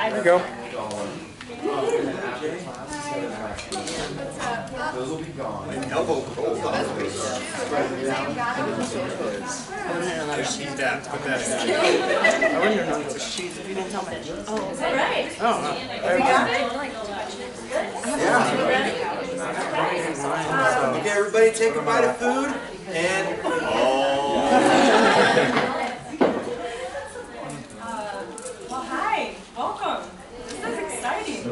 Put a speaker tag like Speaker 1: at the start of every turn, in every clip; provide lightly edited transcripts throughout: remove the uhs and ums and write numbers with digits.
Speaker 1: There you go.
Speaker 2: Those will be gone.
Speaker 3: Elbow roll.
Speaker 1: Another sheet that. Put that in. I wouldn't even know it was a sheet if you didn't tell me.
Speaker 4: Oh, is that right?
Speaker 1: Oh, no.
Speaker 3: Yeah. Okay, everybody take a bite of food and
Speaker 4: Well, hi. Welcome. This is exciting.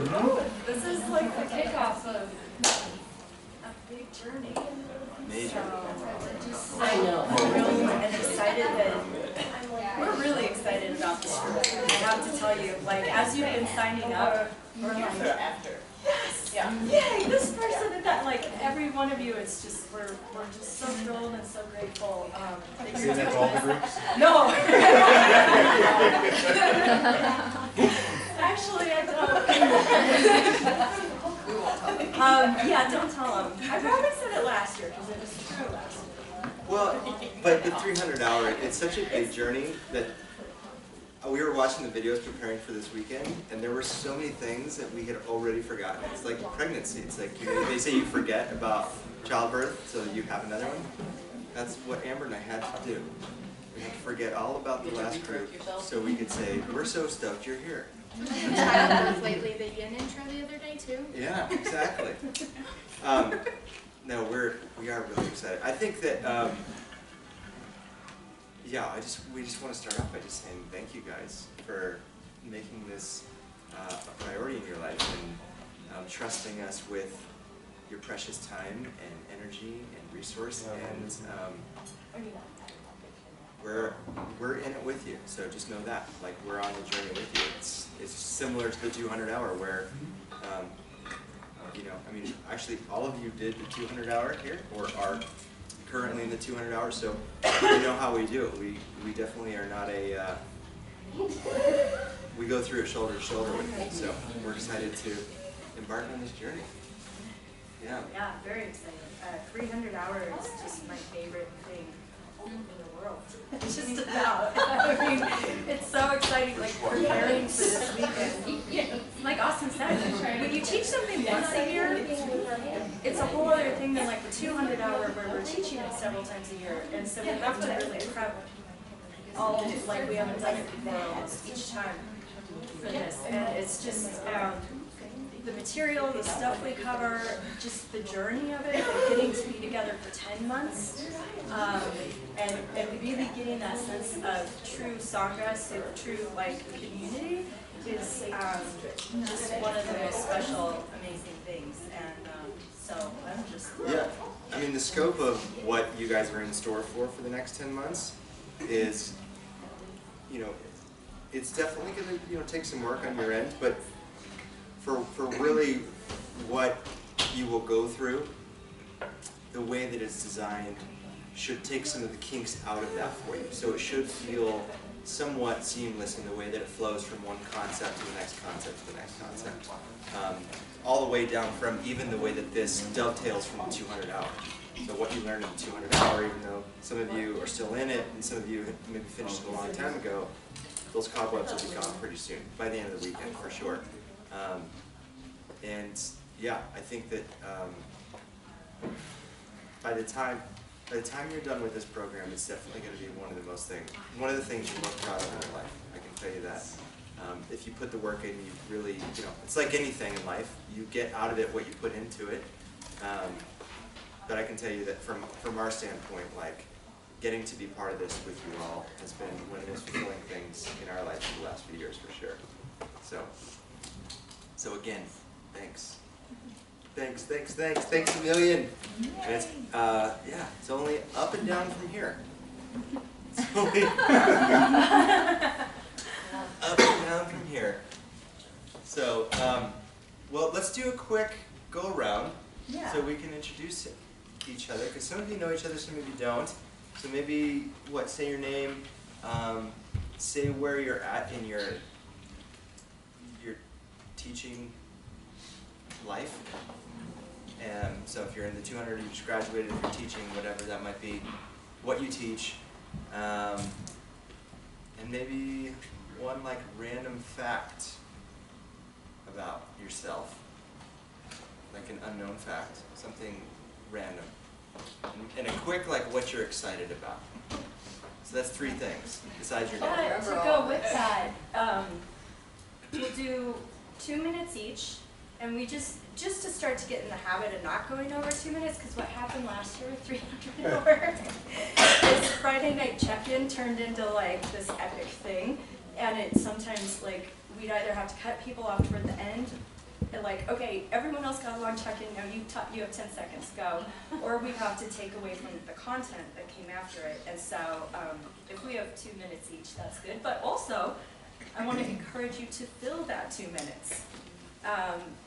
Speaker 4: This is like the kickoff of a big journey.
Speaker 3: Major.
Speaker 4: I know. I'm really excited that we're really excited about this group. I have to tell you, like, as you've been signing up, we're like,
Speaker 5: After.
Speaker 4: yes, yeah, yay, this person and that, like, every one of you, it's just, we're just so thrilled and so grateful. That you're doing
Speaker 2: all the
Speaker 4: this.
Speaker 2: groups?
Speaker 4: No. Actually, I don't. Yeah, don't tell them. I probably said it last year because it was true last year.
Speaker 3: Well, but the 300-hour, it's such a big journey that we were watching the videos preparing for this weekend, and there were so many things that we had already forgotten. It's like pregnancy. It's like they say you forget about childbirth so that you have another one. That's what Amber and I had to do. We had to forget all about the last group so we could say, we're so stoked you're here.
Speaker 6: Childbirth lately, the yin intro the other day too.
Speaker 3: Yeah, exactly. No, we are really excited. I think that yeah, we just want to start off by just saying thank you guys for making this a priority in your life and trusting us with your precious time and energy and resource, and we're in it with you. So just know that, like, we're on the journey with you. It's similar to the 200-hour where. You know, I mean, actually, all of you did the 200-hour here, or are currently in the 200-hour, so you know how we do it. We definitely are not a, we go through it shoulder to shoulder with it, so we're excited to embark on this journey. Yeah.
Speaker 4: Yeah, very excited. 300 hours is just my favorite thing in the world. It's just about, I mean, it's so exciting, like, preparing for this weekend. Like Austin said, when you teach something once a year, it's a whole other thing than like the 200-hour where we're teaching it several times a year. And so we have to really prep all, like, we haven't done it before almost each time for this. And it's just, the material, the stuff we cover, just the journey of it, getting to be together for 10 months, and really getting that sense of true Sangha, so true, like, community, is just one of the most special, amazing things. And so I'm just...
Speaker 3: Yeah, I mean, the scope of what you guys are in store for the next 10 months is, you know, it's definitely going to, you know, take some work on your end, but for really what you will go through, the way that it's designed should take some of the kinks out of that for you. So it should feel somewhat seamless in the way that it flows from one concept to the next concept to the next concept. All the way down from even the way that this dovetails from the 200 hours. So what you learned in the 200 hour, even though some of you are still in it and some of you maybe finished it a long time ago, those cobwebs will be gone pretty soon, by the end of the weekend for sure. And yeah, I think that by the time you're done with this program, it's definitely going to be one of the things you're most proud of in your life. I can tell you that. If you put the work in, you really, you know, it's like anything in life. You get out of it what you put into it. But I can tell you that from our standpoint, like, getting to be part of this with you all has been one of the most fulfilling things in our life for the last few years, for sure. So again, thanks. Thanks a million. And it's, yeah, it's only up and down from here. It's only up and down from here. So, well, let's do a quick go around so we can introduce each other, because some of you know each other, some of you don't. So maybe, say your name, say where you're at in your teaching life. And so if you're in the 200, you just graduated, if you're teaching, whatever that might be, what you teach, and maybe one like random fact about yourself, like an unknown fact, something random, and a quick, like, what you're excited about. So that's 3 things, besides your name.
Speaker 4: But to go with that, we'll do 2 minutes each, and we just to start to get in the habit of not going over 2 minutes, because what happened last year with 300 hours is Friday night check-in turned into like this epic thing, and it sometimes like we'd either have to cut people off toward the end, and like, okay, everyone else got a long check-in, now you have 10 seconds, go, or we have to take away from the content that came after it, and so if we have 2 minutes each, that's good, but also I want to encourage you to fill that 2 minutes.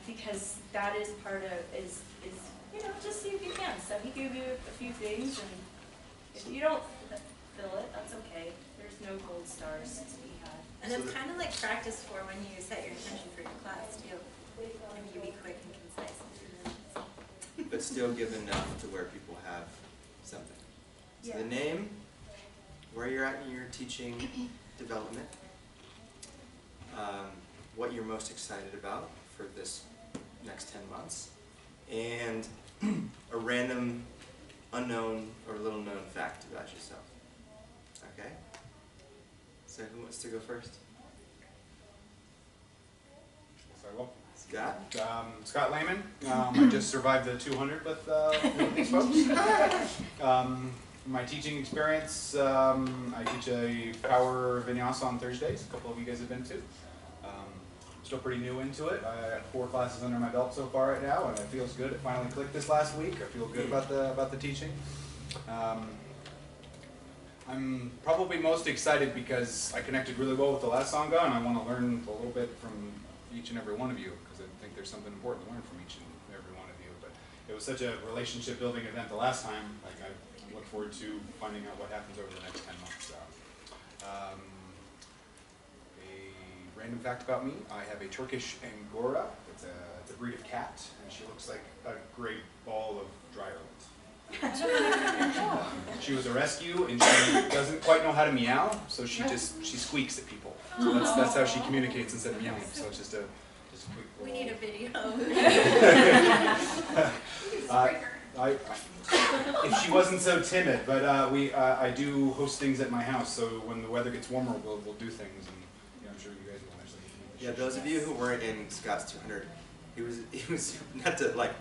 Speaker 4: Because that is part of, is just see if you can. So he gave you a few things, and if you don't fill it, that's okay. There's no gold stars to be had.
Speaker 2: And it's kind of like practice for when you set your intention for your class too. If you be quick and concise in 2 minutes.
Speaker 3: But still give enough to where people have something. So the name, where you're at in your teaching development, what you're most excited about for this next 10 months, and a random, unknown, or little known fact about yourself. Okay? So who wants to go first?
Speaker 5: Yes, I will.
Speaker 3: Scott?
Speaker 5: Scott Lehman. I just survived the 200 with these folks. My teaching experience, I teach a power vinyasa on Thursdays. A couple of you guys have been to. Still pretty new into it. I have 4 classes under my belt so far right now, and it feels good. It finally clicked this last week. I feel good about the teaching. I'm probably most excited because I connected really well with the last Sangha, and I want to learn a little bit from each and every one of you, because I think there's something important to learn from each and every one of you. But it was such a relationship building event the last time. Like, I look forward to finding out what happens over the next 10 months. A random fact about me: I have a Turkish Angora. It's a breed of cat, and she looks like a great ball of dry Ireland. She was a rescue, and she doesn't quite know how to meow, so she squeaks at people. So that's how she communicates instead of meowing. So it's just a quick.
Speaker 2: We need a video.
Speaker 5: If she wasn't so timid, but I do host things at my house, so when the weather gets warmer, we'll do things, and I'm sure you guys will actually.
Speaker 3: Yeah, those of you who weren't in Scott's 200, he was not to like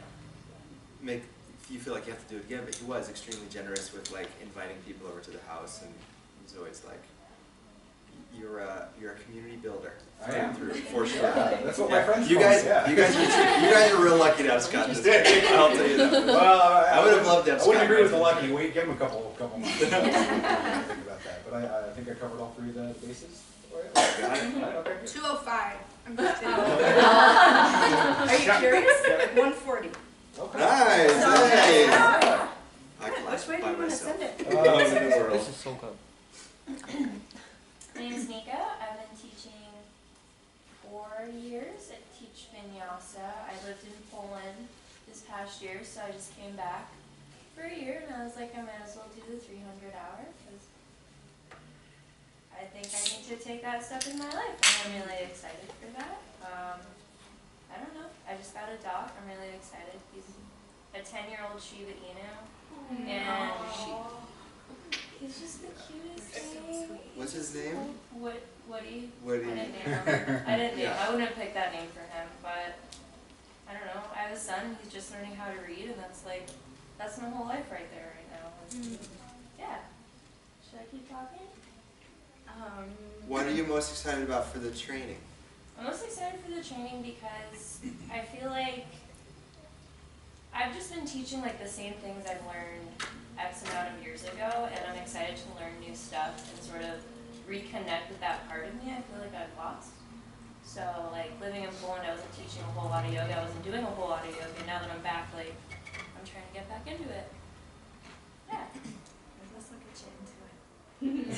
Speaker 3: make you feel like you have to do it again, but he was extremely generous with like inviting people over to the house, and he was always like, you're a community builder.
Speaker 5: I am
Speaker 3: through for sure.
Speaker 5: Yeah, that's what my friends
Speaker 3: you
Speaker 5: call
Speaker 3: guys,
Speaker 5: me, yeah.
Speaker 3: you guys are real lucky to have Scott. I'll tell you that.
Speaker 5: Well,
Speaker 3: I would have loved to have
Speaker 5: I
Speaker 3: Scott.
Speaker 5: wouldn't agree with the lucky. Wait, give him a couple months. Think about that. But I think I covered all 3 of the bases.
Speaker 3: Got it.
Speaker 5: Okay.
Speaker 2: 205. I'm just kidding.
Speaker 4: Are you curious? 140.
Speaker 5: Okay.
Speaker 3: Nice. Hey. I
Speaker 4: Which
Speaker 3: clapped
Speaker 4: way do
Speaker 3: by
Speaker 4: you want to
Speaker 3: myself.
Speaker 4: send it?
Speaker 3: In the world.
Speaker 1: This is so good.
Speaker 6: My name is Nika. I've been teaching 4 years. I teach vinyasa. I lived in Poland this past year, so I just came back for a year, and I was like, I might as well do the 300 hour, because I think I need to take that step in my life, and I'm really excited for that. I don't know. I just got a dog. I'm really excited. He's a 10-year-old Shiba Inu, and he's just the cutest thing.
Speaker 3: What's his name?
Speaker 6: Woody.
Speaker 3: Woody.
Speaker 6: I didn't name him. I didn't name
Speaker 3: Yeah.
Speaker 6: I wouldn't have picked that name for him, but I don't know. I have a son. He's just learning how to read, and that's my whole life right there right now. And yeah. Should I keep talking?
Speaker 3: What are you most excited about for the training?
Speaker 6: I'm most excited for the training because I feel like I've just been teaching like the same things I've learned X amount of years ago, and I'm excited to learn new stuff and sort of reconnect with that part of me I feel like I've lost. So like living in Poland, I wasn't teaching a whole lot of yoga, I wasn't doing a whole lot of yoga. Now that I'm back, like I'm trying to get back into it. Yeah.
Speaker 4: Let's look at you into it.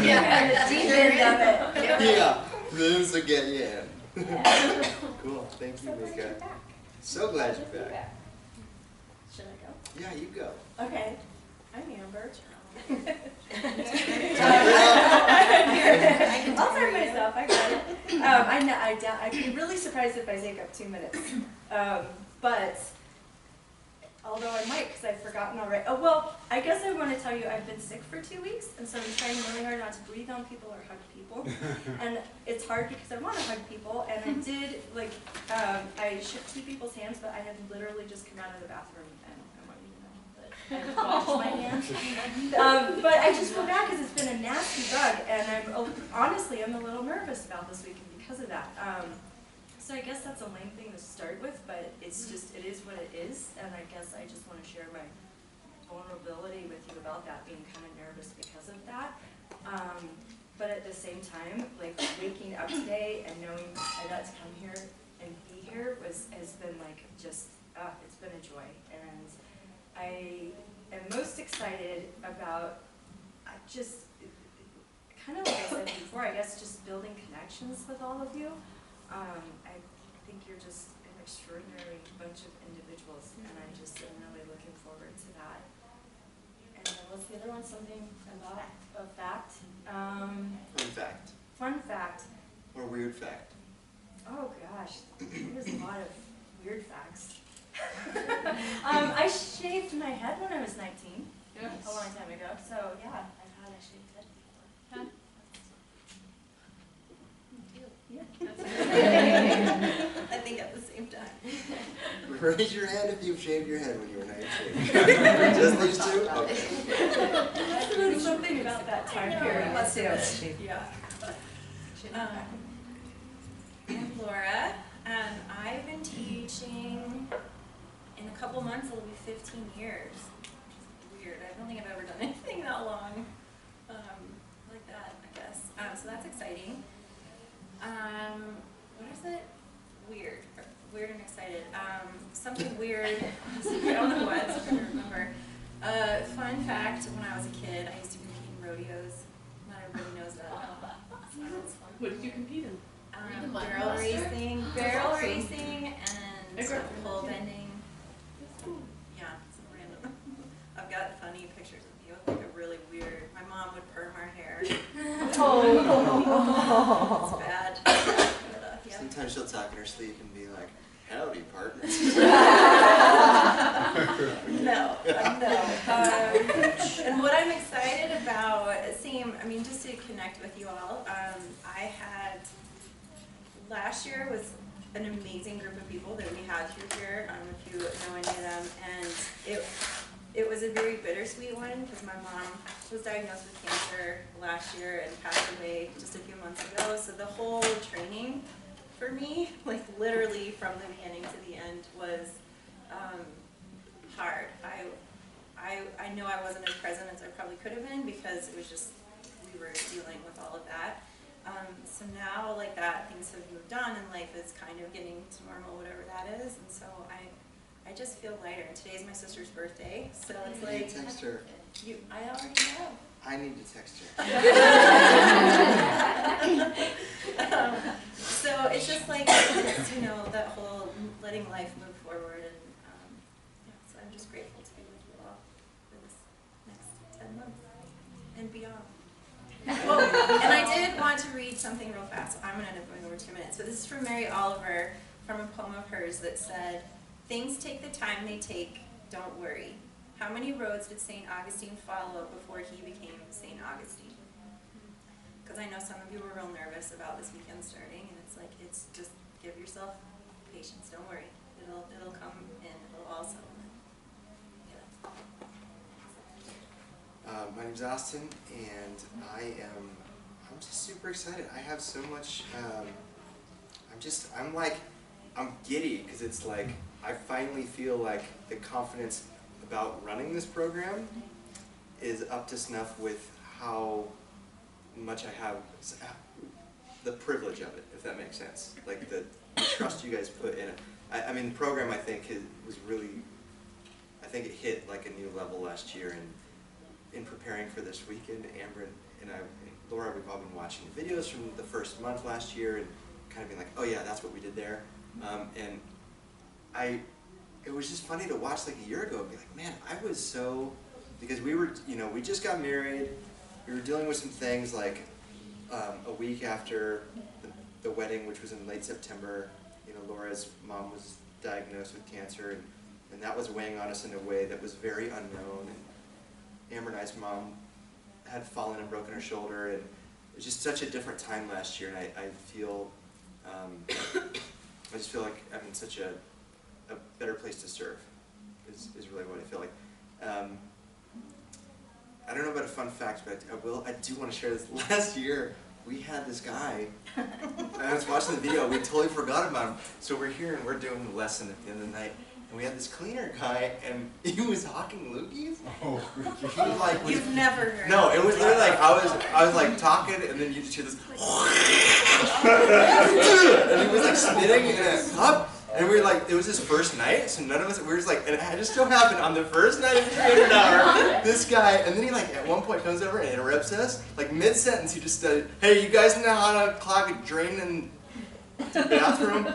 Speaker 6: Yeah.
Speaker 4: Deep end of it.
Speaker 3: Yeah. This will get you in.
Speaker 6: Yeah.
Speaker 3: Cool. Thank you,
Speaker 6: So glad
Speaker 3: Mika.
Speaker 6: you're back.
Speaker 3: So glad
Speaker 6: Glad
Speaker 3: you're back.
Speaker 6: Should I go?
Speaker 3: Yeah, you go.
Speaker 4: Okay. I'm Amber. I'll turn myself, I got it. I'd be really surprised if I take up 2 minutes. But, although I might, because I've forgotten already. Oh, well, I guess I want to tell you I've been sick for 2 weeks, and so I'm trying really hard not to breathe on people or hug people. And it's hard because I want to hug people, and I did, like, I shook 2 people's hands, but I had literally just come out of the bathroom, and I want you to know that I washed my hands. But I just feel bad because it's been a nasty bug, and honestly, I'm a little nervous about this weekend because of that. So I guess that's a lame thing to start with, but it's just, it is what it is, and I guess I just want to share my vulnerability with you about that, being kind of nervous because of that. But at the same time, like waking up today and knowing I got to come here and be here has been like just, it's been a joy. And I am most excited about just, kind of like I said before, I guess just building connections with all of you. I think you're just an extraordinary bunch of individuals, and I just am really looking forward to that. And then what's the other one? Something about a fact?
Speaker 3: Fun fact.
Speaker 4: Fun fact.
Speaker 3: Or weird fact.
Speaker 4: Oh gosh, there's a lot of weird facts. I shaved my head when I was 19, a long time ago, so yeah, I've had a shaved head before.
Speaker 2: I think at the same time.
Speaker 3: Raise your hand if you've shaved your head when you were 19. Just these two? Okay.
Speaker 4: There's something about that time period too. Yeah.
Speaker 2: I'm Laura, and I've been teaching, in a couple months it'll be 15 years. Weird, I don't think I've ever done anything that long like that, I guess. So that's exciting. What is it? Weird. Weird and excited. Something weird. I don't know what, so I'm trying to remember. Fun fact, when I was a kid, I used to compete in rodeos. Not everybody knows that. So that's fun.
Speaker 7: What did you compete in?
Speaker 2: Barrel racing, and pole bending. Yeah, some random. I've got funny pictures of me with like a really weird. My mom would perm our hair. It's bad. But, yeah.
Speaker 3: Sometimes she'll talk in her sleep and be like, howdy, partner.
Speaker 2: No. And what I'm excited about, just to connect with you all, last year was an amazing group of people that we had through here, if you know any of them, and it was a very bittersweet one because my mom was diagnosed with cancer last year and passed away just a few months ago, so the whole training for me, like literally from the beginning to the end, was hard. I know I wasn't as present as I probably could have been because it was just, we were dealing with all of that. So now, like that, things have moved on and life is kind of getting to normal, whatever that is, and so I just feel lighter. And today's my sister's birthday, so it's like,
Speaker 3: Text her.
Speaker 2: I already know.
Speaker 3: I need to text her.
Speaker 2: So it's just like, it's, that whole letting life move forward, and so I'm just grateful to be with you all for this next 10 months and beyond. Oh, and I did want to read something real fast. I'm going to end up going over 2 minutes, but this is from Mary Oliver from a poem of hers that said, "Things take the time they take, don't worry. How many roads did St. Augustine follow before he became St. Augustine?" Because I know some of you were real nervous about this weekend starting, and it's like, it's just give yourself patience, don't worry. It'll come in, it'll all settle in.
Speaker 3: My name's Austin, and I'm just super excited. I have so much, I'm giddy, because it's like, I finally feel like the confidence about running this program is up to snuff with how much I have, the privilege of it, if that makes sense. Like the trust you guys put in it. I mean, the program I think was really, I think it hit like a new level last year, and in preparing for this weekend, Amber and Laura, we've all been watching the videos from the first month last year and kind of being like, oh yeah, that's what we did there. And it was just funny to watch like a year ago and be like, man, I was so because we were, we just got married. We were dealing with some things like a week after the wedding, which was in late September. Laura's mom was diagnosed with cancer, and that was weighing on us in a way that was very unknown. And Amber and I's mom had fallen and broken her shoulder, and it was just such a different time last year. And I feel, I just feel like I'm in such a better place to serve. Is really what I feel like. I don't know about a fun fact, but I do want to share this. Last year, we had this guy, I was watching the video, we totally forgot about him. So we're here and we're doing the lesson at the end of the night, and we had this cleaner guy, and he was hawking loogies.
Speaker 5: Oh,
Speaker 3: He was like,
Speaker 2: You've never heard.
Speaker 3: no, it was literally like, I was like talking, and then you just hear this, and he was like spitting in a cup. And we were like, it was his first night, so none of us, we were just like, and it just so happened on the first night of 300 hour, this guy, and then he like at one point comes over and interrupts us, like mid-sentence he just said, hey, you guys know how to clog a drain in the bathroom?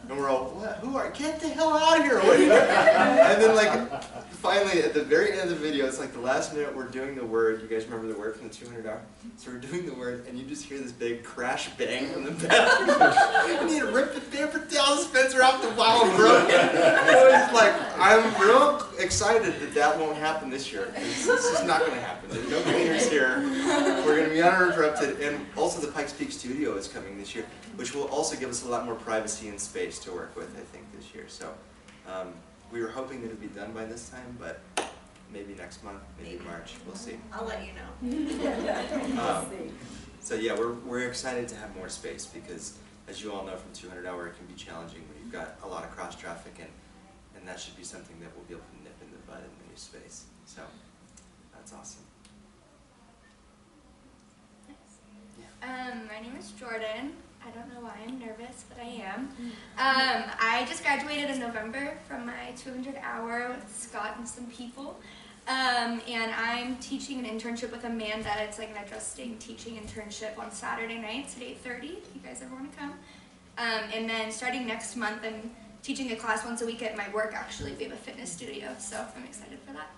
Speaker 3: And we're all, what, who are, get the hell out of here, what are you doing? And then like, finally at the very end of the video, it's like the last minute, we're doing the word, you guys remember the word from the 200 hour? So we're doing the word, and you just hear this big crash bang from the bathroom. And he had ripped the paper towel dispenser off the wall and broke it. It was like, I'm real excited that won't happen this year. This is not going to happen. There's no cleaners here. We're going to be uninterrupted. And also the Pikes Peak studio is coming this year, which will also give us a lot more privacy and space to work with, I think, this year. So we were hoping that it would be done by this time, but maybe next month, maybe March. We'll see.
Speaker 2: I'll let you know.
Speaker 3: So yeah, we're excited to have more space because, as you all know from 200 hour, it can be challenging when you've got a lot of cross traffic, and that should be something that we'll be able to nip in the bud in the new space. So that's awesome.
Speaker 7: My name is Jordan. I don't know why I'm nervous, but I am. I just graduated in November from my 200 hour with Scott and some people. And I'm teaching an internship with Amanda. It's like an adjusting teaching internship on Saturday nights at 8:30, if you guys ever want to come. And then starting next month, I'm teaching a class once a week at my work, actually. We have a fitness studio, so I'm excited for that.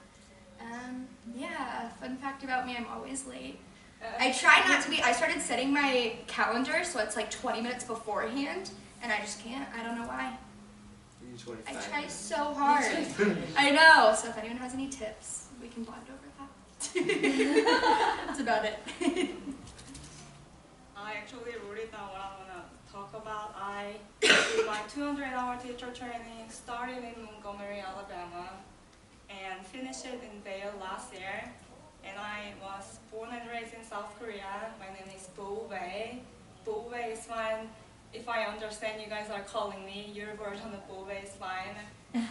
Speaker 7: Yeah, fun fact about me, I'm always late. I try not to be. I started setting my calendar so it's like 20 minutes beforehand, and I just can't. I don't know why. I try so hard. I know. So if anyone has any tips, we can bond over that. That's about it.
Speaker 8: Actually, really not what I want to talk about. I did my 200-hour teacher training, started in Montgomery, Alabama, and finished it in Vail last year. And I was born and raised in South Korea. My name is Bo Wei. Bo Wei is fine. If I understand you guys are calling me, your version of Bo Wei is fine. And,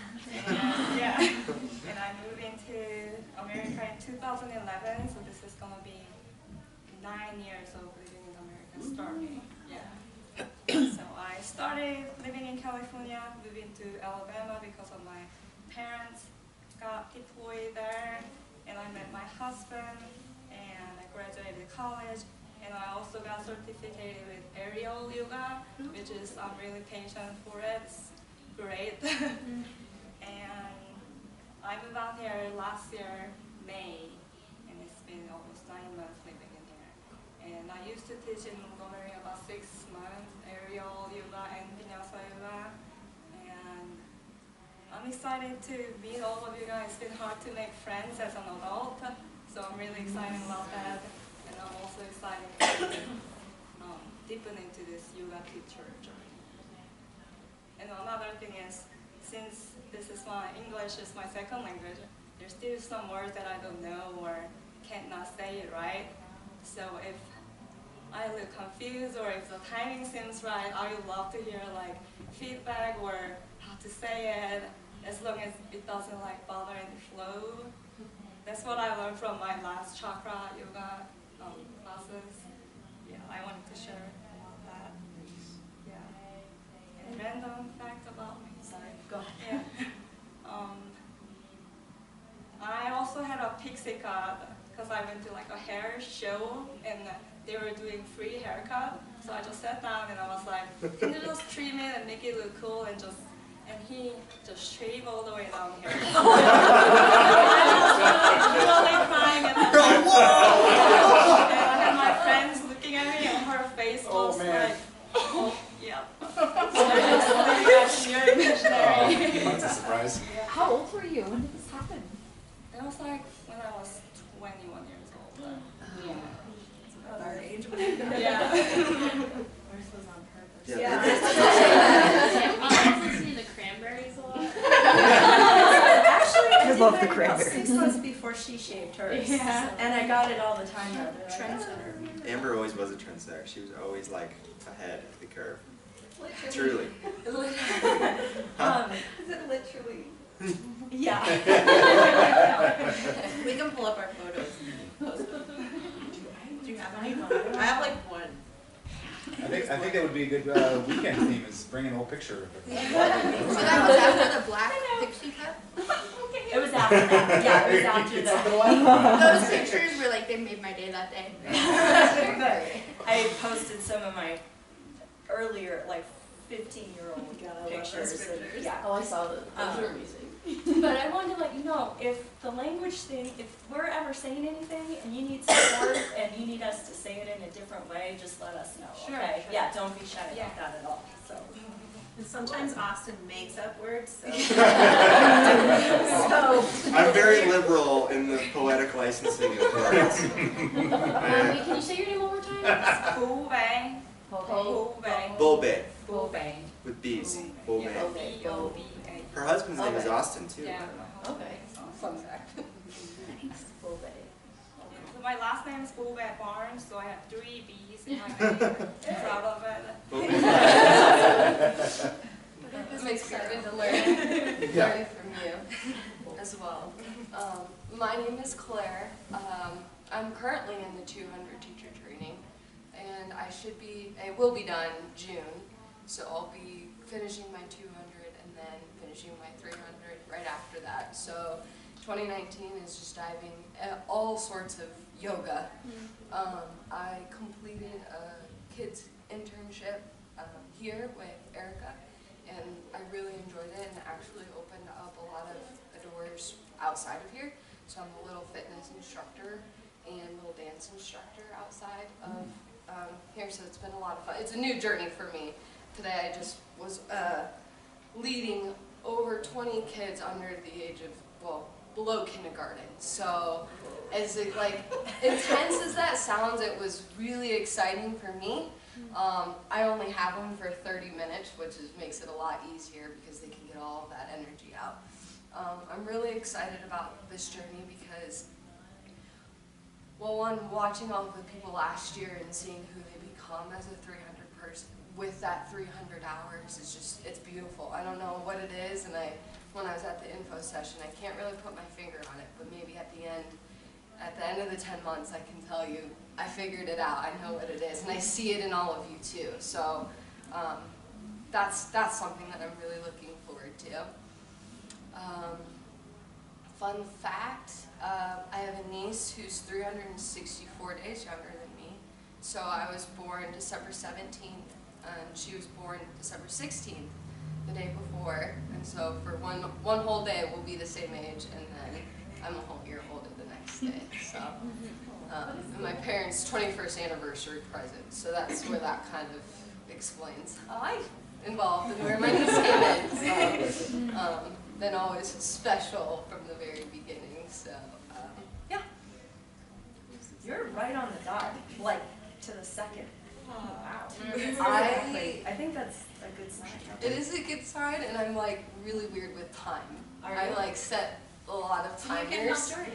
Speaker 8: yeah. And I moved into America in 2011, so this is going to be 9 years of living in America starting. Yeah. So I started living in California, moving to Alabama because of my parents got deployed there. And I met my husband, and I graduated college, and I also got certificated with aerial yoga, which is, I'm really patient for it. It's great. And I moved out here last year, May, and it's been almost 9 months living in here. And I used to teach in Montgomery about 6 months, aerial yoga and vinyasa yoga. And I'm excited to meet all of you guys. It's been hard to make friends as an adult, so I'm really excited about that. And I'm also excited to deepen into this yoga teacher journey. And another thing is, since this is English is my second language, there's still some words that I don't know or cannot say it right. So if I look confused or if the timing seems right, I would love to hear like feedback or how to say it, as long as it doesn't like bother any flow. That's what I learned from my last chakra yoga classes. Yeah, I wanted to share about that. Yeah. And random fact about me. Sorry.
Speaker 2: Go ahead.
Speaker 8: Yeah. I also had a pixie cut because I went to like a hair show and they were doing free haircut. So I just sat down and I was like, can you just trim it and make it look cool and just and he just shaved all the way down here. I had my friends looking at me, and her face was like, oh, yeah. You're imaginary.
Speaker 5: That's a surprise.
Speaker 9: How old were you? When did this happen?
Speaker 8: It was like when I was 21 years old.
Speaker 2: About our age.
Speaker 8: Yeah.
Speaker 2: Ours was on purpose.
Speaker 3: Yeah.
Speaker 6: I listen to the Cranberries a lot.
Speaker 2: Actually, I did
Speaker 9: love the
Speaker 2: mine about
Speaker 9: cranberries.
Speaker 2: 6 months before she shaved hers.
Speaker 6: Yeah.
Speaker 2: And I got it all the time. Though. They're like,
Speaker 7: Trendsetter.
Speaker 3: Amber always was a trendsetter. She was always like ahead of the curve. Truly.
Speaker 2: Is it literally? Yeah. We can pull up our photos and post them. Do you have any? I have like one.
Speaker 5: I think that would be a good weekend theme is bring an old picture of it.
Speaker 7: So that was after the black pixie cut?
Speaker 2: It was after that. Yeah, it was after
Speaker 5: It's
Speaker 2: that.
Speaker 5: something like
Speaker 7: Those pictures were like, they made my day that day.
Speaker 2: I posted some of my earlier, like 15-year-old pictures. And, yeah.
Speaker 9: Oh, I saw those. Those were amazing.
Speaker 2: But I wanted to let you know, if the language thing, if we're ever saying anything and you need support and you need us to say it in a different way, just let us know,
Speaker 8: Sure,
Speaker 2: okay?
Speaker 8: sure.
Speaker 2: Yeah, don't be shy
Speaker 8: Yeah.
Speaker 2: about that at all, so. And sometimes Austin makes up words, so.
Speaker 3: I'm very liberal in the poetic licensing of words.
Speaker 6: Can you say your name one more time?
Speaker 8: Boo Bang.
Speaker 9: Ho
Speaker 3: Bulbe
Speaker 9: Bo Bang.
Speaker 3: with B's. Bulbe.
Speaker 8: B-O-B-A.
Speaker 3: Her husband's name is
Speaker 9: Okay.
Speaker 3: Austin too.
Speaker 8: Yeah.
Speaker 9: Okay. Fun fact. Bo Bang.
Speaker 8: So my last name is Boo Bang Barnes, so I have 3 B's in my name. Proud of it.
Speaker 10: I'm excited to learn from you as well. My name is Claire. I'm currently in the 200 teacher training, and I will be done June, so I'll be finishing my 200 and then finishing my 300 right after that. So 2019 is just diving at all sorts of yoga. I completed a kids internship here with Erica, and I really enjoyed it, and it actually opened up a lot of doors outside of here. So I'm a little fitness instructor and little dance instructor outside of here, so it's been a lot of fun. It's a new journey for me. Today I just was leading over 20 kids under the age of, well, below kindergarten. So as intense as that sounds, it was really exciting for me. I only have them for 30 minutes, which makes it a lot easier because they can get all of that energy out. I'm really excited about this journey because, well, one, watching all the people last year and seeing who they become as a 300 person with that 300 hours is just, it's beautiful. I don't know what it is, and when I was at the info session, I can't really put my finger on it, but maybe at the end of the 10 months, I can tell you, I figured it out, I know what it is, and I see it in all of you too. So that's something that I'm really looking forward to. Fun fact, I have a niece who's 364 days younger than me. So I was born December 17th, and she was born December 16th, the day before. And so for one whole day, we'll be the same age, and then I'm a whole year older the next day. So, and my parents' 21st anniversary present. So that's where that kind of explains how I involved and where my niece came in. So, been always special from the very beginning. So, yeah.
Speaker 2: You're right on the dot, like to the second. Oh, wow.
Speaker 10: I
Speaker 2: think that's a good sign.
Speaker 10: It is a good sign, and I'm like really weird with time.
Speaker 2: Are
Speaker 10: I
Speaker 2: you?
Speaker 10: like set a lot of
Speaker 2: So you can
Speaker 10: timers.
Speaker 2: help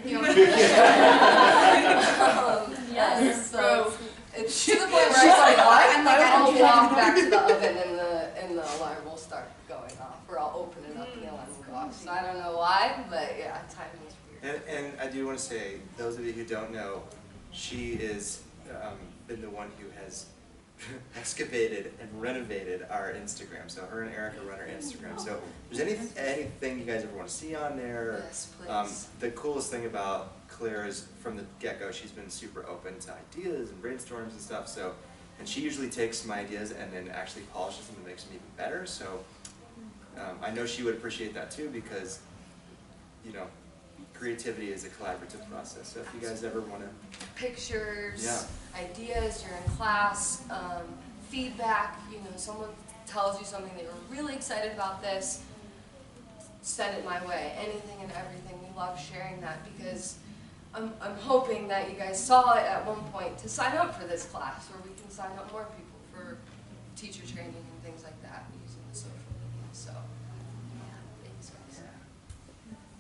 Speaker 10: Yes, so it's to the point where it's like, I'll walk back to the oven and the alarm will start going off, or I'll open it up and the alarm will go off. So I don't know why, but yeah, timing is weird.
Speaker 3: And I do want to say, those of you who don't know, she is been the one who has excavated and renovated our Instagram. So her and Erica run our Instagram. So if there's anything you guys ever want to see on there,
Speaker 10: Yes, please.
Speaker 3: the coolest thing about Claire is from the get-go, she's been super open to ideas and brainstorms and stuff. So, and she usually takes some ideas and then actually polishes them and makes them even better. So I know she would appreciate that too, because, you know, creativity is a collaborative process. So if you guys ever want to,
Speaker 10: Pictures, ideas, you're in class, feedback, you know, someone tells you something that you're really excited about this, send it my way. Anything and everything. We love sharing that because I'm hoping that you guys saw it at one point to sign up for this class, where we can sign up more people for teacher training and things like that using the social media. So, yeah, thanks guys.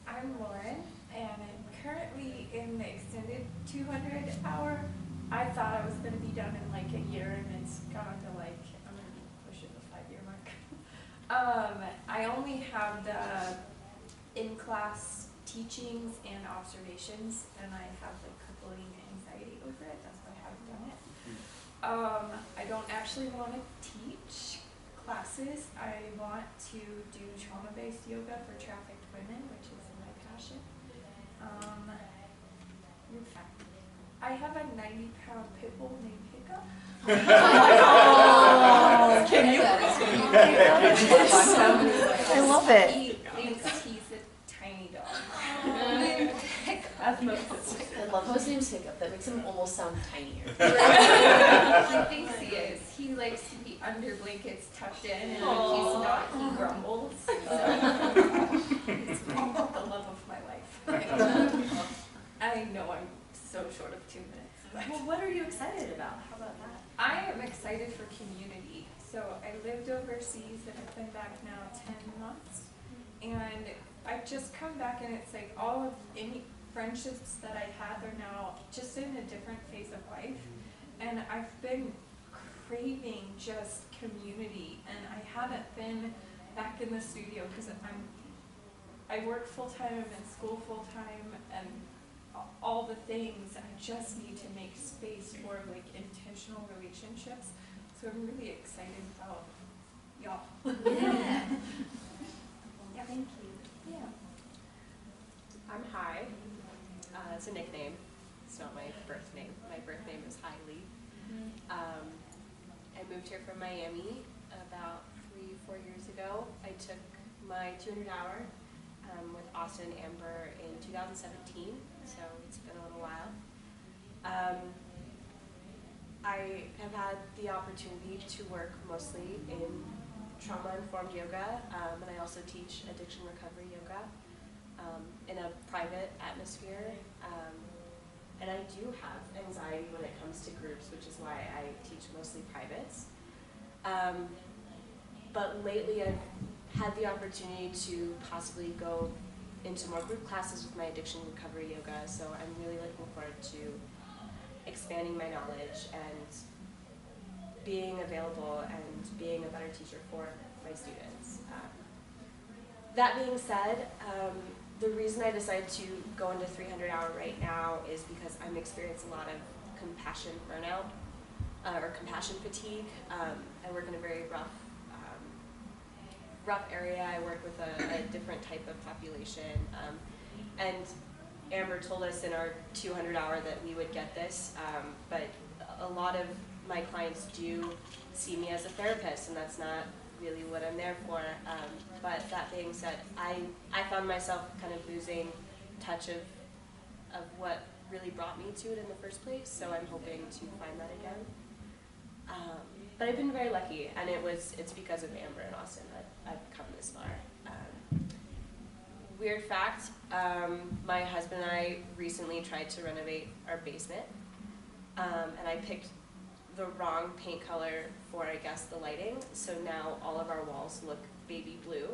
Speaker 11: I'm Lauren, and I'm currently in the extended 200-hour. I thought I was going to be done in like a year, and it's gone to like, I'm going to be pushing the 5-year mark. I only have the in-class teachings and observations, and I have like crippling anxiety over it. That's why I haven't done it. I don't actually want to teach classes. I want to do trauma-based yoga for trafficked women, which is my passion. I have a 90-pound pit bull named Hiccup.
Speaker 2: Can you? I love it.
Speaker 11: He thinks he's a tiny dog. That's most.
Speaker 9: I love how his name's Hiccup. That makes him almost sound tinier.
Speaker 11: He thinks he is. He likes to be under blankets tucked in, and when he's not, he grumbles. So, it's the love of my life. I know I'm so short of 2 minutes.
Speaker 2: Well, what are you excited about? How about that?
Speaker 11: I am excited for community. So I lived overseas and I've been back now 10 months. And I've just come back and it's like all of any friendships that I had are now just in a different phase of life. And I've been craving just community, and I haven't been back in the studio because I work full-time, I'm in school full-time, and all the things. I just need to make space for like intentional relationships. So I'm really excited about y'all.
Speaker 2: Yeah. Yeah. Thank you.
Speaker 11: Yeah.
Speaker 12: I'm Hi. It's a nickname. It's not my birth name. My birth name is Hi Lee. I moved here from Miami about 3-4 years ago. I took my 200-hour with Austin and Amber in 2017, so it's been a little while. I have had the opportunity to work mostly in trauma-informed yoga, and I also teach addiction recovery yoga in a private atmosphere. And I do have anxiety when it comes to groups, which is why I teach mostly privates. But lately I've had the opportunity to possibly go into more group classes with my addiction recovery yoga, so I'm really looking forward to expanding my knowledge and being available and being a better teacher for my students. That being said, the reason I decided to go into 300-hour right now is because I'm experiencing a lot of compassion burnout or compassion fatigue. I work in a very rough area. I work with a different type of population. And Amber told us in our 200-hour that we would get this, but a lot of my clients do see me as a therapist, and that's not really what I'm there for. But that being said, I found myself kind of losing touch of what really brought me to it in the first place, so I'm hoping to find that again. But I've been very lucky, and it's because of Amber and Austin that I've come this far. Weird fact, my husband and I recently tried to renovate our basement, and I picked the wrong paint color for, I guess, the lighting, so now all of our walls look baby blue.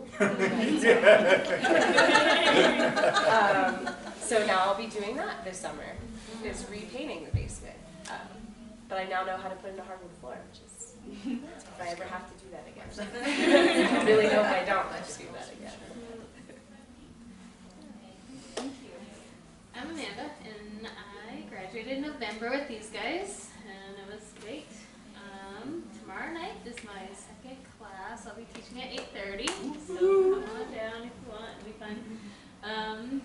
Speaker 12: So now I'll be doing that this summer, is repainting the basement. But I now know how to put in a hardwood floor, which is, if I ever have to do that again. I really hope I don't have to do that again.
Speaker 13: Thank you. I'm Amanda, and I graduated in November with these guys, and it was great. Tomorrow night is my second class. I'll be teaching at 8:30, so come on down if you want. It'll be fun.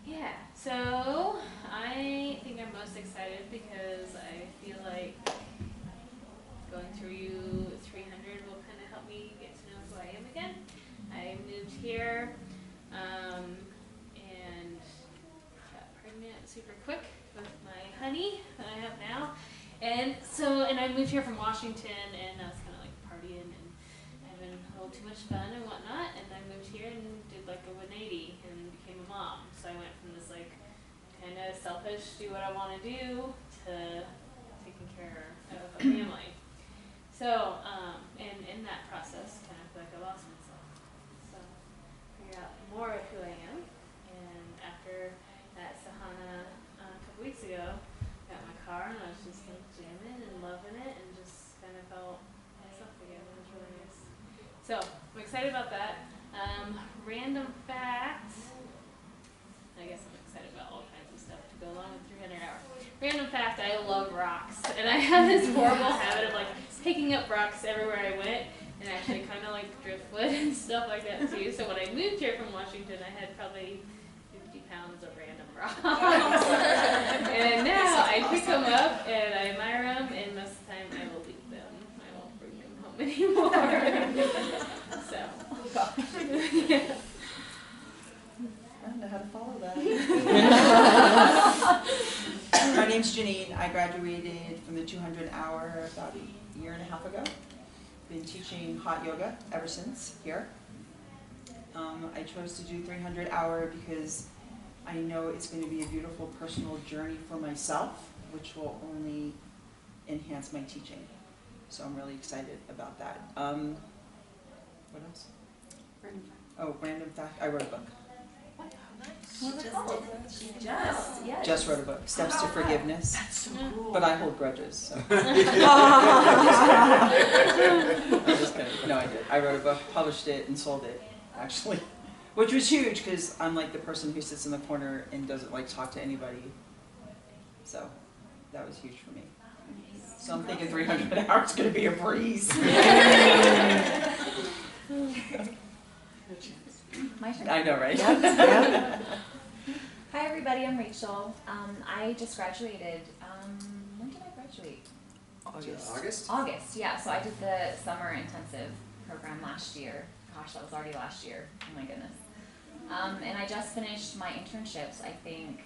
Speaker 13: Yeah, so I think I'm most excited because I feel like going through 300 will kind of help me get to know who I I moved here and got pregnant super quick with my honey that I have now. And I moved here from Washington, and I was kind of like partying and having a little too much fun and whatnot. And I moved here and did like a 180 and became a mom. So I went from this like kind of selfish, do what I want to do, to taking care of a family. So, and in that process, kind of feel like I lost myself. So, figured out more of who I am. And after that Sahana a couple weeks ago, got in my car and I was just like jamming and loving it and just kind of felt myself again. It was really nice. So, I'm excited about that. Random fact, I guess I'm excited about all kinds of stuff to go along with 300 hours. Random fact, I love rocks. And I have this horrible habit of like picking up rocks everywhere I went, and actually kind of like driftwood and stuff like that too. So when I moved here from Washington, I had probably 50 pounds of random rocks. And now I pick them up and I admire them, and most of the time I will leave them. I won't bring them home anymore. So, yeah.
Speaker 14: I don't know how to follow that. My name's Janine. I graduated from the 200 hour about a year and a half ago. Been teaching hot yoga ever since here. I chose to do 300 hour because I know it's going to be a beautiful personal journey for myself, which will only enhance my teaching. So I'm really excited about that. What else? Random fact. Oh, random fact. I wrote a book. Just wrote a book, Steps to Forgiveness. That's so cool. But I hold grudges, so. I'm just kidding. No, I did. I wrote a book, published it, and sold it, actually. Which was huge, because I'm like the person who sits in the corner and doesn't like talk to anybody. So that was huge for me. So I'm thinking 300 hours is going to be a breeze.
Speaker 15: My turn.
Speaker 14: I know, right?
Speaker 15: Hi everybody, I'm Rachel. I just graduated. When did I graduate?
Speaker 3: August?
Speaker 15: August, yeah. So I did the summer intensive program last year. Gosh, that was already last year. Oh my goodness. And I just finished my internships, I think,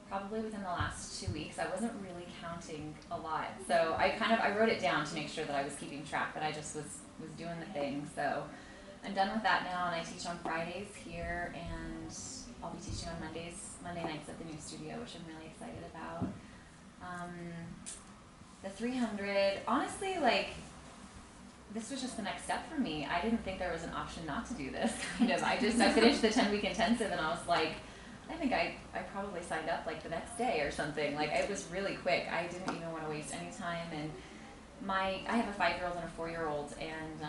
Speaker 15: probably within the last 2 weeks. I wasn't really counting a lot. So I wrote it down to make sure that I was keeping track, but I just was doing the thing. So I'm done with that now, and I teach on Fridays here, and I'll be teaching on Monday nights at the new studio, which I'm really excited about. The 300, honestly, like, this was just the next step for me. I didn't think there was an option not to do this, kind of. I finished the 10-week intensive, and I was like, I think I probably signed up like the next day or something. Like, it was really quick. I didn't even want to waste any time, and I have a 5-year-old and a 4-year-old, and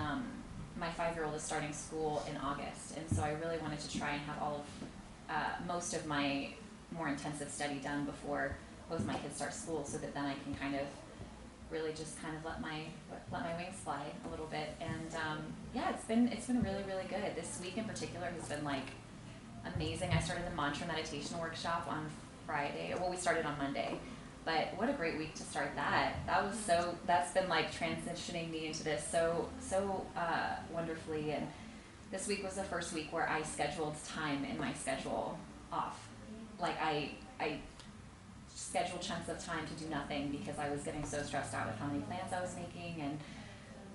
Speaker 15: my 5-year-old is starting school in August, and so I really wanted to try and have all of most of my more intensive study done before both my kids start school, so that then I can kind of really just kind of let my wings fly a little bit. And yeah, it's been really, really good. This week in particular has been like amazing. I started the mantra meditation workshop on Friday. Well, we started on Monday. But what a great week to start that. That's been like transitioning me into this so wonderfully. And this week was the first week where I scheduled time in my schedule off. Like I scheduled chunks of time to do nothing because I was getting so stressed out with how many plans I was making, and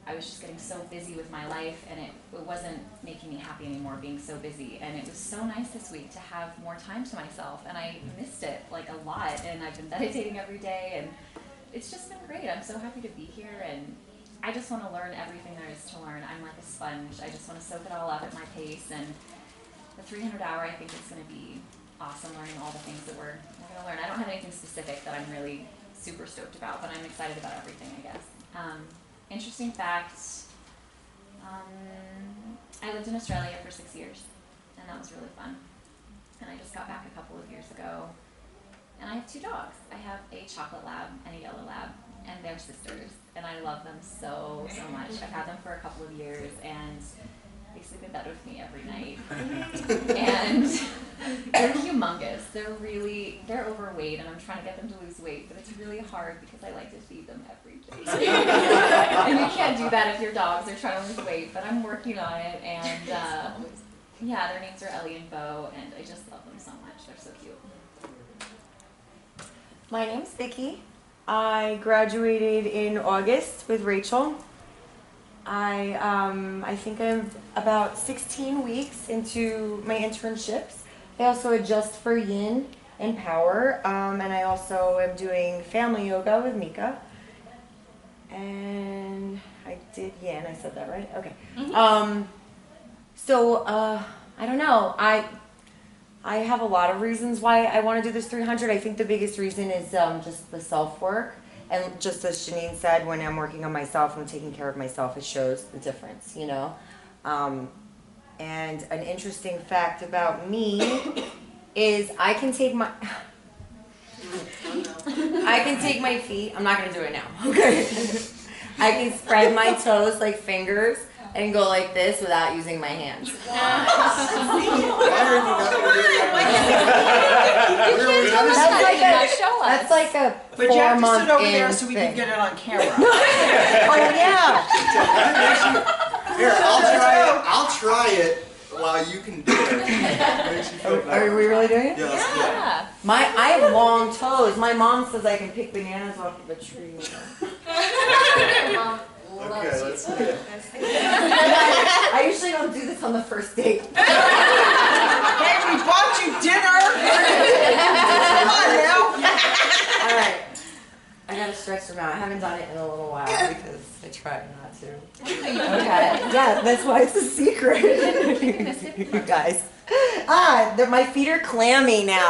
Speaker 15: I was just getting so busy with my life, and it wasn't making me happy anymore being so busy. And it was so nice this week to have more time to myself, and I missed it like a lot, and I've been meditating every day, and it's just been great. I'm so happy to be here, and I just want to learn everything there is to learn. I'm like a sponge. I just want to soak it all up at my pace, and the 300 hour I think is going to be awesome, learning all the things that we're going to learn. I don't have anything specific that I'm really super stoked about, but I'm excited about everything, I guess. Interesting fact, I lived in Australia for 6 years, and that was really fun. And I just got back a couple of years ago, and I have 2 dogs. I have a chocolate lab and a yellow lab, and they're sisters, and I love them so much. I've had them for a couple of years, and they sleep in bed with me every night. And they're humongous. They're overweight, and I'm trying to get them to lose weight, but it's really hard because I like to feed them every day. And you can't do bad if your dogs are trying to lose weight, but I'm working on it. And yeah, their names are Ellie and Bo, and I just love them so much. They're so cute.
Speaker 16: My name's Vicky. I graduated in August with Rachel. I think I'm about 16 weeks into my internships. I also adjust for Yin and Power, and I also am doing family yoga with Mika. And I did Yin, I said that right? Okay. So I don't know. I have a lot of reasons why I want to do this 300. I think the biggest reason is just the self-work. And just as Janine said, when I'm working on myself, I'm taking care of myself, it shows the difference, you know? And an interesting fact about me is I can take my feet, I'm not going to do it now, okay? I can spread my toes like fingers and go like this without using my hands. That's like a
Speaker 14: But you have to
Speaker 16: 4-month
Speaker 14: sit over there
Speaker 16: in
Speaker 14: so we
Speaker 16: thing.
Speaker 14: can get it on camera.
Speaker 16: Oh yeah.
Speaker 3: Here, I'll try it while you can do it. Makes you feel better.
Speaker 16: Are we really doing it?
Speaker 3: Yeah, let's do it.
Speaker 16: I have long toes. My mom says I can pick bananas off of a tree.
Speaker 3: Okay, let's do it.
Speaker 16: I usually don't do this on the first date.
Speaker 14: Hey, we bought you dinner! Come on now!
Speaker 16: Alright. I gotta stretch them out. I haven't done it in a little while because I tried not to. Okay. Yeah, that's why it's a secret. You guys. My feet are clammy now.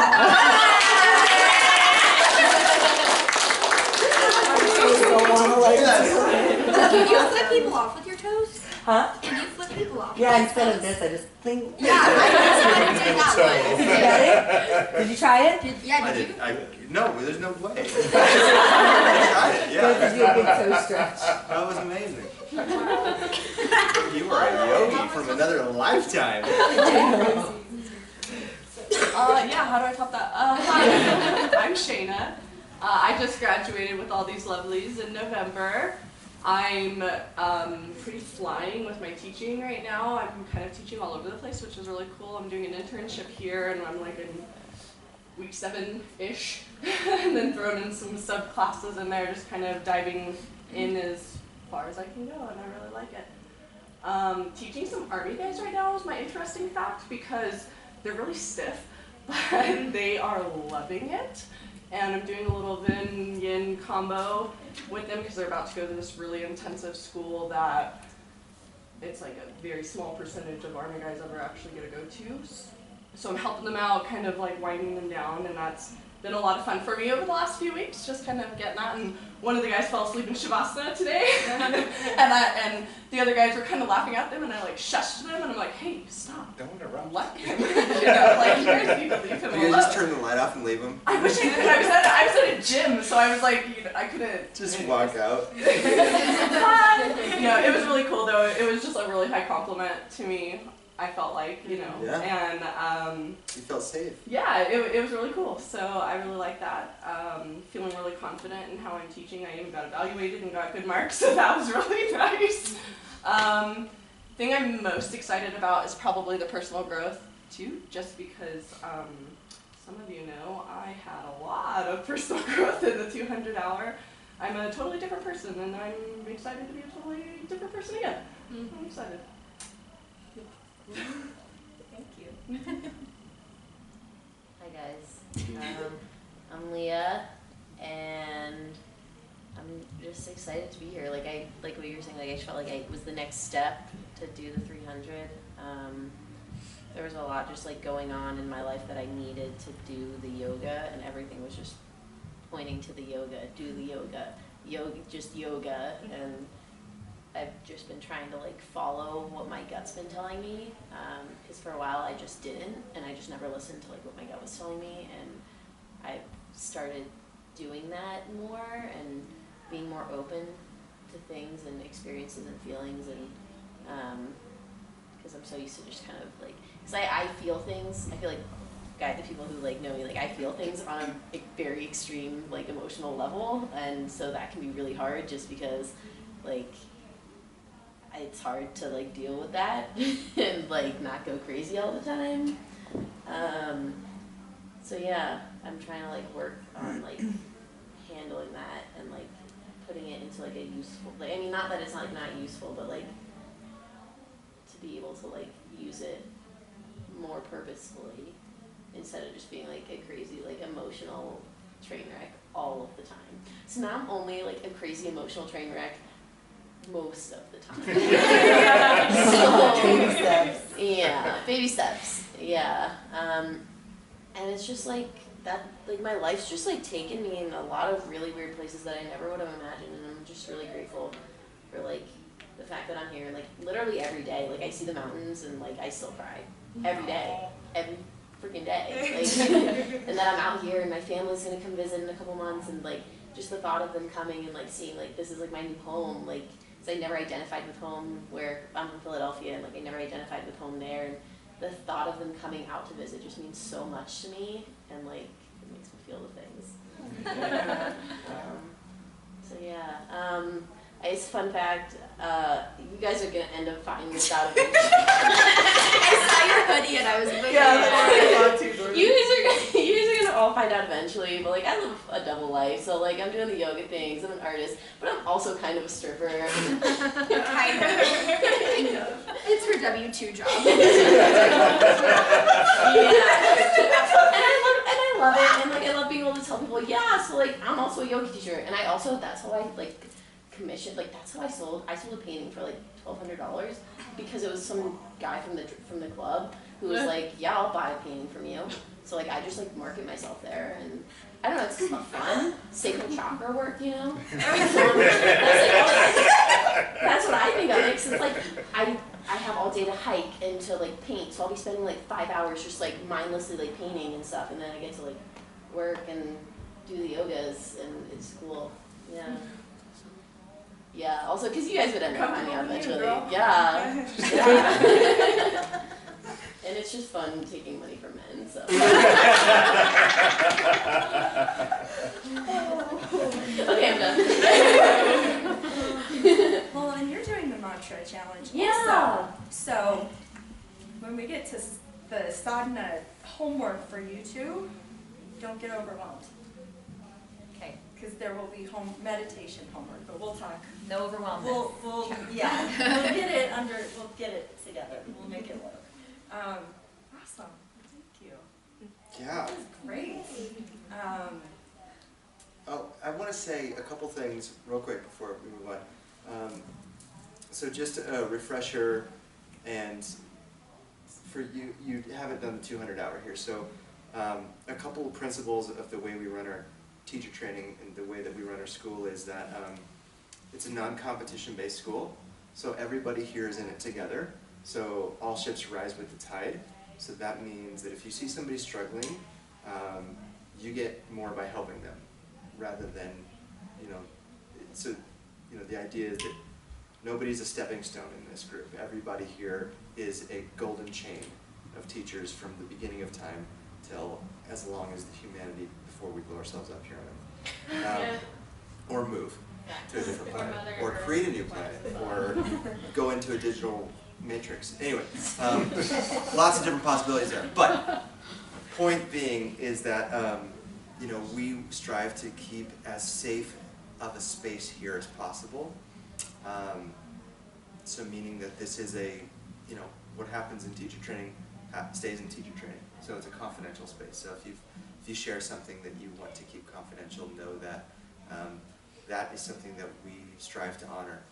Speaker 7: Can you flip people off with your toes?
Speaker 16: Huh?
Speaker 7: Can you flip people off?
Speaker 16: Yeah, instead of this, I just think.
Speaker 7: Yeah, I did that
Speaker 16: You got it? Did you try it?
Speaker 3: I did. No, there's no way. I tried it, yeah.
Speaker 16: Did you do a big toe stretch?
Speaker 3: That was amazing. You are a yogi from another lifetime.
Speaker 17: Yeah, how do I top that? Hi, I'm Shayna. I just graduated with all these lovelies in November. I'm pretty flying with my teaching right now. I'm kind of teaching all over the place, which is really cool. I'm doing an internship here, and I'm like in week 7-ish, and then thrown in some sub-classes in there, just kind of diving in as far as I can go, and I really like it. Teaching some Army guys right now is my interesting fact, because they're really stiff, but they are loving it. And I'm doing a little Yin combo with them because they're about to go to this really intensive school that it's like a very small percentage of Army guys ever actually get to go to. So I'm helping them out, kind of like winding them down, and that's been a lot of fun for me over the last few weeks, just kind of getting that. And one of the guys fell asleep in Shavasana today, and the other guys were kind of laughing at them, and I like shushed them, and I'm like, hey, stop.
Speaker 3: Don't interrupt.
Speaker 17: Let him. You know, like, you guys need to leave him
Speaker 3: Do you
Speaker 17: alone.
Speaker 3: just turn the light off and leave him?
Speaker 17: I wish I could. I was at a gym, so I was like, you know, I couldn't.
Speaker 3: Just walk out.
Speaker 17: No, it was really cool though. It was just a really high compliment to me. I felt like, you know,
Speaker 3: Yeah.
Speaker 17: and
Speaker 3: You felt safe.
Speaker 17: yeah, it was really cool. So I really like that. Feeling really confident in how I'm teaching. I even got evaluated and got good marks, so that was really nice. Thing I'm most excited about is probably the personal growth too, just because some of you know I had a lot of personal growth in the 200 hour. I'm a totally different person, and I'm excited to be a totally different person again. I'm excited.
Speaker 2: Thank you.
Speaker 18: Hi guys, I'm Leah, and I'm just excited to be here. Like what you were saying, like I felt like it was the next step to do the 300. There was a lot just like going on in my life that I needed to do the yoga, and everything was just pointing to the yoga. Do the yoga, just yoga, and I've just been trying to like follow what my gut's been telling me, because for a while I just didn't, and I just never listened to like what my gut was telling me, and I started doing that more and being more open to things and experiences and feelings, and because I'm so used to just kind of like, because I feel things. I feel like the people who like know me, like I feel things on a very extreme like emotional level, and so that can be really hard just because like it's hard to like deal with that and like not go crazy all the time. So yeah, I'm trying to like work on like handling that and like putting it into like a useful, like, I mean, not that it's like not useful, but like to be able to like use it more purposefully instead of just being like a crazy like emotional train wreck all of the time. So now I'm only like a crazy emotional train wreck most of the time. So,
Speaker 16: Baby steps.
Speaker 18: Yeah, baby steps. Yeah. And it's just like that, like my life's just like taken me in a lot of really weird places that I never would have imagined, and I'm just really grateful for like the fact that I'm here like literally every day. Like I see the mountains and like I still cry every day, every freaking day. Like, and that I'm out here and my family's gonna come visit in a couple months, and like just the thought of them coming and like seeing like this is like my new home, like, because I never identified with home where I'm from Philadelphia, and like I never identified with home there, and the thought of them coming out to visit just means so much to me, and like it makes me feel the things. So yeah, it's a fun fact. You guys are gonna end up finding this out eventually.
Speaker 7: I saw your hoodie and I was like,
Speaker 18: you guys are gonna all find out eventually. But like I live a double life, so like I'm doing the yoga things. I'm an artist, but I'm also kind of a stripper.
Speaker 7: Kind of. It's her W-2 job.
Speaker 18: I love it, and like I love being able to tell people, yeah, so like I'm also a yoga teacher, and I also, that's how I like commissioned, like that's how I sold a painting for like $1,200 because it was some guy from the club who was like, yeah, I'll buy a painting from you. So like I just like market myself there, and I don't know, it's just fun, sacral chakra work, you know. That's what I think of it, because it's like I have all day to hike and to like paint, so I'll be spending like 5 hours just like mindlessly like painting and stuff, and then I get to like work and do the yogas, and it's cool. Yeah. Yeah. Also, because you guys would end up finding out eventually. Yeah. Yeah. And it's just fun taking money from men. So. Okay, I'm done.
Speaker 4: Well, and you're doing the mantra challenge
Speaker 18: Yeah.
Speaker 4: also. So when we get to the sadhana homework for you two, don't get overwhelmed.
Speaker 15: Okay.
Speaker 4: Because there will be home meditation homework, but we'll talk.
Speaker 15: No overwhelm.
Speaker 4: We'll we'll get it together. We'll make it work. Awesome. Thank you.
Speaker 3: Yeah.
Speaker 4: That was great.
Speaker 3: Oh, I want to say a couple things real quick before we move on. So just a refresher, and for you, you haven't done the 200-hour here, so a couple of principles of the way we run our teacher training and the way that we run our school is that it's a non-competition based school, so everybody here is in it together, so all ships rise with the tide. So that means that if you see somebody struggling, you get more by helping them, rather than, so, the idea is that nobody's a stepping stone in this group. Everybody here is a golden chain of teachers from the beginning of time till as long as the humanity before we blow ourselves up here on Earth. Or move to a different planet, or create a new planet, or go into a digital matrix. Anyway, lots of different possibilities there. But point being is that we strive to keep as safe of a space here as possible. So meaning that this is what happens in teacher training stays in teacher training. So it's a confidential space. So if you share something that you want to keep confidential, know that that is something that we strive to honor.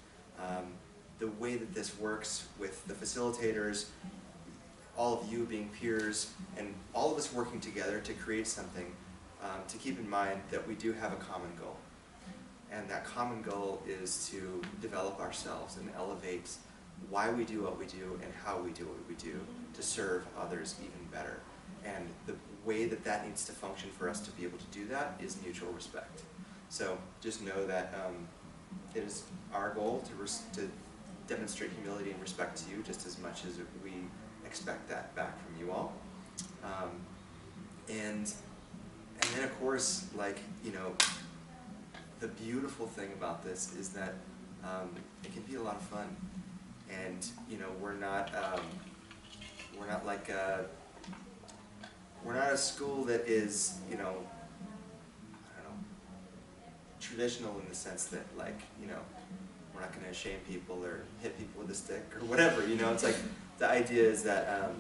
Speaker 3: The way that this works with the facilitators, all of you being peers, and all of us working together to create something, to keep in mind that we do have a common goal. And that common goal is to develop ourselves and elevate why we do what we do and how we do what we do to serve others even better. And the way that that needs to function for us to be able to do that is mutual respect. So just know that it is our goal to demonstrate humility and respect to you just as much as we expect that back from you all. And then of course, the beautiful thing about this is that it can be a lot of fun. and you know, we're not like we're not a school that is, you know, I don't know, traditional in the sense that, like, you know, we're not going to shame people or hit people with a stick or whatever, you know. It's like the idea is that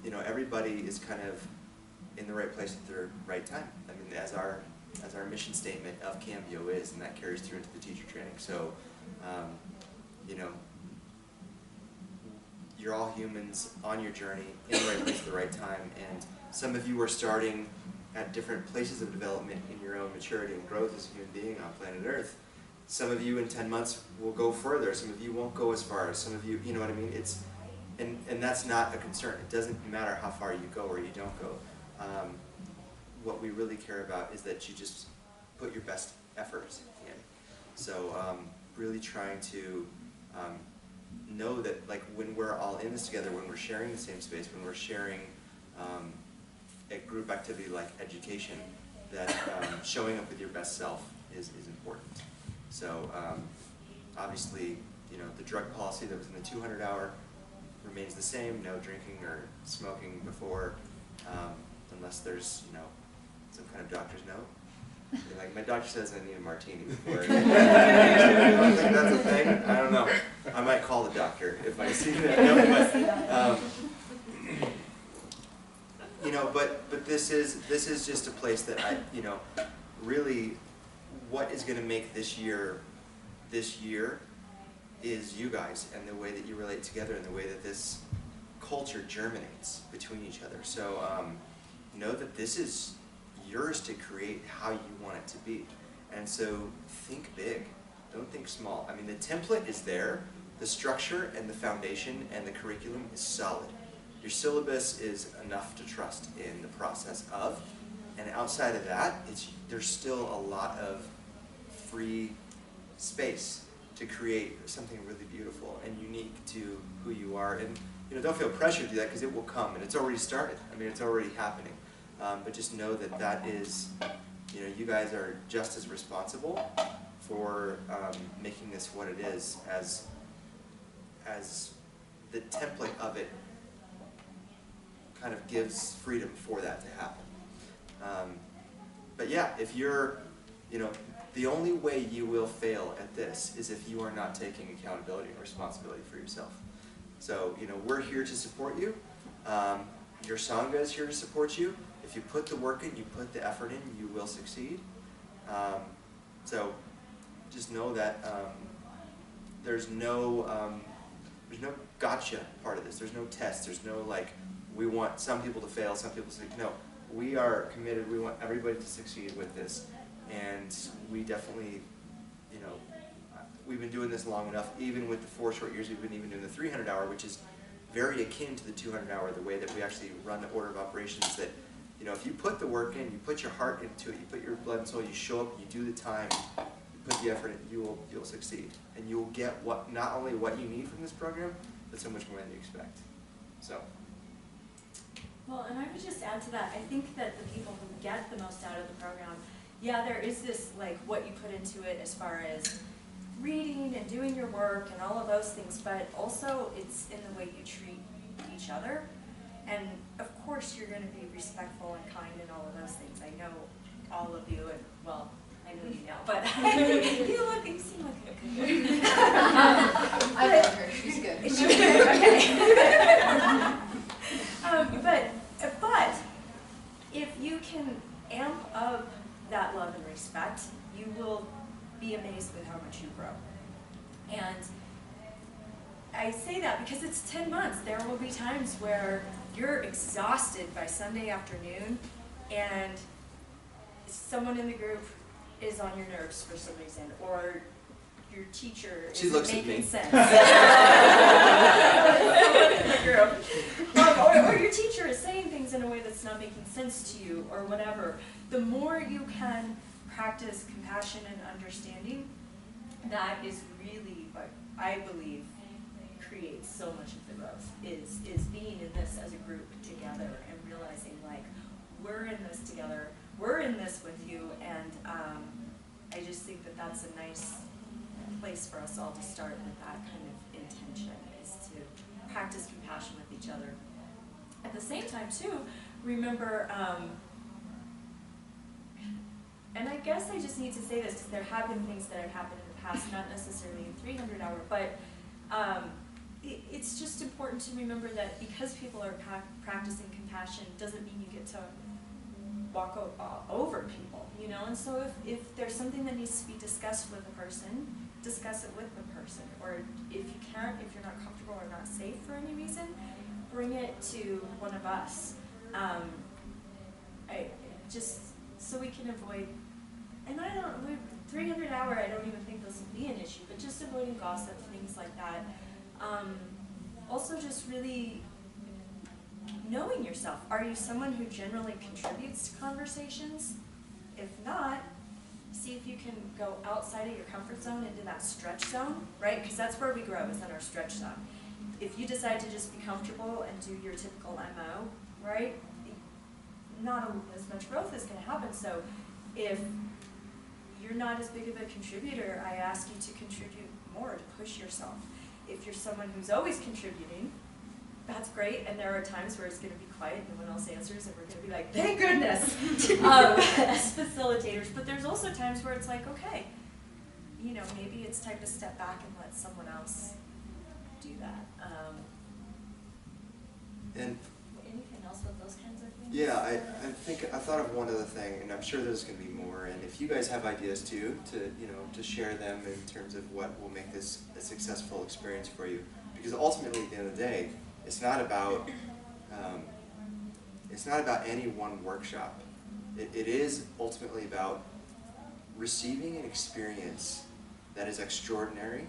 Speaker 3: you know, everybody is kind of in the right place at the right time. I mean, as our mission statement of Cambio is, and that carries through into the teacher training. So, you know, you're all humans on your journey in the right place at the right time, and some of you are starting at different places of development in your own maturity and growth as a human being on planet Earth. Some of you in 10 months will go further, some of you won't go as far, some of you, you know what I mean? It's, and that's not a concern. It doesn't matter how far you go or you don't go. What we really care about is that you just put your best effort in. So really trying to know that, like, when we're all in this together, when we're sharing the same space, when we're sharing a group activity like education, that showing up with your best self is important. So obviously, you know, the drug policy that was in the 200-hour remains the same. No drinking or smoking before, unless there's, you know, some kind of doctor's note. Like, my doctor says I need a martini before. I don't think that's a thing. I don't know. I might call the doctor if I see that note. But you know, but this is just a place that I, you know, really, what is going to make this year is you guys and the way that you relate together and the way that this culture germinates between each other. So know that this is yours to create how you want it to be. And so think big, don't think small. I mean, the template is there, the structure and the foundation and the curriculum is solid. Your syllabus is enough to trust in the process of, and outside of that, there's still a lot of free space to create something really beautiful and unique to who you are. And you know, don't feel pressure to do that, because it will come, and it's already started. I mean, it's already happening. But just know that that is, you know, you guys are just as responsible for making this what it is as the template of it kind of gives freedom for that to happen. But yeah, if you're, you know, the only way you will fail at this is if you are not taking accountability and responsibility for yourself. So, you know, we're here to support you. Your Sangha is here to support you. If you put the work in, you put the effort in, you will succeed. So just know that there's no gotcha part of this. There's no test. There's no, like, we want some people to fail, some people to succeed. No, we are committed. We want everybody to succeed with this. And we definitely, you know, we've been doing this long enough. Even with the 4 short years, we've been even doing the 300-hour, which is very akin to the 200-hour, the way that we actually run the order of operations. That, you know, if you put the work in, you put your heart into it, you put your blood and soul, you show up, you do the time, you put the effort in, you'll succeed. And you will get what, not only what you need from this program, but so much more than you expect. So.
Speaker 2: Well, and I would just add to that, I think that the people who get the most out of the program, yeah, there is this, like, what you put into it as far as reading and doing your work and all of those things, but also it's in the way you treat each other. And of course you're going to be respectful and kind and all of those things. I know all of you, and well, I know you now, but you seem like a good girl.
Speaker 9: I love her, she's good.
Speaker 2: She's good, okay. But if you can amp up that love and respect, you will be amazed with how much you grow. And I say that because it's 10 months. There will be times where you're exhausted by Sunday afternoon and someone in the group is on your nerves for some reason, or your teacher isn't making sense. Someone in the group. Or your teacher is saying things in a way that's not making sense to you, or whatever. The more you can practice compassion and understanding, that is really what I believe creates so much of the growth, is being in this as a group together and realizing, like, we're in this together, we're in this with you, and I just think that that's a nice place for us all to start with that kind of intention, is practice compassion with each other. At the same time too, remember, and I guess I just need to say this because there have been things that have happened in the past, not necessarily in 300 hour, but it's just important to remember that because people are practicing compassion doesn't mean you get to walk over people, you know? And so if there's something that needs to be discussed with a person, discuss it with the person. Or if you can't, if you're not comfortable or not safe for any reason, bring it to one of us. Just so we can avoid, and 300 hour, I don't even think this will be an issue, but just avoiding gossip, things like that. Also just really knowing yourself. Are you someone who generally contributes to conversations? If not, see if you can go outside of your comfort zone into that stretch zone, right? Because that's where we grow, is in our stretch zone. If you decide to just be comfortable and do your typical MO, right, not as much growth is going to happen. So if you're not as big of a contributor, I ask you to contribute more, to push yourself. If you're someone who's always contributing, that's great, and there are times where it's going to be quiet, no one else answers, and we're going to be like, thank goodness, as facilitators. But there's also times where it's like, okay, you know, maybe it's time to step back and let someone else do that.
Speaker 3: And
Speaker 2: anything else with those kinds of things?
Speaker 3: yeah, I thought of one other thing, and I'm sure there's going to be more. And if you guys have ideas too, to share them in terms of what will make this a successful experience for you, because ultimately at the end of the day, it's not about any one workshop. It is ultimately about receiving an experience that is extraordinary,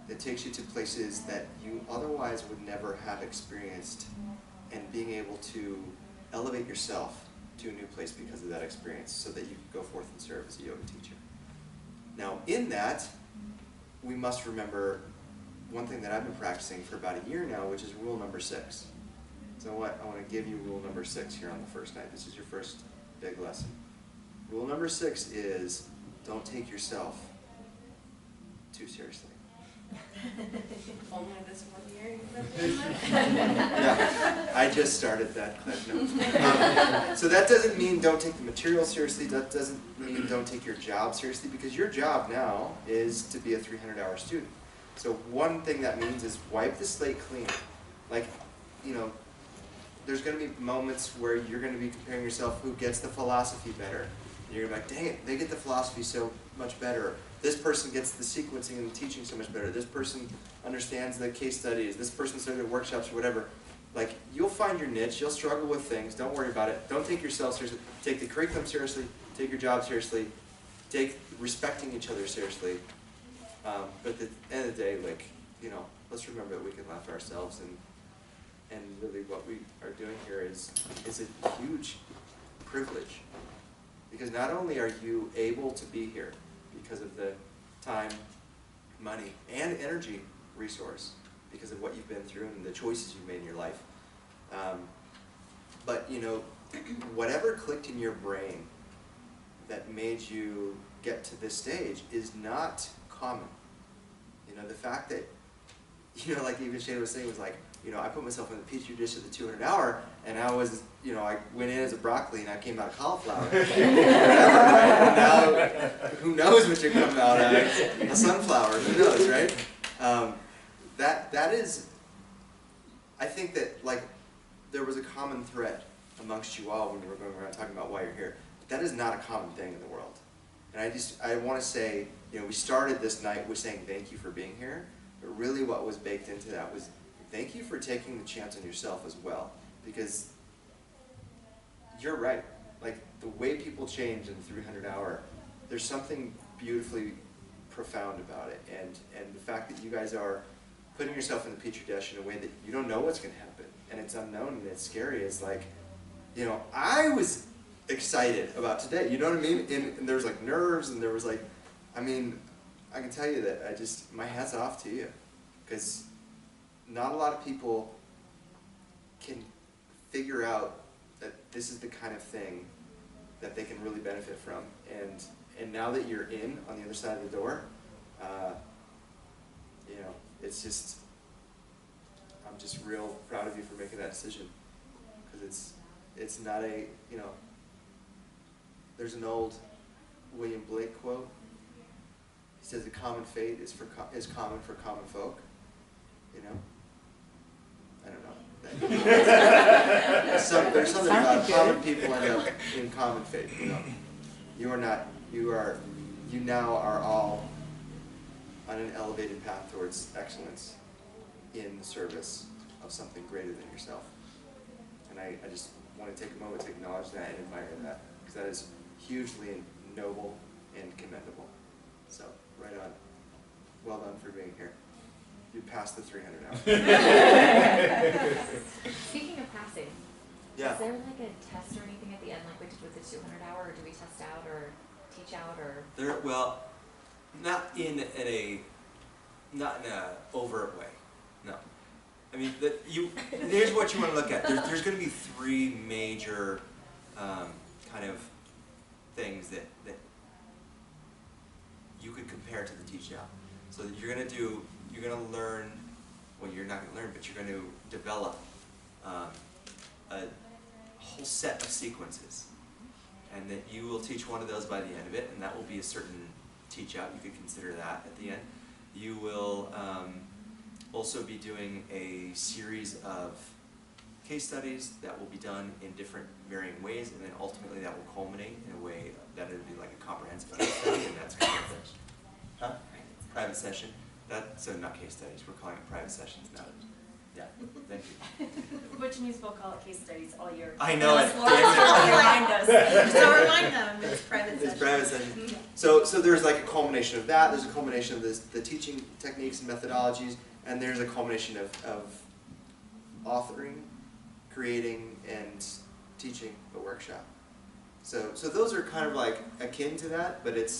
Speaker 3: that takes you to places that you otherwise would never have experienced, and being able to elevate yourself to a new place because of that experience so that you can go forth and serve as a yoga teacher. Now in that, we must remember one thing that I've been practicing for about a year now, which is rule number 6. So I want to give you rule number 6 here on the first night. This is your first big lesson. Rule number 6 is don't take yourself too seriously.
Speaker 2: Only this 1 year.
Speaker 3: Yeah, I just started that clip. No. So that doesn't mean don't take the material seriously. That doesn't mean don't take your job seriously, because your job now is to be a 300-hour student. So one thing that means is wipe the slate clean. Like, you know, there's going to be moments where you're going to be comparing yourself who gets the philosophy better. And you're like, dang it, they get the philosophy so much better. This person gets the sequencing and the teaching so much better. This person understands the case studies. This person studied at workshops or whatever. Like, you'll find your niche. You'll struggle with things. Don't worry about it. Don't take yourself seriously. Take the curriculum seriously. Take your job seriously. Take respecting each other seriously. But at the end of the day, like, you know, let's remember that we can laugh at ourselves, and really what we are doing here is a huge privilege. Because not only are you able to be here because of the time, money, and energy resource, because of what you've been through and the choices you've made in your life, but you know, whatever clicked in your brain that made you get to this stage is not common. You know, the fact that, you know, like even Shane was saying, was like, you know, I put myself in the petri dish of the 200-hour, and I was, you know, I went in as a broccoli and I came out a cauliflower. And now, who knows what you're coming out as? A sunflower, who knows, right? That is, I think that, like, there was a common thread amongst you all when we were going around talking about why you're here. But that is not a common thing in the world. And I want to say, you know, we started this night with saying thank you for being here, but really what was baked into that was thank you for taking the chance on yourself as well, because you're right. Like, the way people change in the 300-hour, there's something beautifully profound about it, and the fact that you guys are putting yourself in the petri dish in a way that you don't know what's going to happen, and it's unknown and it's scary. It's like, you know, I was excited about today, you know what I mean? And there was like nerves, and there was like, I mean, I can tell you that my hat's off to you, because not a lot of people can figure out that this is the kind of thing that they can really benefit from, and now that you're in on the other side of the door, you know, it's just, I'm I'm just real proud of you for making that decision, because it's not a, you know, there's an old William Blake quote. He says, "A common fate is common for common folk." You know, I don't know. There's something about common people end up in common fate. You know, you now are all on an elevated path towards excellence in the service of something greater than yourself. And I just want to take a moment to acknowledge that and admire that, because that is hugely noble and commendable. So, right on. Well done for being here. You passed the 300 hours.
Speaker 15: Speaking of passing,
Speaker 3: yeah.
Speaker 15: Is there like a test or anything at the end, like we did with the 200 hour, or do we test out or teach out or?
Speaker 19: Well, not in a overt way. No. I mean, here's what you want to look at. There's going to be three major kind of things that you could compare to the teach out. So you're going to learn, well, you're not going to learn, but you're going to develop a whole set of sequences. And that you will teach one of those by the end of it, and that will be a certain teach out. You could consider that at the end. You will also be doing a series of case studies that will be done in different varying ways, and then ultimately that will culminate in a way that it'll be like a comprehensive case study, and that's kind of private session. So not case studies, we're calling it private sessions now. Yeah, thank you.
Speaker 2: Which means we'll call it case studies all year.
Speaker 19: I know it.
Speaker 2: Remind us. So remind them it's private session.
Speaker 3: It's private session. So there's like a culmination of that. There's a culmination of the teaching techniques and methodologies, and there's a culmination of authoring, creating, and teaching a workshop. So those are kind of like akin to that, but it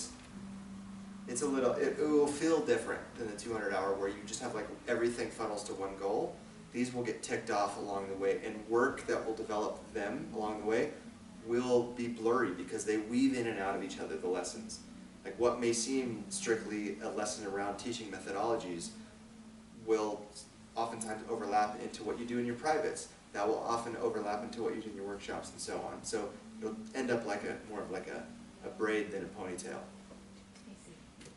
Speaker 3: will feel different than the 200 hour where you just have like everything funnels to one goal. These will get ticked off along the way, and work that will develop them along the way will be blurry because they weave in and out of each other, the lessons. Like what may seem strictly a lesson around teaching methodologies will oftentimes overlap into what you do in your privates. That will often overlap into what you do in your workshops and so on. So it'll end up like more of like a braid than a ponytail.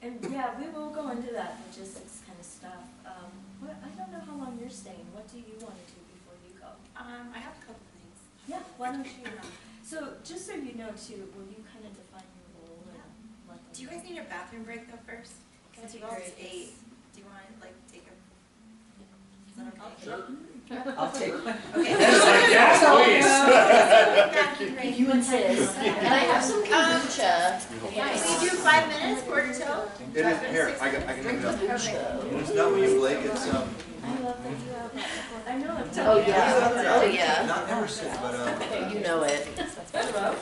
Speaker 2: And yeah, we will go into that logistics kind of stuff. I don't know how long you're staying. What do you want to do before you go?
Speaker 4: I have a couple things.
Speaker 2: Yeah, why don't you? So just so you know too, will you kind of define your role and let them
Speaker 4: Do you guys need a bathroom break though first? Since you all ate, do you want to like take a? Is that okay?
Speaker 14: I'll take one.
Speaker 4: Okay.
Speaker 19: Yes,
Speaker 18: If you insist. And I have some kombucha.
Speaker 2: Can we do 5 minutes, quarter till?
Speaker 3: It is, here, I can hang it up. It's not William Blake, it's,
Speaker 2: I love that you have that. I know.
Speaker 18: Oh, yeah. Oh, yeah.
Speaker 3: not Emerson, but,
Speaker 18: You know it.
Speaker 3: Thoreau.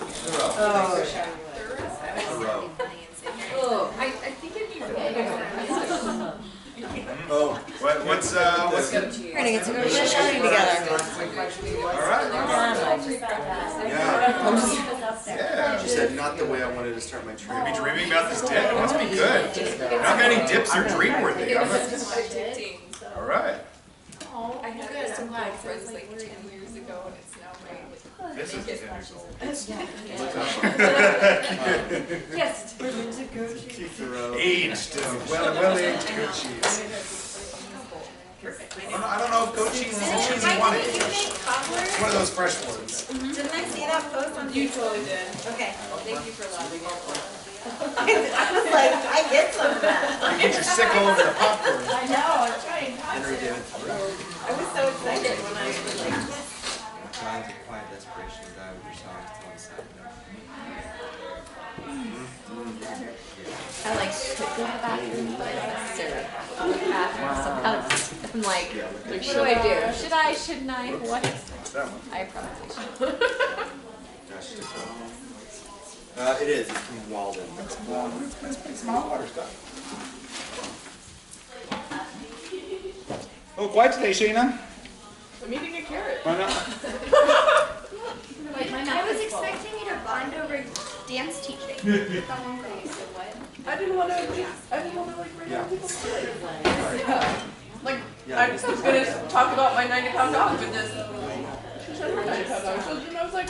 Speaker 11: Oh, I think it'd be really
Speaker 5: Oh, what's
Speaker 16: We're gonna get to go to the show together.
Speaker 5: all right.
Speaker 3: Yeah. She said, not the way I wanted to start my trip.
Speaker 5: Be dreaming about this dip. It must be good. I don't have any dips are dream worthy. All right.
Speaker 11: Oh, I had some black friends like 10 years ago, and it's now my.
Speaker 5: This is
Speaker 2: Yes, we're going to go to.
Speaker 3: Keith Thoreau.
Speaker 5: aged, well-aged goat cheese. I don't know if goat cheese is a cheesy one. It's one of those fresh ones.
Speaker 2: Didn't I see that post on?
Speaker 11: You totally did.
Speaker 2: Okay.
Speaker 11: Thank you for laughing at
Speaker 2: I was like, I get some of that.
Speaker 5: You get your sickle over the popcorn.
Speaker 2: I know, I'm trying not
Speaker 3: Henry
Speaker 2: to.
Speaker 3: David Thoreau.
Speaker 2: I was so excited when I was like, yes.
Speaker 3: Trying to quiet desperation to die with your songs to one side.
Speaker 15: I like should go to the bathroom, but necessarily on the bathroom sometimes. I'm like, what do I do? Should I? Shouldn't I? What? I probably should.
Speaker 3: It is. It's from Walden.
Speaker 5: Let's make some hot water stuff. Oh, quiet today, Shayna.
Speaker 11: I'm eating a carrot.
Speaker 5: Why not?
Speaker 7: I was expecting you to bond over dance teaching.
Speaker 11: I didn't want to like bring other people's food. Like,
Speaker 3: Yeah.
Speaker 17: I was gonna talk about my 90-pound dog, but this. She said her 90-pound dog children. I was like,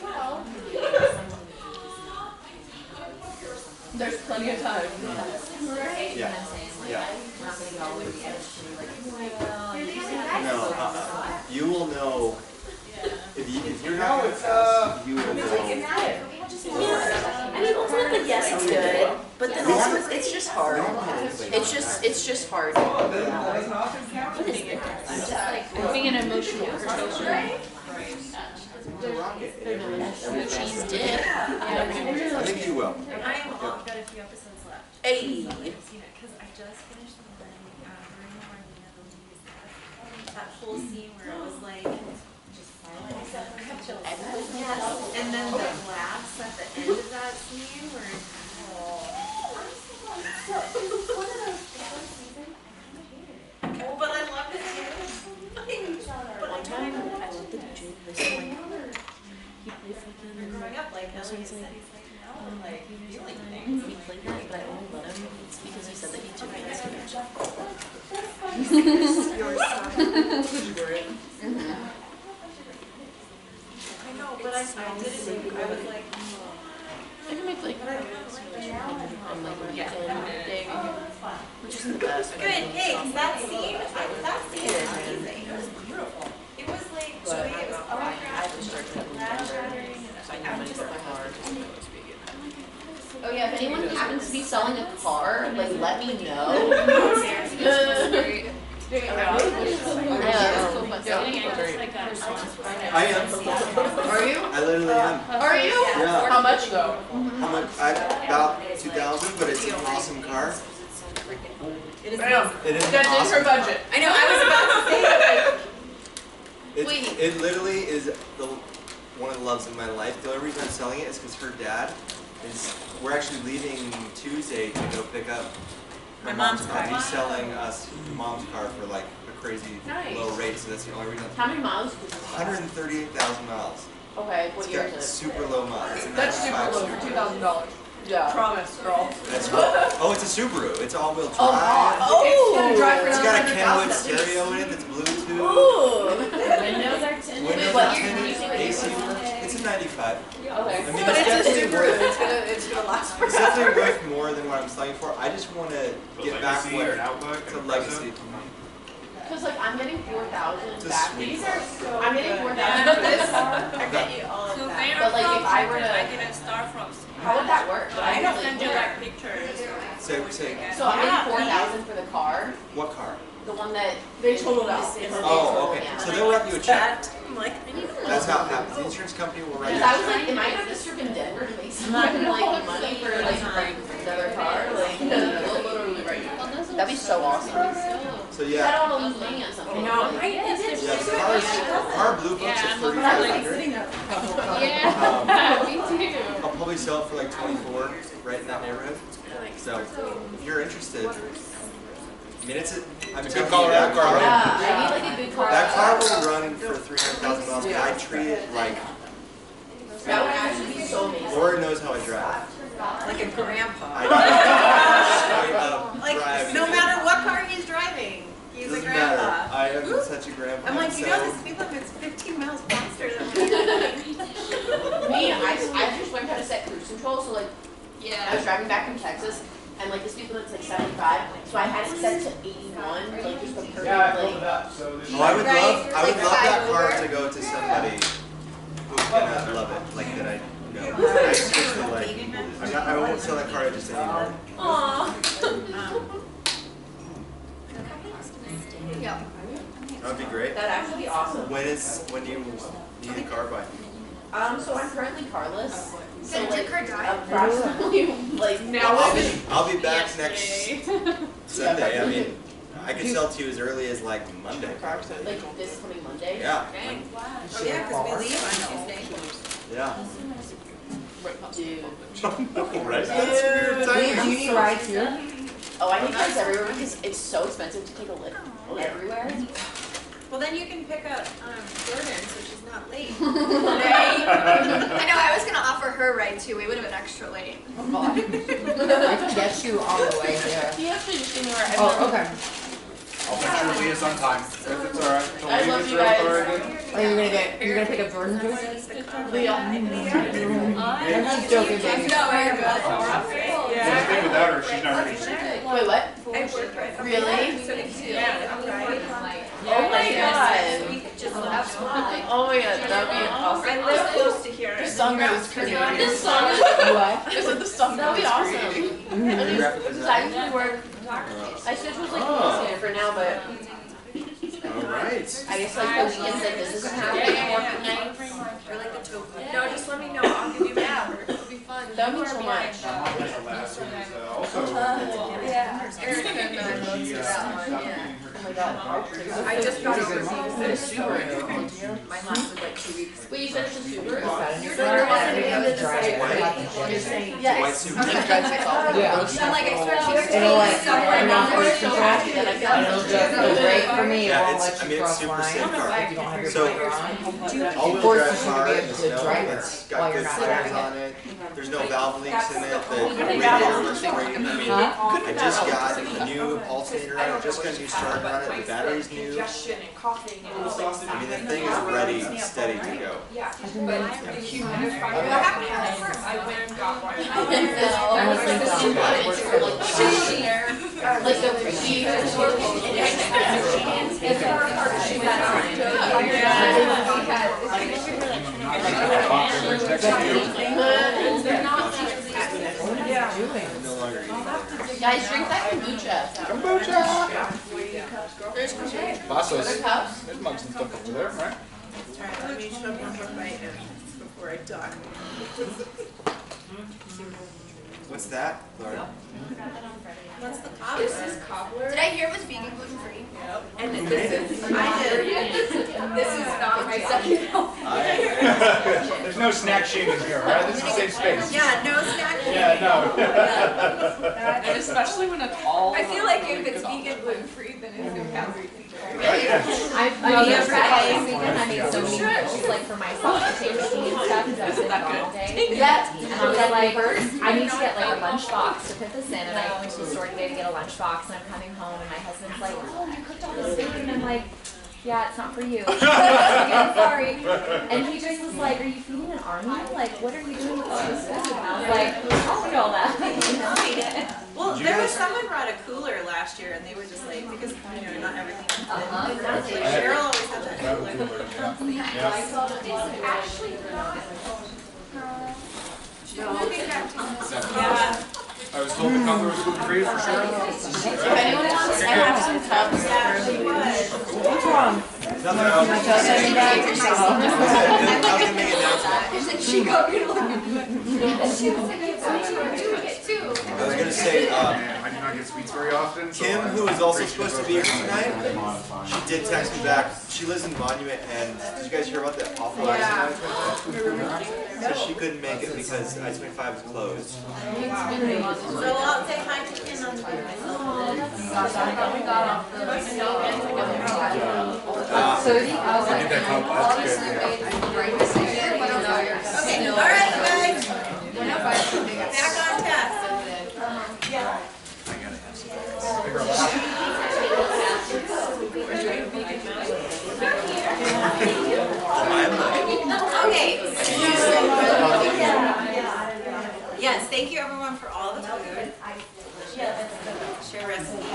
Speaker 17: well, there's plenty of time.
Speaker 3: Yeah. Yeah. No, you will know if you're not going to pass, you will know.
Speaker 18: I mean, ultimately, yes, it's good, but then also it's just hard. It's just hard. What is it?
Speaker 13: I'm just like being an emotional person.
Speaker 18: Cheese dip.
Speaker 3: I think you will.
Speaker 2: I'm all got a few episodes left.
Speaker 18: Hey.
Speaker 2: Because I just finished the one Marina Marlena, the lead is death. That whole scene where it was like just silence. And then the laughs at the end of that scene where but I loved it too.
Speaker 18: One time, I loved the DJ. Listen, like, he played fucking.
Speaker 2: Growing up, like,
Speaker 18: so he's like,
Speaker 2: like feeling things.
Speaker 18: he played that, but I only let him. It's because he said that he took hands to catch.
Speaker 2: I know, but I didn't. I was like,
Speaker 18: I can make like on like a weekend day, which isn't the best.
Speaker 2: good. Hey, that scene is amazing. It was beautiful. It was like joy. It was
Speaker 18: Oh yeah, if anyone happens to be selling a car, like let me know.
Speaker 3: I am.
Speaker 18: Are you?
Speaker 3: I literally am.
Speaker 18: Are you?
Speaker 3: Yeah.
Speaker 17: How much though?
Speaker 3: How much? About 2,000, but it's an awesome car.
Speaker 2: It is.
Speaker 3: It is
Speaker 17: That's
Speaker 3: an
Speaker 17: in
Speaker 3: awesome
Speaker 17: her budget.
Speaker 2: I know. I was about to say that.
Speaker 3: It literally is one of the loves of my life. The only reason I'm selling it is because her dad is. We're actually leaving Tuesday to go pick up
Speaker 2: My mom's car.
Speaker 3: He's selling us mom's car for like a crazy low rate, so that's the only reason.
Speaker 18: How many miles?
Speaker 3: 138,000 miles.
Speaker 18: Okay, what
Speaker 3: It's
Speaker 18: year
Speaker 3: got
Speaker 18: is it?
Speaker 3: super low miles. It's a
Speaker 17: That's super
Speaker 3: 95
Speaker 17: low for $2,000. Yeah. Promise, girl.
Speaker 3: That's oh, it's a Subaru. It's all-wheel drive.
Speaker 17: It's gonna drive for
Speaker 3: It's got a
Speaker 17: $100,000
Speaker 3: Kenwood
Speaker 17: at least.
Speaker 3: stereo in it that's Bluetooth.
Speaker 13: Windows are tinted.
Speaker 3: Windows are tinted. AC works. It's a 95.
Speaker 17: Okay.
Speaker 3: I mean,
Speaker 17: But
Speaker 3: it's
Speaker 17: it's a
Speaker 3: definitely
Speaker 17: Subaru.
Speaker 3: worth.
Speaker 17: It's gonna last for
Speaker 3: It's definitely worth more than what I'm selling for. I just want to get back what it's a legacy.
Speaker 18: Because like I'm getting 4,000
Speaker 3: It's a
Speaker 18: back.
Speaker 3: sweet
Speaker 18: These
Speaker 3: car.
Speaker 18: are so I'm getting 4,000 for this car.
Speaker 2: I get you all of
Speaker 8: So
Speaker 2: that.
Speaker 8: where
Speaker 18: But like if I were
Speaker 8: I
Speaker 18: to,
Speaker 8: didn't start from.
Speaker 18: how would that work?
Speaker 8: I don't send you like pictures.
Speaker 18: So I'm getting 4,000 for the car.
Speaker 3: What car?
Speaker 18: The one that
Speaker 17: They totaled out.
Speaker 3: Oh, okay. So they'll write you a check.
Speaker 2: I'm like,
Speaker 3: That's how it happens. The insurance company will write you
Speaker 18: Because
Speaker 3: a
Speaker 18: I was
Speaker 3: check.
Speaker 18: like, am I gonna have to strip in Denver to make some like money for like another car? Like, they'll literally write you. That'd be so awesome.
Speaker 3: So
Speaker 18: I
Speaker 3: yeah.
Speaker 18: don't want to lose money on something.
Speaker 2: No,
Speaker 3: Yeah, the car blue books at 3,500.
Speaker 13: Yeah, me too.
Speaker 3: I'll probably sell it for like 24, right in that neighborhood. So if you're interested, I mean it's a. I'm telling you that car.
Speaker 18: Yeah, I need like a good car.
Speaker 3: That car will run for 300,000 miles, but I treat it like.
Speaker 18: That would actually be so amazing.
Speaker 3: Laura knows how I drive.
Speaker 2: like a grandpa.
Speaker 3: I straight up
Speaker 2: Like,
Speaker 3: drive.
Speaker 2: no matter what car he's driving, he's a
Speaker 3: Doesn't
Speaker 2: grandpa.
Speaker 3: matter. I am such a grandpa.
Speaker 2: I'm like, you
Speaker 3: so-
Speaker 2: know the speed limit's 15 miles faster than what you're doing.
Speaker 18: Me, I just learned how to set cruise control, so like, I was driving back from Texas, and like the speed limit's like 75, so I had it set to 81, like just the perfect, like.
Speaker 3: Oh, I would love that car to go to somebody who's gonna love it, like that I know. I seriously like. I won't sell that car to just anyone.
Speaker 18: Yeah.
Speaker 3: That would be great.
Speaker 18: That'd actually be awesome.
Speaker 3: When do you need a car by?
Speaker 18: So I'm currently carless. So
Speaker 7: Did
Speaker 18: like
Speaker 7: your car drive?
Speaker 18: approximately like now
Speaker 3: I'll be back next Sunday. I mean, I could sell to you as early as like Monday.
Speaker 18: like this coming Monday.
Speaker 3: Yeah.
Speaker 2: Oh yeah, because we leave on Tuesday.
Speaker 3: Yeah.
Speaker 18: Dude.
Speaker 3: Right? That's weird timing.
Speaker 16: Do you need rides here?
Speaker 18: Oh, I need rides everywhere because it's so expensive to take a lift everywhere.
Speaker 2: Well, then you can pick up Jordan, so she's not late.
Speaker 7: Right? I know, I was gonna offer her a ride too. We would have been extra late.
Speaker 16: I can get you all the way there.
Speaker 18: He actually just gave me a ride.
Speaker 16: Oh, okay.
Speaker 3: I'll
Speaker 5: this on time. If it's alright.
Speaker 10: I love you guys.
Speaker 16: Are you gonna pick up Jordan too?
Speaker 10: Leah.
Speaker 16: I'm just joking, baby.
Speaker 10: No, you're good.
Speaker 5: Same thing without her, she's not ready.
Speaker 10: Wait, what? Really? Oh my god. Oh my god, that would be awesome.
Speaker 2: I live close to here.
Speaker 10: The song that was created.
Speaker 16: What?
Speaker 10: I said the song that was
Speaker 16: That'd
Speaker 10: created.
Speaker 16: be awesome.
Speaker 10: This actually worked. I schedule's like easier for now, but
Speaker 3: Alright.
Speaker 10: I guess like the weekends like this isn't happening. Working night.
Speaker 2: Or like a token.
Speaker 4: No, just let me know, I'll give you my number.
Speaker 10: It'll be fun. That would be so much.
Speaker 4: Yeah, Erica and I both did that one, yeah.
Speaker 10: Oh my god.
Speaker 4: I just got overseas at a Subaru. Mine lasted like 2 weeks.
Speaker 10: Wait, you said it's a Subaru?
Speaker 19: Yeah. White Subaru.
Speaker 16: Yeah.
Speaker 4: I'm like, especially
Speaker 16: It'll like,
Speaker 4: somewhere
Speaker 16: I'm
Speaker 4: down
Speaker 16: not
Speaker 4: there.
Speaker 16: cruise control, it'll just go great for me, it
Speaker 19: Yeah,
Speaker 16: won't
Speaker 19: it's,
Speaker 16: let
Speaker 19: I
Speaker 16: you
Speaker 19: mean, it's
Speaker 16: cross
Speaker 19: super safe
Speaker 16: lines
Speaker 19: car.
Speaker 16: if you don't have your
Speaker 19: So,
Speaker 16: blinker on.
Speaker 19: all-wheel
Speaker 16: Forces
Speaker 19: drive
Speaker 16: you to
Speaker 19: car
Speaker 16: be
Speaker 19: in
Speaker 16: able
Speaker 19: the
Speaker 16: to
Speaker 19: snow,
Speaker 16: drive
Speaker 19: it's
Speaker 16: it
Speaker 19: got
Speaker 16: while
Speaker 19: good
Speaker 16: you're not
Speaker 19: tires
Speaker 16: driving
Speaker 19: on
Speaker 16: it.
Speaker 19: it, there's no valve leaks in it, the
Speaker 4: only
Speaker 19: radiator looks great. I mean,
Speaker 16: Huh?
Speaker 19: I just got a new alternator on it, just got a new starter on it, the battery's new.
Speaker 4: Congestion and coughing and
Speaker 19: I mean, the thing is ready, steady to go.
Speaker 4: yeah, but the humidifier, what happened at first? I went and got one.
Speaker 16: I was like,
Speaker 10: Like the procedure.
Speaker 4: It's her part, she went out.
Speaker 19: No longer eating.
Speaker 10: Guys, drink that kombucha. There's kombucha.
Speaker 5: Bassos.
Speaker 10: There's cups.
Speaker 5: There's mugs and stuff over there, right?
Speaker 4: Alright, let me shove one of my ends before I talk.
Speaker 3: What's that, Laura?
Speaker 2: What's the top?
Speaker 4: This is cobbler.
Speaker 7: Did I hear it was vegan gluten free?
Speaker 4: Yep. And this is, I did. This is not my second.
Speaker 5: There's no snack shaming here, right? This is a safe space.
Speaker 2: Yeah, no snack.
Speaker 5: Yeah, no.
Speaker 17: And especially when it's all.
Speaker 4: I feel like if it's vegan gluten free, then it's no calorie free.
Speaker 15: I've tried vegan. I made so many meals, like for myself, potato tea and stuff, because I was sitting all day.
Speaker 10: That,
Speaker 15: And I was like, I need to get like a lunchbox to put this in, and I went to the store today to get a lunchbox, and I'm coming home, and my husband's like, oh, you cooked all this food, and I'm like, yeah, it's not for you. I'm sorry. And he just was like, are you feeding an army? Like, what are you doing with all this food? And I was like, I'll eat all that.
Speaker 2: Well, there was someone brought a cooler last year, and they were just like, because not everything.
Speaker 10: Exactly.
Speaker 2: Cheryl always had that cooler.
Speaker 4: It's actually not. Moving back to.
Speaker 2: Yeah.
Speaker 5: I was told the color was gluten free for sure.
Speaker 10: if anyone wants, I have some cups.
Speaker 2: Yeah, she was.
Speaker 16: What's wrong?
Speaker 19: Nothing else. I was gonna make an announcement.
Speaker 4: She got me like.
Speaker 7: She was like, it's me too, I'm doing it too.
Speaker 19: I was gonna say,
Speaker 5: I do not get sweets very often. So
Speaker 19: Kim,
Speaker 5: I'm
Speaker 19: who is also
Speaker 5: appreciative
Speaker 19: supposed to
Speaker 5: of
Speaker 19: be here
Speaker 5: the
Speaker 19: tonight, she did text me back. She lives in Monument, and did you guys hear about that awful accident on I-25? So she couldn't make it because I-25 is closed.
Speaker 2: So I'll say hi to Ken on the
Speaker 5: Get that cup, that's good.
Speaker 2: Okay, all right, guys. Back on task. Yeah. Okay. Yes, thank you everyone for all the food. Share recipes.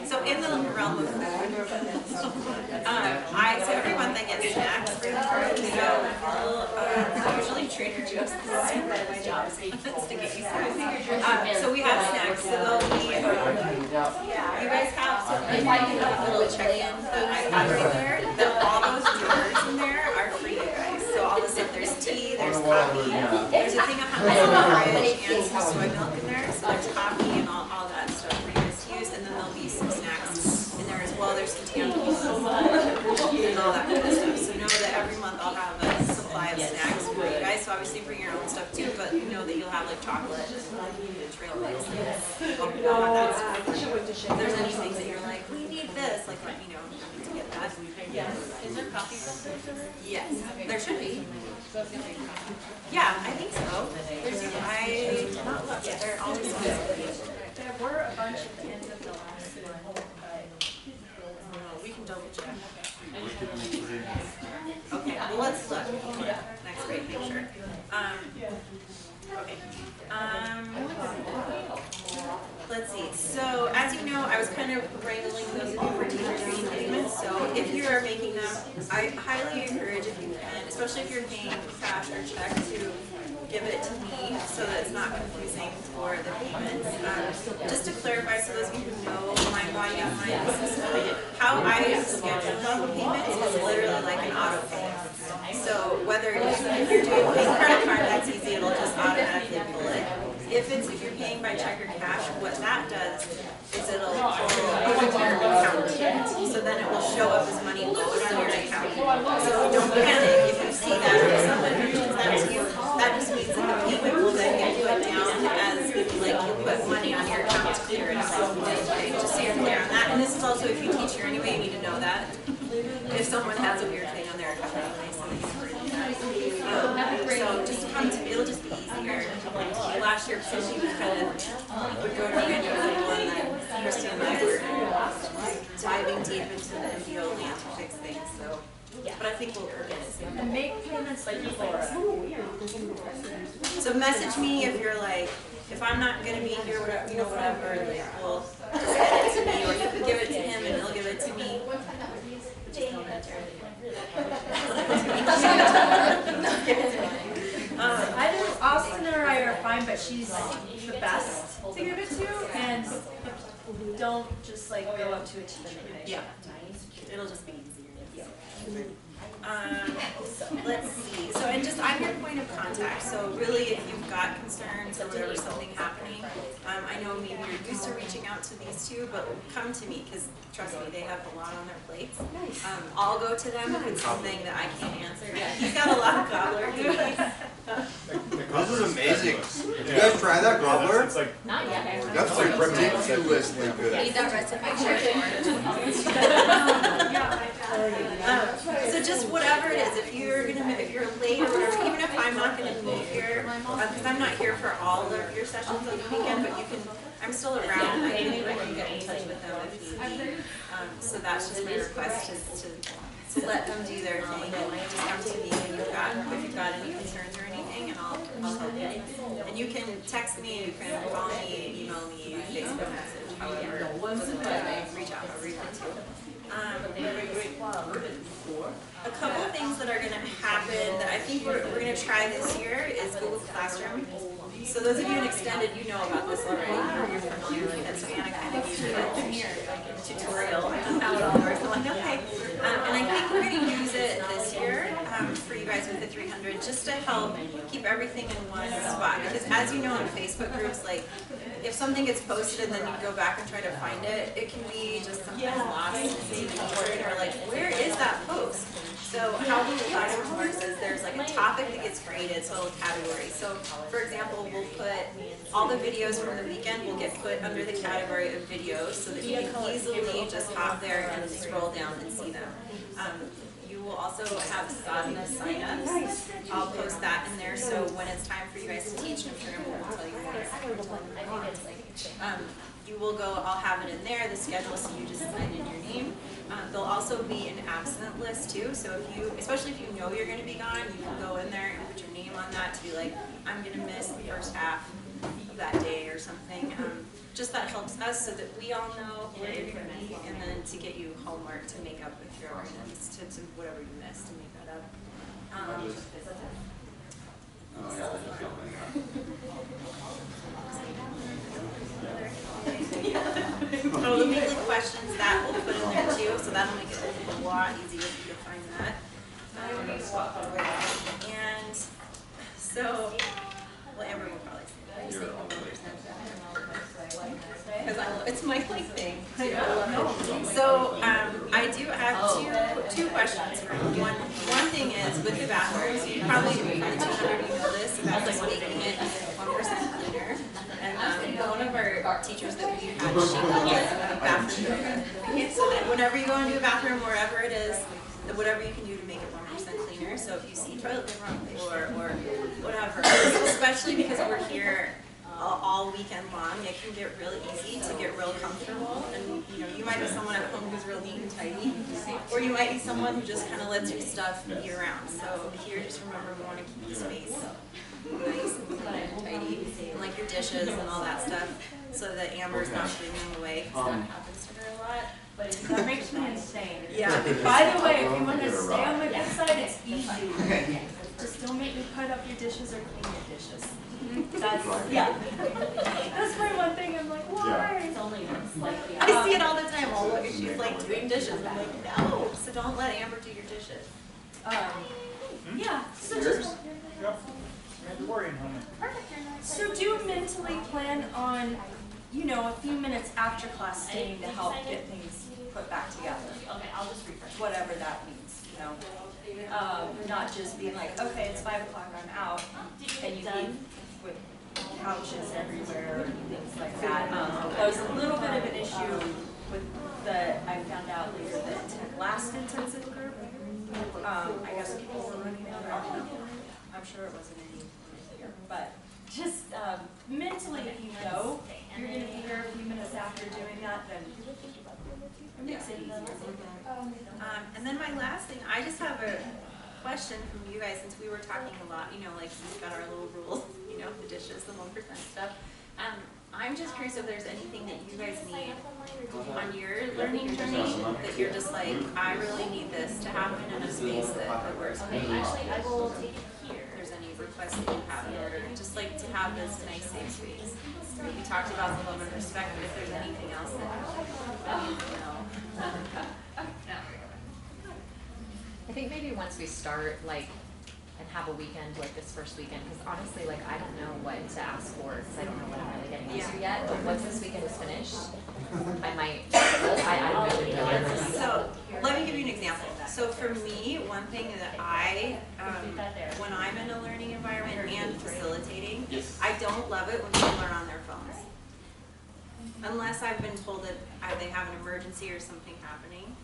Speaker 2: So in the realm of food, so every month I get snacks for the party. So usually Trader Joe's my job is to get you snacks. So we have snacks. So they'll be, you guys have, so if I can have a little check-in that I have right there, that all those drawers in there are for you guys. So all the stuff, there's tea, there's coffee, there's a thing of hot milk in the fridge and some soy milk in there. So there's coffee and all that stuff for you guys to use. And then there'll be some snacks in there as well. There's some tampons and all that kind of stuff. So know that every month I'll have a supply of snacks for you guys. So obviously bring your own stuff too, but know that you'll have like chocolate and trail mix and all that stuff. If there's anything that you're like, we need this, like let me know to get that. Yes. Is there coffee filters? Yes, there should be. Yeah, I think so. There's, I not looked. There always is.
Speaker 11: There were a bunch at the end of the last one.
Speaker 2: kind of wrangling those of you for teacher training payments. So if you are making them, I highly encourage, if you can, especially if you're paying cash or check, to give it to me so that it's not confusing for the payments. Just to clarify, so those of you who know MindBody Online system, how I schedule the payments is literally like an auto pay. So whether if you're doing a credit card, that's easy, it'll just automatically pull it. If you're paying by check or cash, what that does is it'll pull your account. So then it will show up as money owed on your account. So don't panic if you see that or someone mentions that to you. That just means that the payment will then get put down as like you put money on your account to clear it out. Okay, just so you're clear on that. And this is also, if you teach here anyway, you need to know that. If someone has a weird thing on their account anyway, so just come to me, it'll just be easier. Last year, because you kind of would go to random people, and then Christy and I were diving deep into the MBO land to fix things, so. But I think we'll get it soon.
Speaker 4: And make payments like before.
Speaker 2: So message me if you're like, if I'm not going to be here, whatever, you know, whatever, like, well, just send it to me, or you can give it to him and he'll give it to me. Just don't enter it.
Speaker 4: I know Austin and I are fine, but she's the best to give it to, and don't just like go up to a teacher.
Speaker 2: Yeah, it'll just be easier. Let's see. So, and just I'm your point of contact. So really, if you've got concerns or whatever, something happening, I know maybe you're used to reaching out to these two, but come to me because trust me, they have a lot on their plates. I'll go to them if it's something that I can't answer. He's got a lot of gobbler.
Speaker 3: This is amazing. Did you guys try that gobbler?
Speaker 15: Not yet.
Speaker 3: That's like ridiculously good.
Speaker 7: Need that recipe.
Speaker 2: So just whatever it is, if you're late or whatever, even if I'm not going to be here, because I'm not here for all of your sessions on the weekend, but you can, I'm still around. I can get in touch with them if you need. So that's just my request, is to let them do their thing and just come to me if you've got any concerns or anything, and I'll help you. And you can text me, you can call me, email me, Facebook message, however, reach out however you want to. A couple of things that are going to happen that I think we're going to try this year is Google Classroom. So those of you in Extended, you know about this already, or you're familiar with it, so Anna kind of gave you a tutorial on how it all works. I'm like, okay. And I think we're going to use it this year for you guys with the 300, just to help keep everything in one spot. Because as you know in Facebook groups, like, if something gets posted and then you go back and try to find it, it can be just sometimes lost and important, or like, where is that post? So how Google Classroom works is there's like a topic that gets created, so a category. So for example, we'll put all the videos from the weekend will get put under the category of videos, so that you can easily just hop there and scroll down and see them. You will also have Sadhana sign-ups. I'll post that in there, so when it's time for you guys to teach, I'm sure we'll tell you more. You will go, I'll have it in there, the schedule, so you just sign in your name. There'll also be an absent list too, so if you, especially if you know you're going to be gone, you can go in there and put your name on that to be like, I'm going to miss the first half that day or something. Just that helps us so that we all know where you're going to be, and then to get you homework to make up if you're attendance to whatever you missed, to make that up. Oh, the weekly questions, that we'll put in there too, so that'll make it a lot easier for you to find that. And so, well, Amber will probably say that. Because it's my like thing. So I do have two questions for you. One thing is with the bathrooms, you probably from the 200 you know this about like making it 1% cleaner. And one of our teachers that we had, she called it bathroom yoga. So that whenever you go into a bathroom, wherever it is, whatever you can do to make it 1% cleaner. So if you see toilet paper on the floor or whatever, especially because we're here all weekend long, it can get really easy to get real comfortable. And you know, you might be someone at home who's real neat and tidy, or you might be someone who just kind of lets your stuff year round. So here, just remember, we want to keep the space nice and clean and tidy, and like your dishes and all that stuff. so that Amber's not screaming away, because that happens to her a lot.
Speaker 4: But that makes me insane.
Speaker 2: Yeah.
Speaker 4: By the way, if you want to stay on my good side, it's easy. Just don't make me put up your dishes or clean your dishes. That's, yeah. That's my one thing, I'm like, why? It's only slightly.
Speaker 2: I see it all the time. Oh, look, she's like doing dishes. I'm like, no. So don't let Amber do your dishes.
Speaker 4: Yeah, so just,
Speaker 11: Perfect.
Speaker 4: so do mentally plan on, you know, a few minutes after class staying to help get things put back together.
Speaker 6: Okay, I'll just refresh.
Speaker 4: Whatever that means, you know. Not just being like, okay, it's 5 o'clock, I'm out, and you leave with couches everywhere and things like that. That was a little bit of an issue with I found out later, the last intensive group. I guess people were running out, I don't know. I'm sure it wasn't any here, but just mentally, if you know you're going to be here a few minutes after doing that, then it makes it easier.
Speaker 2: And then my last thing, I just have a question from you guys, since we were talking a lot, you know, like we've got our little rules, you know, the dishes, the 1% stuff. I'm just curious if there's anything that you guys need on your learning journey that you're just like, I really need this to happen in a space that works for me.
Speaker 6: Actually, I will take it here.
Speaker 2: If there's any requests that you have in order, just like to have this nice safe space. We talked about the love and respect, but if there's anything else that you know.
Speaker 15: I think maybe once we start, like, and have a weekend like this first weekend, because honestly, like, I don't know what to ask for, because I don't know what I'm really getting used to yet, but once this weekend is finished, I might, I don't know.
Speaker 2: So, let me give you an example. So for me, one thing that when I'm in a learning environment and facilitating, I don't love it when people are on their phones. Unless I've been told that they have an emergency or something happening.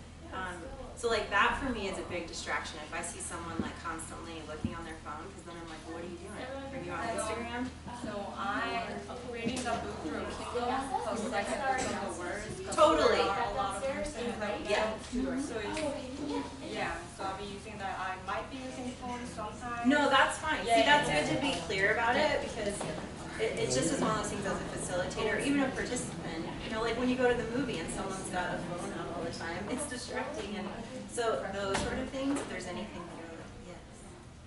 Speaker 2: So like that for me is a big distraction. If I see someone like constantly looking on their phone, because then I'm like, what are you doing? Are you on Instagram?
Speaker 8: So I'm reading the book through Kindle, so I can learn the words.
Speaker 2: Totally.
Speaker 8: There are a lot of persons that
Speaker 2: Yeah.
Speaker 8: So it's, yeah, so I'll be using that. I might be using phone sometimes.
Speaker 2: No, that's fine. See, that's good to be clear about it, because it's just as one of those things as a facilitator, even a participant. You know, like when you go to the movie and someone's got a phone out all the time, it's distracting. And so those sort of things, if there's anything that you're like, yes.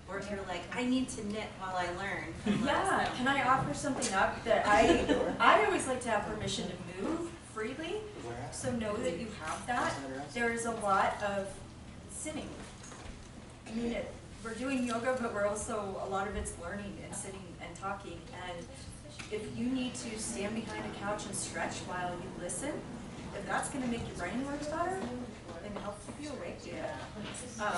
Speaker 2: Or if you're like, I need to knit while I learn.
Speaker 4: Yeah, can I offer something up that I always like to have permission to move freely, so know that you have that. There's a lot of sitting. I mean, we're doing yoga, but we're also, a lot of it's learning and sitting and talking. And if you need to stand behind a couch and stretch while you listen, if that's going to make your brain work better, then help you feel awake, do that.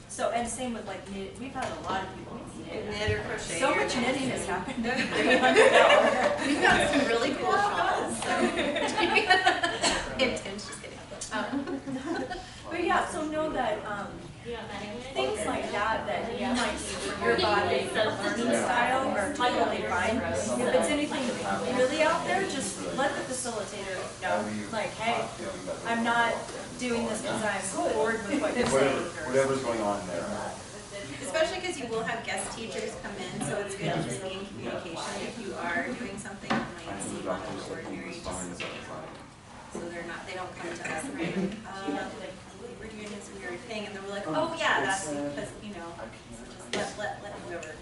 Speaker 4: So, and same with like knit, we've had a lot of people knit
Speaker 2: or crochet.
Speaker 4: So much knitting has happened.
Speaker 2: We've got some really cool shawls. Intense, just kidding.
Speaker 4: But yeah, so know that things like that you might need for your body, learning style, are totally fine. If it's anything really out there, just let the facilitator know, like, hey, I'm not doing this because I'm bored with what you're saying.
Speaker 20: Whatever's going on there.
Speaker 2: Especially because you will have guest teachers come in, so it's good to just be in communication. If you are doing something that might seem out of the ordinary, so they don't come to us and be like, we're doing this weird thing, and then we're like, oh yeah, that's because, you know, so just let whoever know.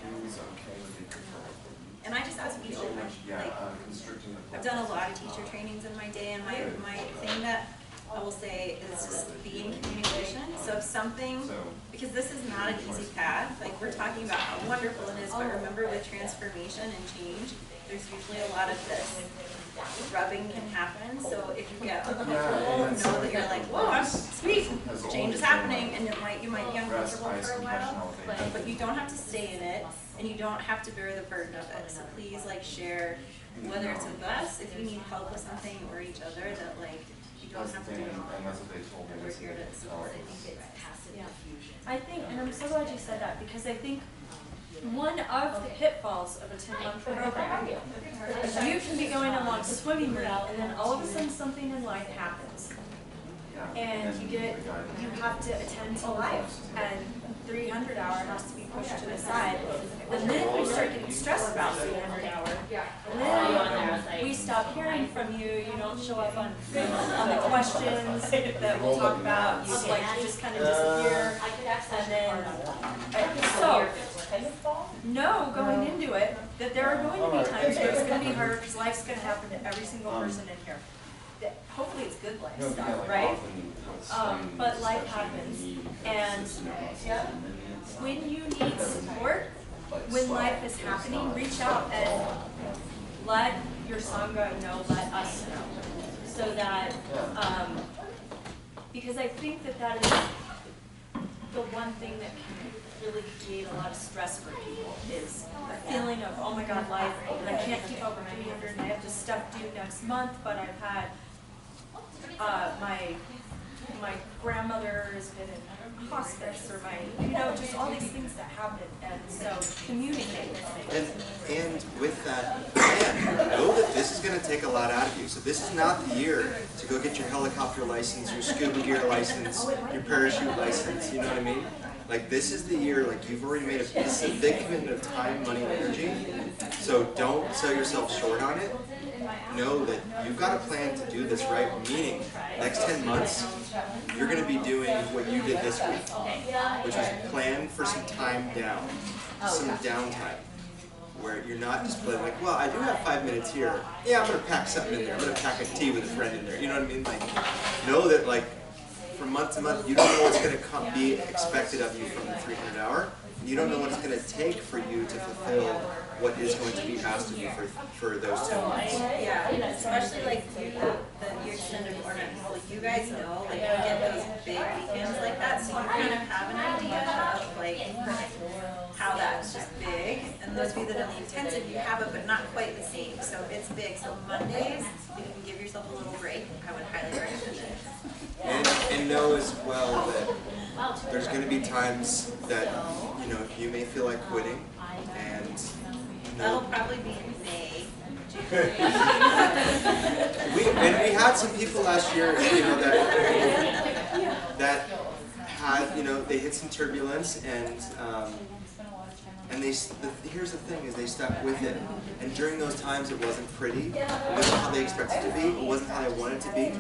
Speaker 2: And I just ask people, like, I've done a lot of teacher trainings in my day, and my thing that I will say is just be in communication. So if something, because this is not an easy path, like we're talking about how wonderful it is, but remember with transformation and change, there's usually a lot of this rubbing can happen. So if you get uncomfortable, know that you're like, whoa, I'm sweet, change is happening, and you might be uncomfortable for a while, but you don't have to stay in it, and you don't have to bear the burden of it. So please like share, whether it's with us, if you need help with something, or each other, that like, you don't have to do it alone. We're here to support. I think it's passive diffusion.
Speaker 4: I think, and I'm so glad you said that, because I think one of the pitfalls of a 10-month program is you can be going along swimmingly, and then all of a sudden something in life happens. And you have to attend to life. And
Speaker 2: 300 hour has to be pushed to the side. And then we start getting stressed about 300 hour. And then we stop hearing from you. You don't show up on the questions that we'll talk about. You just kind of disappear. And then so know going into it that there are going to be times where it's going to be hard because life's going to happen to every single person in here. Hopefully it's good life stuff, right? But life happens. And when you need support, when life is happening, reach out and let your Sangha know, let us know. So that, because I think that is the one thing that can really create a lot of stress for people is a feeling of, oh my God, life, and I can't keep up with 300 and I have this stuff due next month, but I've had my grandmother has been in hospice, or just all these things that happen, and so communicate.
Speaker 3: And with that, know that this is going to take a lot out of you. So this is not the year to go get your helicopter license, your scuba gear license, your parachute license. You know what I mean? Like this is the year. Like you've already made this is a big commitment of time, money, and energy. So don't sell yourself short on it. Know that you've got a plan to do this right, meaning next 10 months, you're going to be doing what you did this week, which is plan for some time down, some downtime, where you're not just playing like, well, I do have 5 minutes here. Yeah, I'm going to pack something in there. I'm going to pack a tea with a friend in there. You know what I mean? Like, know that like from month to month, you don't know what's going to be expected of you from the 300 hour. You don't know what it's going to take for you to fulfill what is going to be asked of you for those 10 months.
Speaker 2: Yeah, especially like your extended learning. Like you guys know, like you get those big weekends like that, so you kind of have an idea of like how that's just big. And those of you that are in the intensive, you have it, but not quite the same. So it's big. So Mondays, you can give yourself a little break. I would highly recommend it.
Speaker 3: And know as well that there's going to be times that you may feel like quitting, and
Speaker 2: that'll probably be in May.
Speaker 3: we had some people last year, that had they hit some turbulence, and here's the thing is they stuck with it, and during those times it wasn't pretty, it wasn't how they expected it to be, it wasn't how they wanted it to be.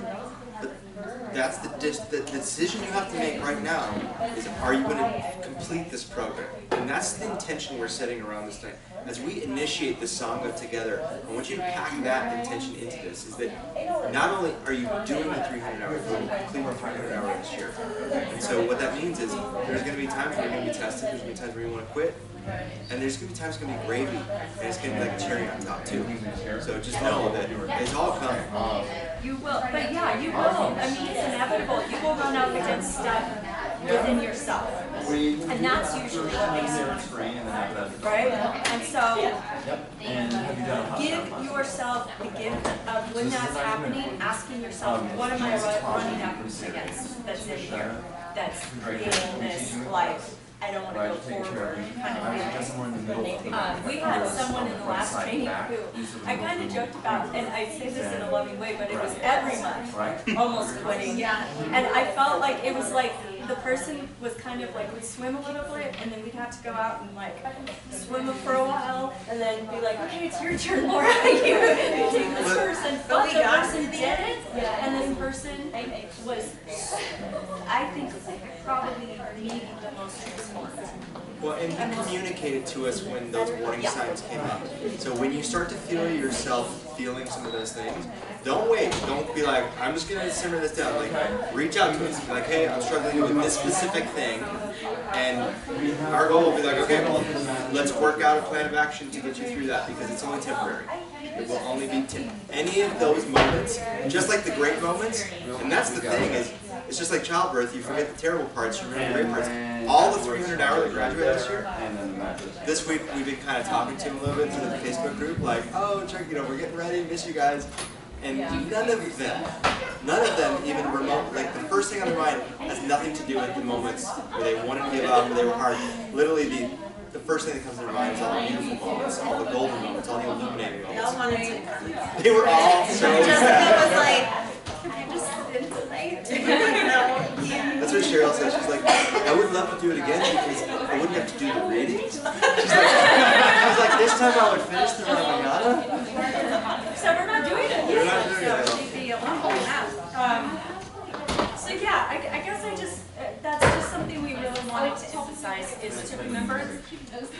Speaker 3: But that's the decision you have to make right now is, are you going to complete this program? And that's the intention we're setting around this night. As we initiate the Sangha together, I want you to pack that intention into this, is that not only are you doing the 300 hours, but you're completing the 300 hours this year. And so what that means is there's going to be times where you're going to be tested, there's going to be times where you want to quit, and there's going to be times it's going to be gravy, and it's going to be like a cherry on top too. So just know that it's all coming.
Speaker 2: You will, but yeah, you will. I mean, it's inevitable. You will run up against stuff within yourself. And that's usually what makes it, right? And so, give yourself the gift of when that's happening, asking yourself, what am I running up against that's in here, that's creating this life? I don't want to go forward kind of feeling. We had someone in the last training who I kind of joked about, and I say this in a loving way, but it was every month, almost quitting. Yeah. And I felt like it was like the person was kind of like, would swim a little bit, and then we'd have to go out and like swim for a while, and then be like, okay, it's your turn, Laura. You take this person. But the person did it, and this person was, I think, probably maybe the most responsive.
Speaker 3: Well, and you communicated to us when those warning signs came up. So when you start to feel yourself feeling some of those things, don't wait. Don't be like, I'm just going to simmer this down. Like, reach out to us. Be like, hey, I'm struggling with this specific thing. And our goal will be like, okay, well, let's work out a plan of action to get you through that, because it's only temporary. It will only be any of those moments, just like the great moments. And that's the thing is, it's just like childbirth. You forget the terrible parts, you remember the great parts. All the 300 hour that graduated this year, this week we've been kind of talking to them a little bit through the Facebook group, like, oh, check, we're getting ready, miss you guys. And none of them even remote, like the first thing on their mind has nothing to do with the moments where they wanted to give up, or they were hard. Literally the first thing that comes to their mind is all the beautiful moments, all the golden moments, all the illuminating moments.
Speaker 2: They all wanted to.
Speaker 3: They were all so sad.
Speaker 2: Jessica was like, can I just sit tonight?
Speaker 3: That's what what Cheryl said. She's like, I would love to do it again because I wouldn't have to do the readings. She's like, this time I would finish the Ramayana.
Speaker 2: So we're not doing it.
Speaker 3: We're not doing it.
Speaker 2: So it'd be a long way out. So yeah, I guess that's just something we really wanted to emphasize is to remember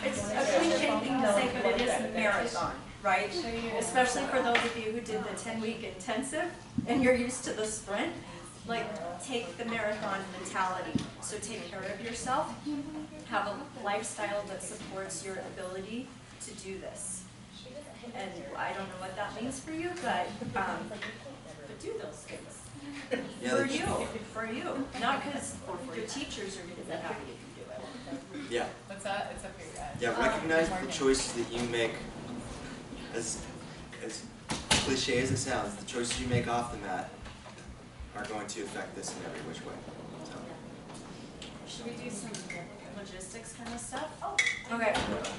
Speaker 2: it's a cliche thing to say, but it is a marathon, right? Especially for those of you who did the 10-week intensive and you're used to the sprint. Like, take the marathon mentality. So take care of yourself, have a lifestyle that supports your ability to do this. And I don't know what that means for you, but do those things.
Speaker 3: Yeah,
Speaker 2: For you. Not because your teachers are going to be happy if you do it.
Speaker 3: Yeah.
Speaker 9: What's that? It's up here, guys.
Speaker 3: Yeah, recognize the choices that you make, as cliche as it sounds, the choices you make off the mat are going to affect this in every which way. So.
Speaker 2: Should we do some logistics kind of stuff? Oh, okay.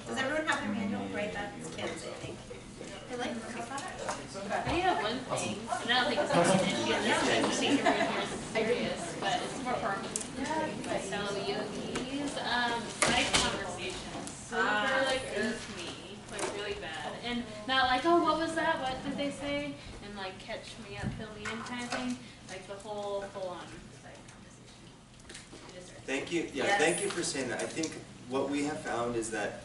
Speaker 2: Does everyone have their manual? Right, that's fancy, I think. They like to talk about it?
Speaker 13: I have one thing, and I don't think it's an issue in this case, I think everyone here is serious, but it's more for fellow yogis. Side conversations super like irk me, like really bad. And not like, oh, what was that? What did they say? And like catch me up, fill me in kind of thing. Like the whole full-on side conversation.
Speaker 3: Thank you. Yeah,
Speaker 2: Yes.
Speaker 3: Thank you for saying that. I think what we have found is that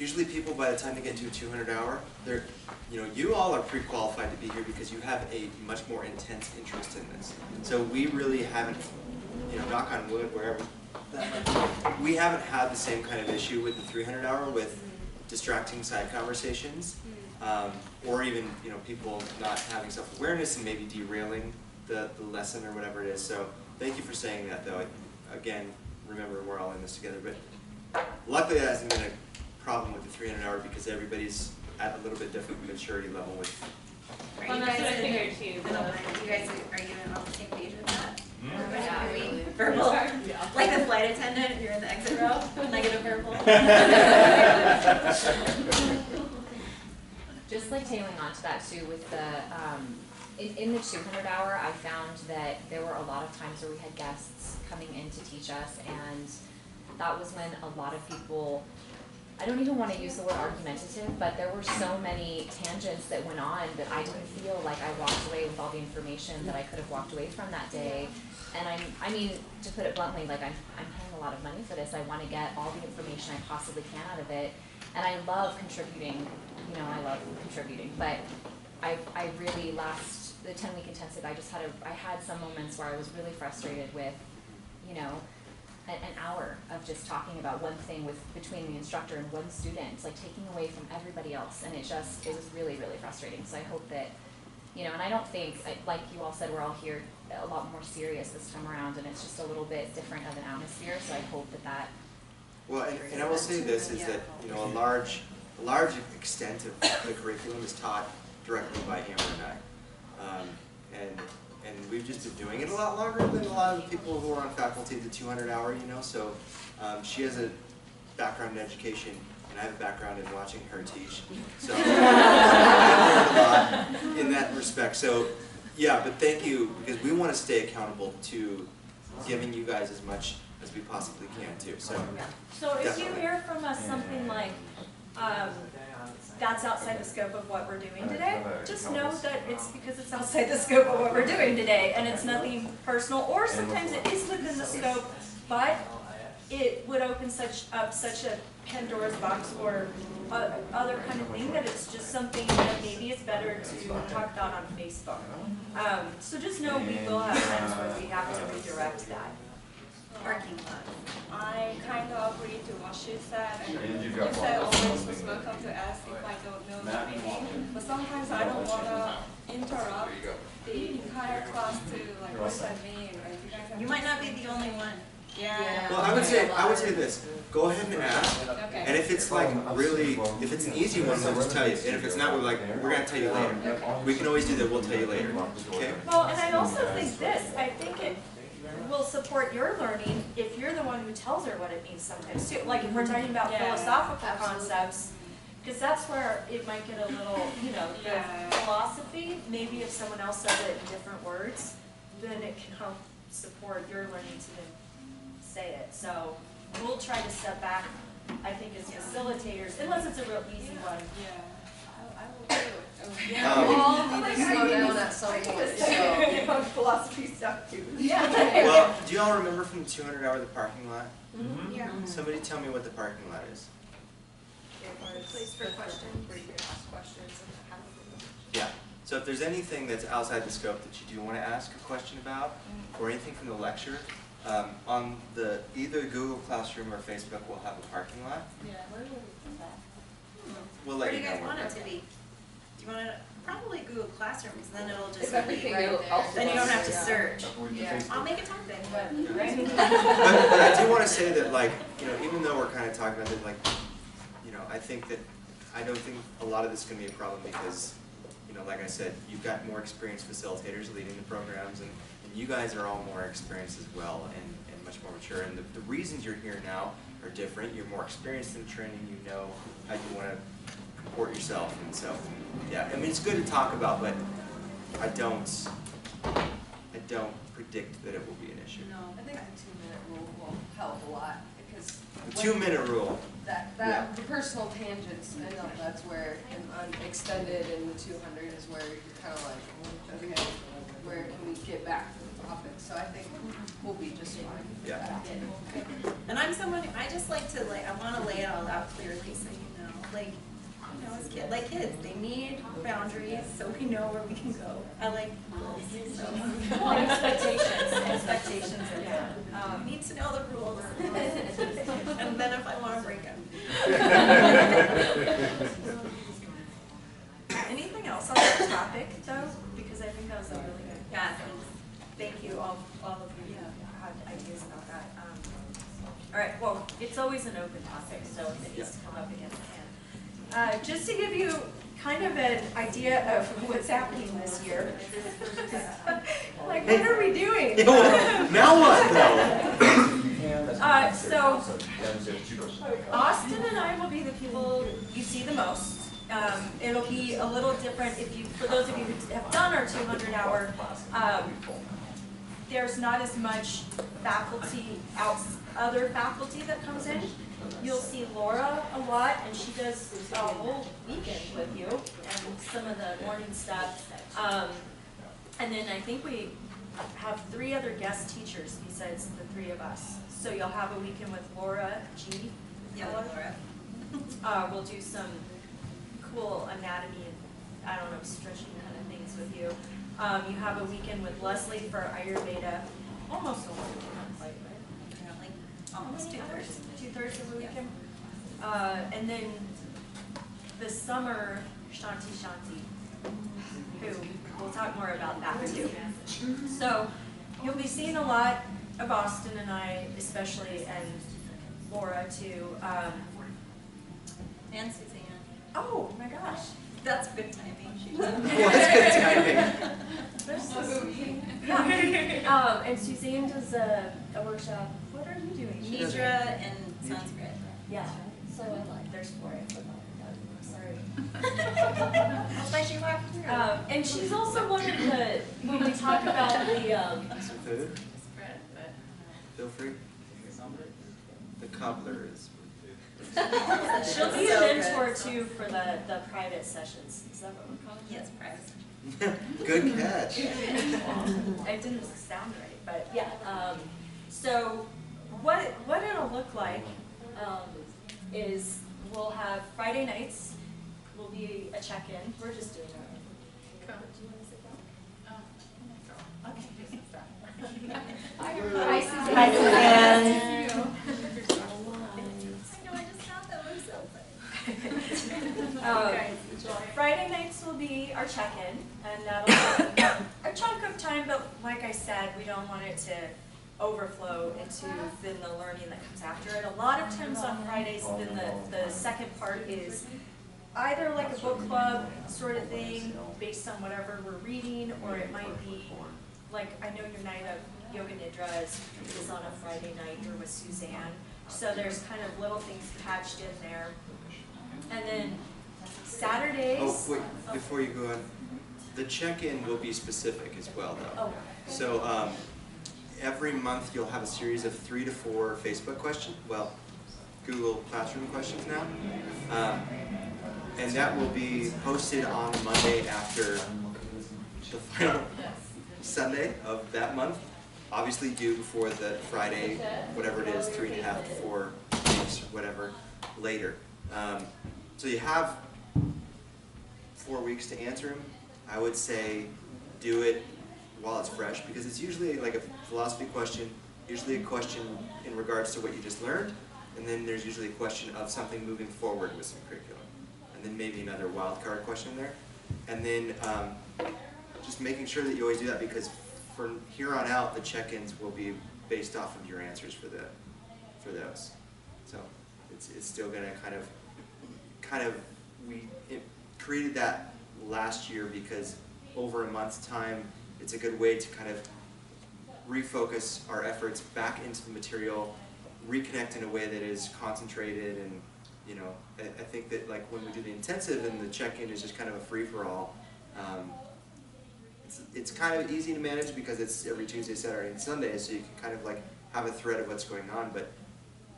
Speaker 3: usually people, by the time they get to a 200-hour, they're, you all are pre-qualified to be here because you have a much more intense interest in this. So we really haven't, knock on wood, wherever, we haven't had the same kind of issue with the 300-hour with distracting side conversations, or even, people not having self-awareness and maybe derailing the lesson or whatever it is. So thank you for saying that, though. Again, remember, we're all in this together. But luckily, that hasn't been a problem with the 300-hour because everybody's at a little bit different maturity level with.
Speaker 13: Well, that's what I figured too.
Speaker 2: You guys, are you on the same page with that?
Speaker 13: Yeah, really.
Speaker 2: Verbal? Yeah. Like the flight attendant, you're in the exit row, negative verbal.
Speaker 15: Just like tailing on to that too with the, in the 200-hour, I found that there were a lot of times where we had guests coming in to teach us, and that was when a lot of people, I don't even want to use the word argumentative, but there were so many tangents that went on that I didn't feel like I walked away with all the information that I could have walked away from that day. And I mean, to put it bluntly, like I'm paying a lot of money for this. I want to get all the information I possibly can out of it. And I love contributing, I love contributing, but I really the 10-week intensive, I had some moments where I was really frustrated with, an hour of just talking about one thing between the instructor and one student, like taking away from everybody else, and it was really, really frustrating. So I hope that, and I don't think, like you all said, we're all here a lot more serious this time around, and it's just a little bit different of an atmosphere, so I hope that
Speaker 3: Well, and I will say this, is that, a large extent of the curriculum is taught directly by Amber and I. And we've just been doing it a lot longer than a lot of the people who are on faculty at the 200-hour, so she has a background in education, and I have a background in watching her teach. So I've learned a lot in that respect. So yeah, but thank you, because we want to stay accountable to giving you guys as much as we possibly can too. So
Speaker 2: if you hear from us something like, that's outside the scope of what we're doing today, just know that it's because it's outside the scope of what we're doing today, and it's nothing personal, or sometimes it is within the scope, but it would open up such a Pandora's box or other kind of thing that it's just something that maybe it's better to talk about on Facebook. So just know we will have times where we have to redirect that.
Speaker 8: I kind of agree to what she said, and you said always was welcome to ask if I don't know the meaning, but sometimes I don't want to interrupt the entire class to like what I mean.
Speaker 2: You might not be the only one.
Speaker 8: Yeah.
Speaker 3: Well, I would say this. Go ahead and ask.
Speaker 8: Okay.
Speaker 3: And if it's like really, if it's an easy one, we'll just tell you. And if it's not, we're gonna tell you later. We can always do that. We'll tell you later. Okay.
Speaker 2: Well, and I also think this. I think it will support your learning if you're the one who tells her what it means sometimes too. Like if we're talking about philosophical concepts, because that's where it might get a little, the philosophy. Maybe if someone else says it in different words, then it can help support your learning to then say it. So we'll try to step back, I think, as facilitators, unless it's a real easy one.
Speaker 10: I will too.
Speaker 3: Yeah.
Speaker 10: We all need to slow down at some point, so.
Speaker 4: Philosophy stuff too.
Speaker 3: Well, do you all remember from the 200 hour the parking lot?
Speaker 4: Yeah.
Speaker 3: Somebody tell me what the parking lot is.
Speaker 4: Place for questions, where you can ask questions and have a
Speaker 3: Yeah. So if there's anything that's outside the scope that you do want to ask a question about, or anything from the lecture, on the either Google Classroom or Facebook, we'll have a parking lot.
Speaker 2: Yeah, where would we put that?
Speaker 3: We'll
Speaker 2: Where
Speaker 3: let
Speaker 2: do
Speaker 3: you
Speaker 2: you
Speaker 3: know.
Speaker 2: guys want it to be? Do you want it, probably Google Classroom, because then it'll just
Speaker 10: If
Speaker 2: be
Speaker 10: everything
Speaker 2: right
Speaker 10: goes
Speaker 2: there.
Speaker 10: out
Speaker 2: Then you don't have to
Speaker 10: yeah.
Speaker 2: search.
Speaker 10: Yeah.
Speaker 2: I'll make a time thing,
Speaker 3: But I do want to say that, like, you know, even though we're kind of talking about it, like, you know, I don't think a lot of this is going to be a problem because, you know, like I said, you've got more experienced facilitators leading the programs, and you guys are all more experienced as well and much more mature. And the reasons you're here now are different. You're more experienced in training. You know how you want to comport yourself, and so, yeah. I mean, it's good to talk about, but I don't predict that it will be an issue.
Speaker 10: No, I think the 2-minute rule will help a lot because.
Speaker 3: The 2-minute rule.
Speaker 10: The personal tangents, I know that's where, and extended in the 200 is where you're kind of like, okay, where can we get back to the topic? So I think we'll be just fine.
Speaker 3: Yeah.
Speaker 2: And I'm someone, I just like to, I want to lay it all out clearly so you know, you know, as kids, they need boundaries so we know where we can go. I like rules, so. Well, expectations are good. Need to know the rules. And then if I want to break them. Anything else on that topic, though? Because I think that was a really good. Yeah. Thank you, all of you had ideas about that. All right, well, it's always an open topic, so if it needs to come up again, it can. Just to give you kind of an idea of what's happening this year. Like, what are we doing?
Speaker 3: Now what, though?
Speaker 2: So, Austin and I will be the people you see the most. It'll be a little different for those of you who have done our 200-hour, there's not as much other faculty that comes in. You'll see Laura a lot, and she does a whole weekend with you, and some of the morning stuff. And then I think we have 3 other guest teachers besides the 3 of us. So you'll have a weekend with Laura G. Yeah, Laura. We'll do some cool anatomy and, I don't know, stretching kind of things with you. You have a weekend with Leslie for Ayurveda. Almost a week, not quite, right? Yeah, like almost 2/3 of the weekend. And then this summer, Shanti, who we'll talk more about that too. So you'll be seeing a lot of Austin and I, especially, and Laura too. And Suzanne. Oh my gosh, that's good timing.
Speaker 3: That's good timing.
Speaker 2: There's so sweet. Yeah. And Suzanne does a workshop. What are you doing? Nidra and Sanskrit. Yeah. So there's 4. I forgot. Sorry. That's why she walked through. And she's also one of the, when we talk about the
Speaker 3: Some food? Feel free. The cobbler is.
Speaker 2: she'll be a mentor too for the private sessions. Is that what we're calling it? Yes, private.
Speaker 3: Good catch.
Speaker 2: It didn't sound right, but yeah. So what it'll look like is we'll have Friday nights. Will be a check-in. We're just doing it. Do you want to sit down? Oh, okay. Hi, Suzanne.
Speaker 16: Hi, Suzanne.
Speaker 2: I know, I just found that myself. Friday nights will be our check-in, and that'll be a chunk of time, but like I said, we don't want it to overflow into then the learning that comes after it. A lot of times on Fridays, then the second part is either like a book club sort of thing based on whatever we're reading, or it might be like, I know your night of Yoga Nidra is on a Friday night. You're with Suzanne. So there's kind of little things patched in there. And then Saturdays.
Speaker 3: Oh, wait, before you go on, the check-in will be specific as well, though.
Speaker 2: Oh.
Speaker 3: So every month you'll have a series of 3 to 4 Facebook questions, well, Google Classroom questions now. And that will be posted on the Monday after the final Sunday of that month. Obviously due before the Friday, whatever it is, 3.5 to 4 weeks or whatever later. So you have 4 weeks to answer them. I would say do it while it's fresh, because it's usually like a philosophy question, usually a question in regards to what you just learned, and then there's usually a question of something moving forward with some curriculum. And then maybe another wildcard question there. And then just making sure that you always do that, because from here on out, the check-ins will be based off of your answers for those. So it's still going to we created that last year because over a month's time, it's a good way to kind of refocus our efforts back into the material, reconnect in a way that is concentrated, and you know, I think that like when we do the intensive and the check-in is just kind of a free-for-all, it's kind of easy to manage because it's every Tuesday, Saturday, and Sunday, so you can kind of like have a thread of what's going on. But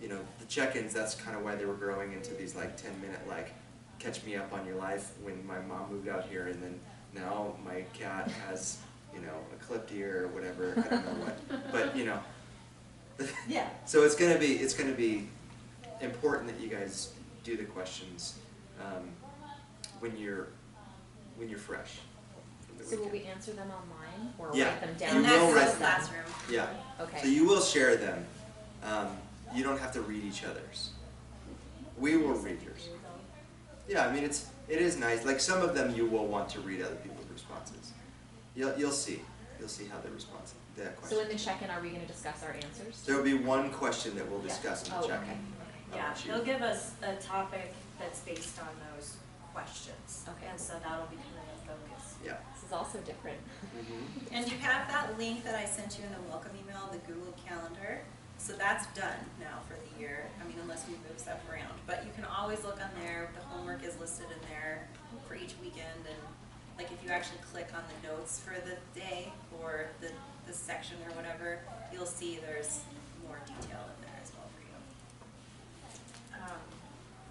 Speaker 3: you know, the check-ins, that's kind of why they were growing into these like 10-minute like catch me up on your life when my mom moved out here, and then now my cat has, you know, a clipped ear or whatever, I don't know what, but you know.
Speaker 2: Yeah.
Speaker 3: So it's gonna be important that you guys do the questions when you're fresh.
Speaker 15: So will we answer them online or
Speaker 3: Yeah.
Speaker 15: write them down?
Speaker 3: And that's
Speaker 15: in
Speaker 3: the
Speaker 2: classroom.
Speaker 3: Yeah.
Speaker 15: Okay.
Speaker 3: So you will share them. You don't have to read each other's. We will read yours. Yeah, I mean it is nice. Like some of them you will want to read other people's responses. You'll see how they respond to that question.
Speaker 15: So in the check-in, are we going to discuss our answers?
Speaker 3: There will be one question that we'll discuss in the
Speaker 15: Oh,
Speaker 3: check-in.
Speaker 15: okay.
Speaker 12: Yeah, they'll give us a topic that's based on those questions.
Speaker 15: Okay.
Speaker 12: And so that'll be kind of the focus.
Speaker 3: Yeah.
Speaker 15: This is also different.
Speaker 2: And you have that link that I sent you in the welcome email, the Google Calendar. So that's done now for the year. I mean, unless we move stuff around. But you can always look on there. The homework is listed in there for each weekend. And like if you actually click on the notes for the day or the section or whatever, you'll see there's more detail in there as well for you.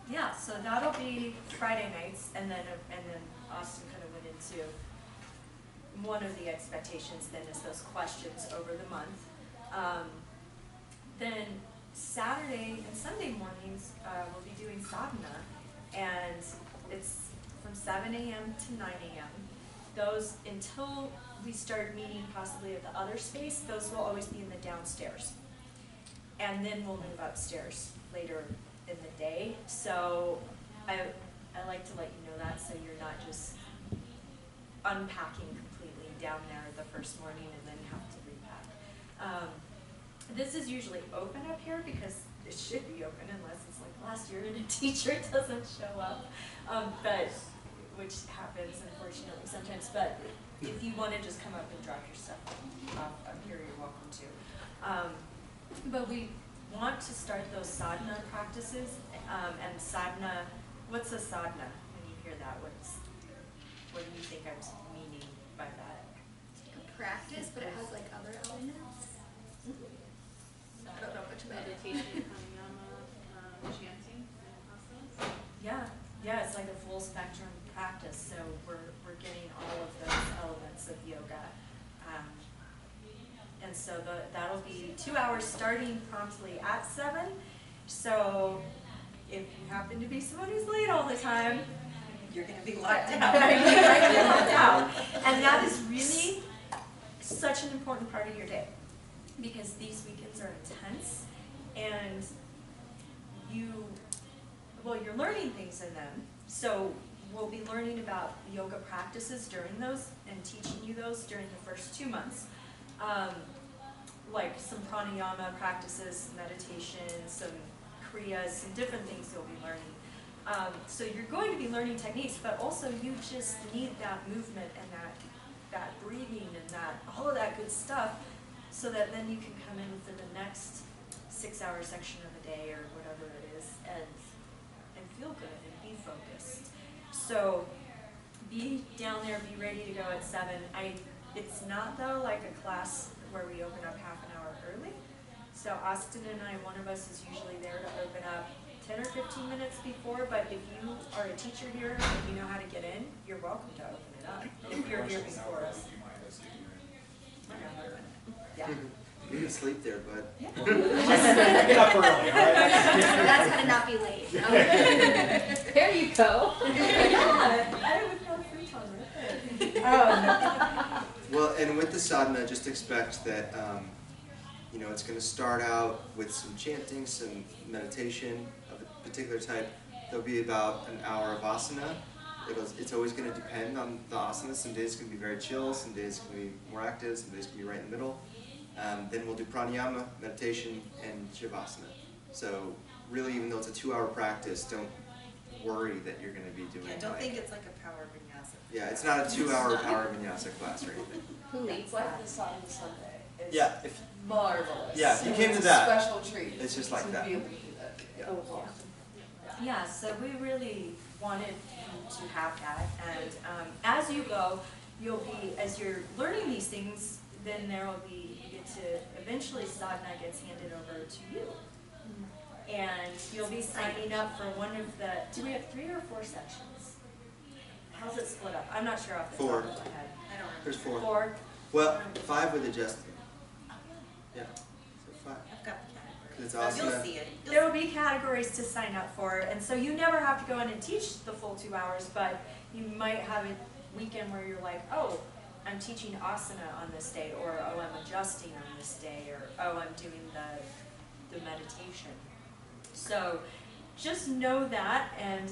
Speaker 12: Yeah, so that'll be Friday nights, and then Austin kind of went into one of the expectations then is those questions over the month. Then Saturday and Sunday mornings, we'll be doing sadhana, and it's from 7 a.m. to 9 a.m. Those, until we start meeting possibly at the other space, those will always be in the downstairs. And then we'll move upstairs later in the day. So I like to let you know that, so you're not just unpacking completely down there the first morning and then have to repack. This is usually open up here because it should be open unless it's like last year and a teacher doesn't show up, but which happens unfortunately sometimes. But if you want to just come up and drop your stuff off up here, you're welcome to. But we want to start those sadhana practices, and sadhana. What's a sadhana? When you hear that, what do you think I'm meaning by that?
Speaker 7: Practice, but it has like other elements. I don't know much about
Speaker 13: meditation, pranayama, chanting, and asanas.
Speaker 12: Yeah, it's like a full spectrum practice. So we're getting all of those elements of yoga, and so that'll be 2 hours starting promptly at 7. So if you happen to be someone who's late all the time,
Speaker 2: you're going to be locked
Speaker 12: you're
Speaker 2: out.
Speaker 12: going to be locked out, and that is really such an important part of your day, because these weekends are intense, and you're learning things in them. So we'll be learning about yoga practices during those and teaching you those during the first 2 months. Like some pranayama practices, meditation, some kriyas, some different things you'll be learning. So you're going to be learning techniques, but also you just need that movement and that breathing and all of that good stuff, so that then you can come in for the next 6-hour section of the day or whatever it is and feel good and be focused. So be down there, be ready to go at 7. It's not though like a class where we open up half an hour
Speaker 4: So Austin and I, one of us is usually there to open up 10 or 15 minutes before, but if you are a teacher here and you know how to get in, you're welcome to open it up if you're here before us. Yeah.
Speaker 3: You can sleep there, bud.
Speaker 14: Yeah.
Speaker 5: Get up early, all right?
Speaker 7: That's how to not be late.
Speaker 15: There you go.
Speaker 3: Well, and with the sadhana, just expect that you know, it's going to start out with some chanting, some meditation of a particular type. There'll be about an hour of asana. It's always going to depend on the asana. Some days can be very chill, some days can be more active, some days can be right in the middle. Then we'll do pranayama, meditation, and shavasana. So really, even though it's a 2-hour practice, don't worry that you're going to be doing.
Speaker 2: Yeah, don't think it's like a power vinyasa.
Speaker 3: Yeah, it's not a 2-hour power vinyasa class or anything.
Speaker 10: It's like the Sadhana Sunday. It's
Speaker 3: Yeah, if
Speaker 10: marvelous.
Speaker 3: Yeah, if you came to
Speaker 10: It's a
Speaker 3: that,
Speaker 10: special treat.
Speaker 3: it's just like
Speaker 10: to
Speaker 3: that.
Speaker 10: be able to do that. Yeah.
Speaker 4: Oh, yeah. Yeah, so we really wanted you to have that, and as you go, you'll be, as you're learning these things, then there will be, you get to, eventually sadhana gets handed over to you. And you'll be signing up for one of the, do we have 3 or 4 sections? How's it split up? I'm not sure off the
Speaker 3: 4.
Speaker 4: top of my head. I don't know.
Speaker 3: There's 4.
Speaker 4: 4?
Speaker 3: Well, 5 with adjusting. Yeah, so 5.
Speaker 2: I've got the categories.
Speaker 3: It's
Speaker 2: So
Speaker 3: awesome.
Speaker 2: you'll see it.
Speaker 4: There will be categories to sign up for, and so you never have to go in and teach the full 2 hours, but you might have a weekend where you're like, oh, I'm teaching asana on this day, or oh, I'm adjusting on this day, or oh, I'm doing the meditation. So just know that, and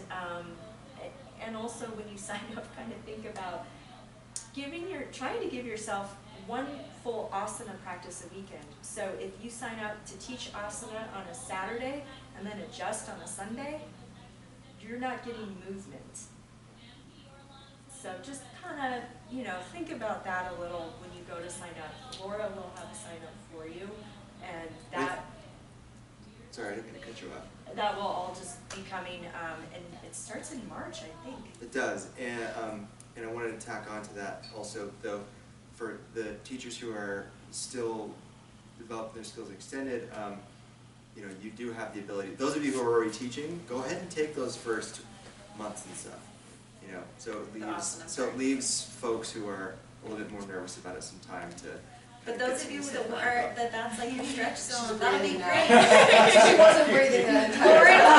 Speaker 4: also when you sign up, kind of think about trying to give yourself one full asana practice a weekend. So if you sign up to teach asana on a Saturday and then adjust on a Sunday, you're not getting movement. So just kind of, think about that a little when you go to sign up. Laura will have a sign up for you, and that
Speaker 3: Sorry, I didn't mean to cut you off.
Speaker 4: that will all just be coming, and it starts in March, I think.
Speaker 3: It does, and I wanted to tack on to that also, though, for the teachers who are still developing their skills extended, you do have the ability. Those of you who are already teaching, go ahead and take those first months and stuff. So it leaves folks who are a little bit more nervous about it some time to.
Speaker 2: But those of you that are, that's like your stretch zone, that'll be
Speaker 10: breathing
Speaker 2: great.
Speaker 10: She wasn't breathing that entire time.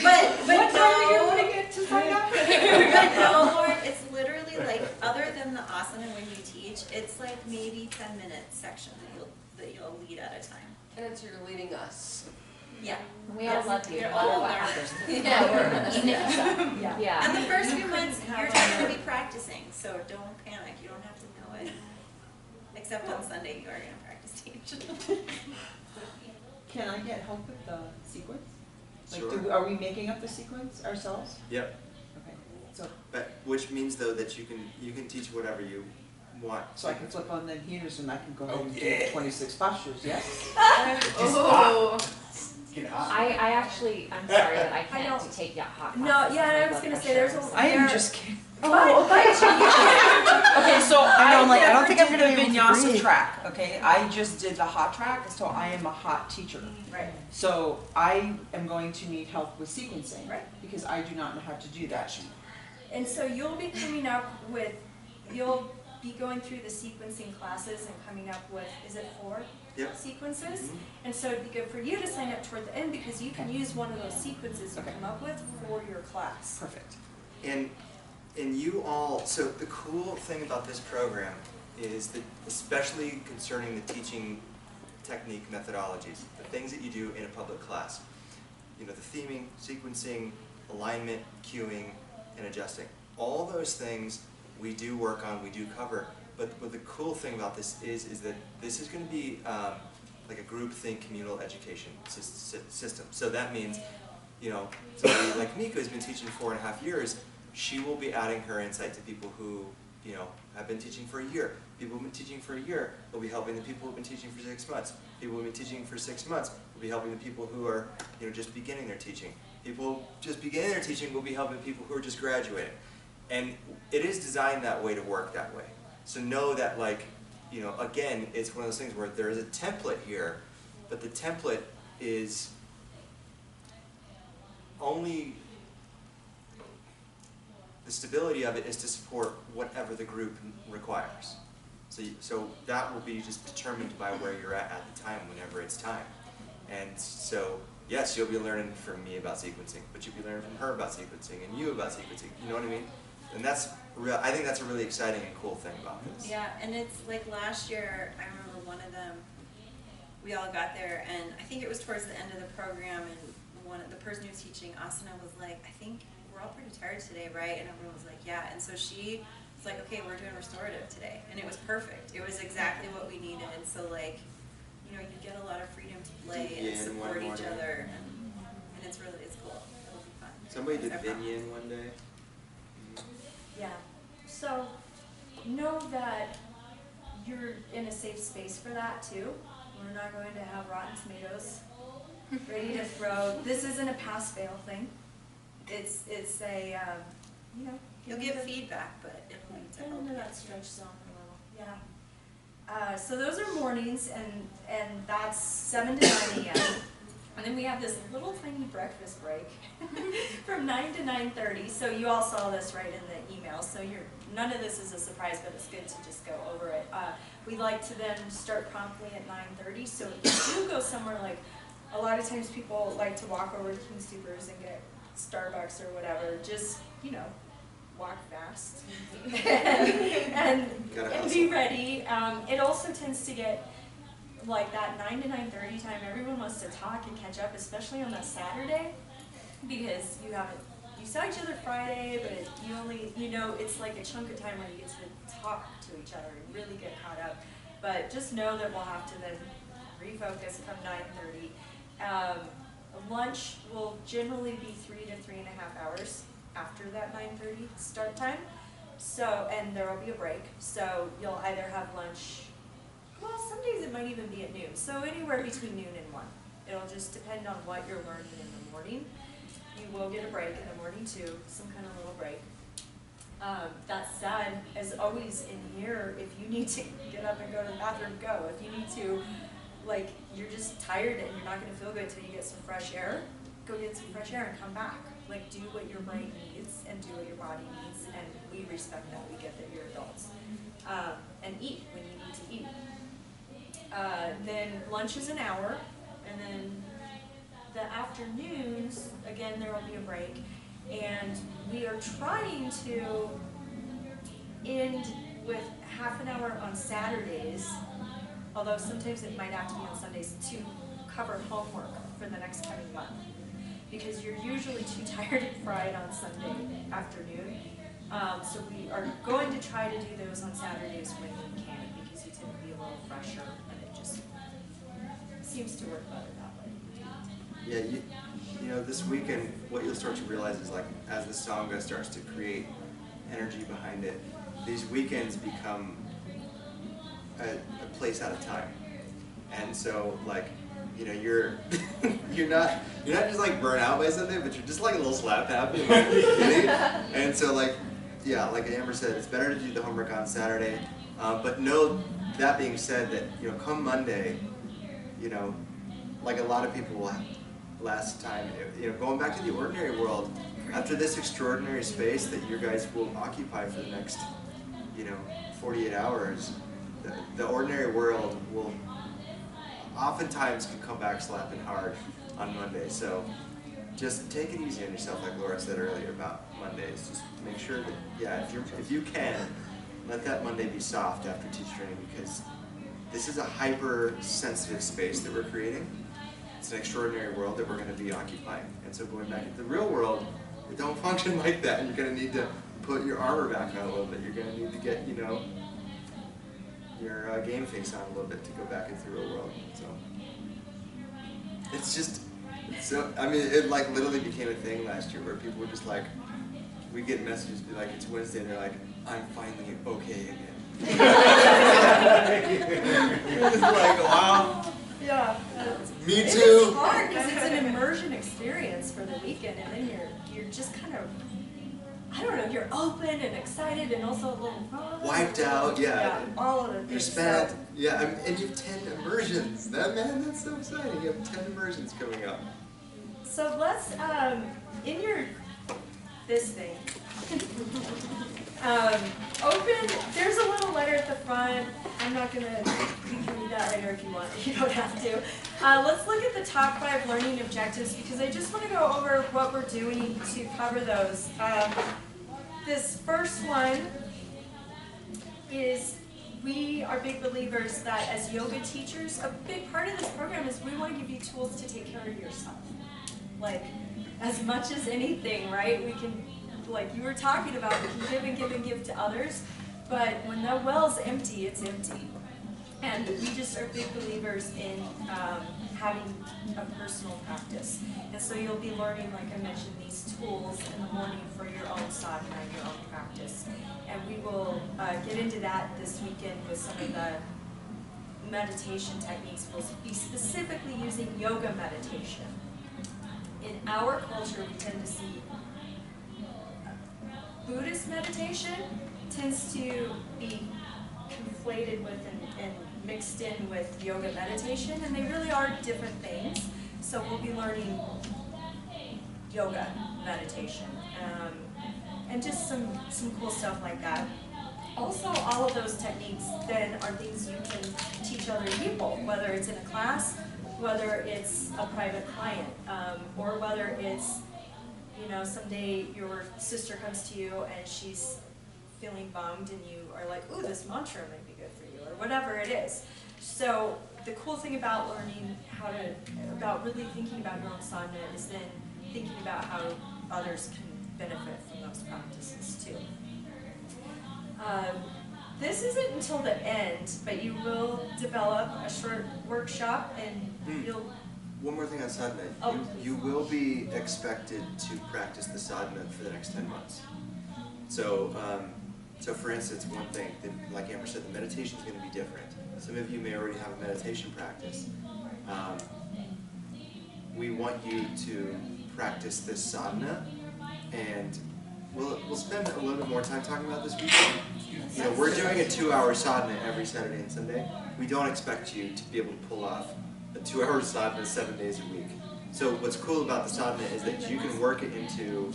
Speaker 2: But
Speaker 4: What time are you wanting it to sign up?
Speaker 2: But no, Lauren, it's literally like, other than the asana when you teach, it's like maybe 10-minute section that you'll lead at a time.
Speaker 10: And it's you're leading us.
Speaker 2: Yeah.
Speaker 15: We all love you, no
Speaker 2: You're
Speaker 15: matter
Speaker 2: all
Speaker 15: what
Speaker 2: learners.
Speaker 15: happens.
Speaker 10: Yeah,
Speaker 15: Even if you suck. Yeah.
Speaker 2: And the first few
Speaker 4: You
Speaker 2: months,
Speaker 4: couldn't
Speaker 2: you're
Speaker 4: have
Speaker 2: just
Speaker 4: one.
Speaker 2: gonna be practicing, so don't panic, you don't have to know it. Except on Sunday, you are gonna practice teach.
Speaker 14: Can I get help with the sequence? Like,
Speaker 3: Sure.
Speaker 14: are we making up the sequence ourselves?
Speaker 3: Yep.
Speaker 14: Okay, so
Speaker 3: Which means though that you can teach whatever you want.
Speaker 14: so I can flip on the heaters and I can go
Speaker 3: Oh,
Speaker 14: ahead and
Speaker 3: yeah.
Speaker 14: do 26 postures, yes?
Speaker 10: Oh.
Speaker 5: Get hot.
Speaker 15: I actually, I'm sorry that I
Speaker 4: I
Speaker 15: can't
Speaker 4: don't-
Speaker 15: take hot
Speaker 4: No,
Speaker 15: classes
Speaker 4: yeah,
Speaker 15: with
Speaker 4: I
Speaker 15: my
Speaker 4: was
Speaker 15: blood
Speaker 4: gonna say,
Speaker 15: pressure,
Speaker 4: there's a-
Speaker 15: so-
Speaker 14: I am
Speaker 4: There-
Speaker 14: just kidding.
Speaker 4: Oh,
Speaker 14: Okay, so I'm like, I don't think I'm
Speaker 16: never
Speaker 14: gonna
Speaker 16: been
Speaker 14: do
Speaker 16: able to
Speaker 14: vinyasa
Speaker 16: breathe.
Speaker 14: track, okay? I just did the hot track, so I am a hot teacher.
Speaker 4: Right.
Speaker 14: So I am going to need help with sequencing.
Speaker 4: Right.
Speaker 14: Because I do not know how to do that.
Speaker 4: And so you'll be coming up with, you'll be going through the sequencing classes and coming up with, is it 4
Speaker 3: Yep.
Speaker 4: sequences?
Speaker 3: Mhm.
Speaker 4: And so it'd be good for you to sign up toward the end because you can use one of those sequences you
Speaker 14: Okay.
Speaker 4: come up with for your class.
Speaker 14: Perfect.
Speaker 3: And you all, so the cool thing about this program is that, especially concerning the teaching technique methodologies, the things that you do in a public class, the theming, sequencing, alignment, cueing, and adjusting. All those things we do work on, we do cover, but what the cool thing about this is that this is going to be like a groupthink communal education system. So that means, somebody like Mika who's been teaching 4.5 years, she will be adding her insight to people who, have been teaching for a year. People who've been teaching for a year will be helping the people who've been teaching for 6 months. People who've been teaching for 6 months will be helping the people who are, just beginning their teaching. People just beginning their teaching will be helping people who are just graduating. And it is designed that way to work that way. So know that,
Speaker 19: you know, again, it's one of those things where there is a template here, but the template is only, the stability of it is to support whatever the group requires. So that will be just determined by where you're at the time, whenever it's time. And so, yes, you'll be learning from me about sequencing, but you'll be learning from her about sequencing and you about sequencing. You know what I mean? And that's real. I think that's a really exciting and cool thing about this.
Speaker 2: Yeah, and it's like last year, I remember one of them, we all got there, and I think it was towards the end of the program, and the person who was teaching, Asana, was like, I think we're all pretty tired today, right? And everyone was like, yeah. And so she was like, okay, we're doing restorative today. And it was perfect. It was exactly what we needed. So like, you know, you get a lot of freedom to play and support each other. And it's really, it's cool. It'll be fun.
Speaker 19: Somebody did Binyan one day.
Speaker 4: Yeah. So know that you're in a safe space for that too. We're not going to have rotten tomatoes ready to throw. This isn't a pass-fail thing. It's a, you know.
Speaker 2: You'll get feedback, but it'll need to
Speaker 4: Get
Speaker 2: help.
Speaker 4: into that stretch zone a little. Yeah. So those are mornings, and that's 7 to 9 a.m. And then we have this little tiny breakfast break from 9 to 9:30. So you all saw this right in the email. So none of this is a surprise, but it's good to just go over it. We like to then start promptly at 9:30. So if you do go somewhere, like a lot of times people like to walk over to King Soopers and get Starbucks or whatever. Just, you know, walk fast and be ready. It also tends to get like that 9 to 9:30 time. Everyone wants to talk and catch up, especially on that Saturday, because you saw each other Friday, but you only, you know, it's like a chunk of time where you get to talk to each other and really get caught up. But just know that we'll have to then refocus come 9:30. Lunch will generally be 3 to 3.5 hours after that 9:30 start time. So, and there will be a break. So you'll either have lunch, well, some days it might even be at noon. So anywhere between noon and 1. It'll just depend on what you're learning in the morning. You will get a break in the morning too, some kind of little break. That said, as always in here, if you need to get up and go to the bathroom, go. If you need to, like, you're just tired and you're not going to feel good until you get some fresh air, go get some fresh air and come back. Like, do what your brain needs and do what your body needs, and we respect that. We get that you're adults. And eat when you need to eat. Then lunch is an hour, and then the afternoons, again, there will be a break. And we are trying to end with half an hour on Saturdays, although sometimes it might have to be on Sundays, to cover homework for the next coming month. Because you're usually too tired and fried on Sunday afternoon. So we are going to try to do those on Saturdays when we can, because you tend to be a little fresher, and it just seems to work better that way.
Speaker 19: Yeah, you know, this weekend, what you'll start to realize is, like, as the Sangha starts to create energy behind it, these weekends become a place at a time. And so, like, you know, you're not just like burnt out by something, but you're just like a little slap happy. And so, like, yeah, like Amber said, it's better to do the homework on Saturday. But know, that being said, that, you know, come Monday, you know, like a lot of people will have last time, you know, going back to the ordinary world, after this extraordinary space that you guys will occupy for the next, you know, 48 hours, the ordinary world will oftentimes can come back slapping hard on Monday. So just take it easy on yourself, like Laura said earlier about Mondays. Just make sure that, yeah, if you can, let that Monday be soft after teacher training, because this is a hyper-sensitive space that we're creating. It's an extraordinary world that we're going to be occupying. And so going back into the real world, it don't function like that. And you're going to need to put your armor back on a little bit. You're going to need to get, you know, your game face on a little bit to go back into the real world. So it's just, so, I mean, it like literally became a thing last year where people were just like, we get messages be like, it's Wednesday, and they're like, I'm finally okay again. It's like, wow.
Speaker 4: Yeah.
Speaker 19: Me
Speaker 4: It's
Speaker 19: too.
Speaker 4: hard because it's an immersion experience for the weekend, and then you're just kind of
Speaker 2: I don't know, you're open and excited and also a little
Speaker 3: Wiped out, yeah.
Speaker 2: all of the
Speaker 3: You're
Speaker 2: things.
Speaker 3: spent,
Speaker 2: So,
Speaker 3: yeah, and you have 10 immersions. That's so exciting. You have 10 immersions coming up.
Speaker 2: so let's, in your, this thing, open, there's a little letter at the front. I'm not gonna, you can read that later if you want, you don't have to. Let's look at the top 5 learning objectives because I just want to go over what we're doing to cover those. This first one is we are big believers that as yoga teachers, a big part of this program is we want to give you tools to take care of yourself. Like, as much as anything, right? We can, like you were talking about, we can give and give and give to others, but when the well's empty, it's empty. And we just are big believers in having a personal practice. And so you'll be learning, like I mentioned, these tools in the morning for your own sadhana, your own practice. And we will get into that this weekend with some of the meditation techniques. We'll be specifically using yoga meditation. In our culture, we tend to see Buddhist meditation tends to be conflated with and mixed in with yoga meditation, and they really are different things. So we'll be learning yoga meditation and just some cool stuff like that. Also, all of those techniques then are things you can teach other people, whether it's in a class, whether it's a private client, or whether it's, you know, someday your sister comes to you and she's feeling bummed and you are like, ooh, this mantra might be good for you, or whatever it is. So the cool thing about learning about really thinking about your own sadhana is then thinking about how others can benefit from those practices too. This isn't until the end, but you will develop a short workshop and you'll...
Speaker 3: One more thing on sadhana.
Speaker 2: Oh,
Speaker 3: you will be expected to practice the sadhana for the next 10 months. So, so for instance, one thing, like Amber said, the meditation is going to be different. Some of you may already have a meditation practice. We want you to practice this sadhana, and we'll spend a little bit more time talking about this weekend. You know, we're doing a 2-hour sadhana every Saturday and Sunday. We don't expect you to be able to pull off a 2-hour sadhana 7 days a week. So what's cool about the sadhana is that you can work it into,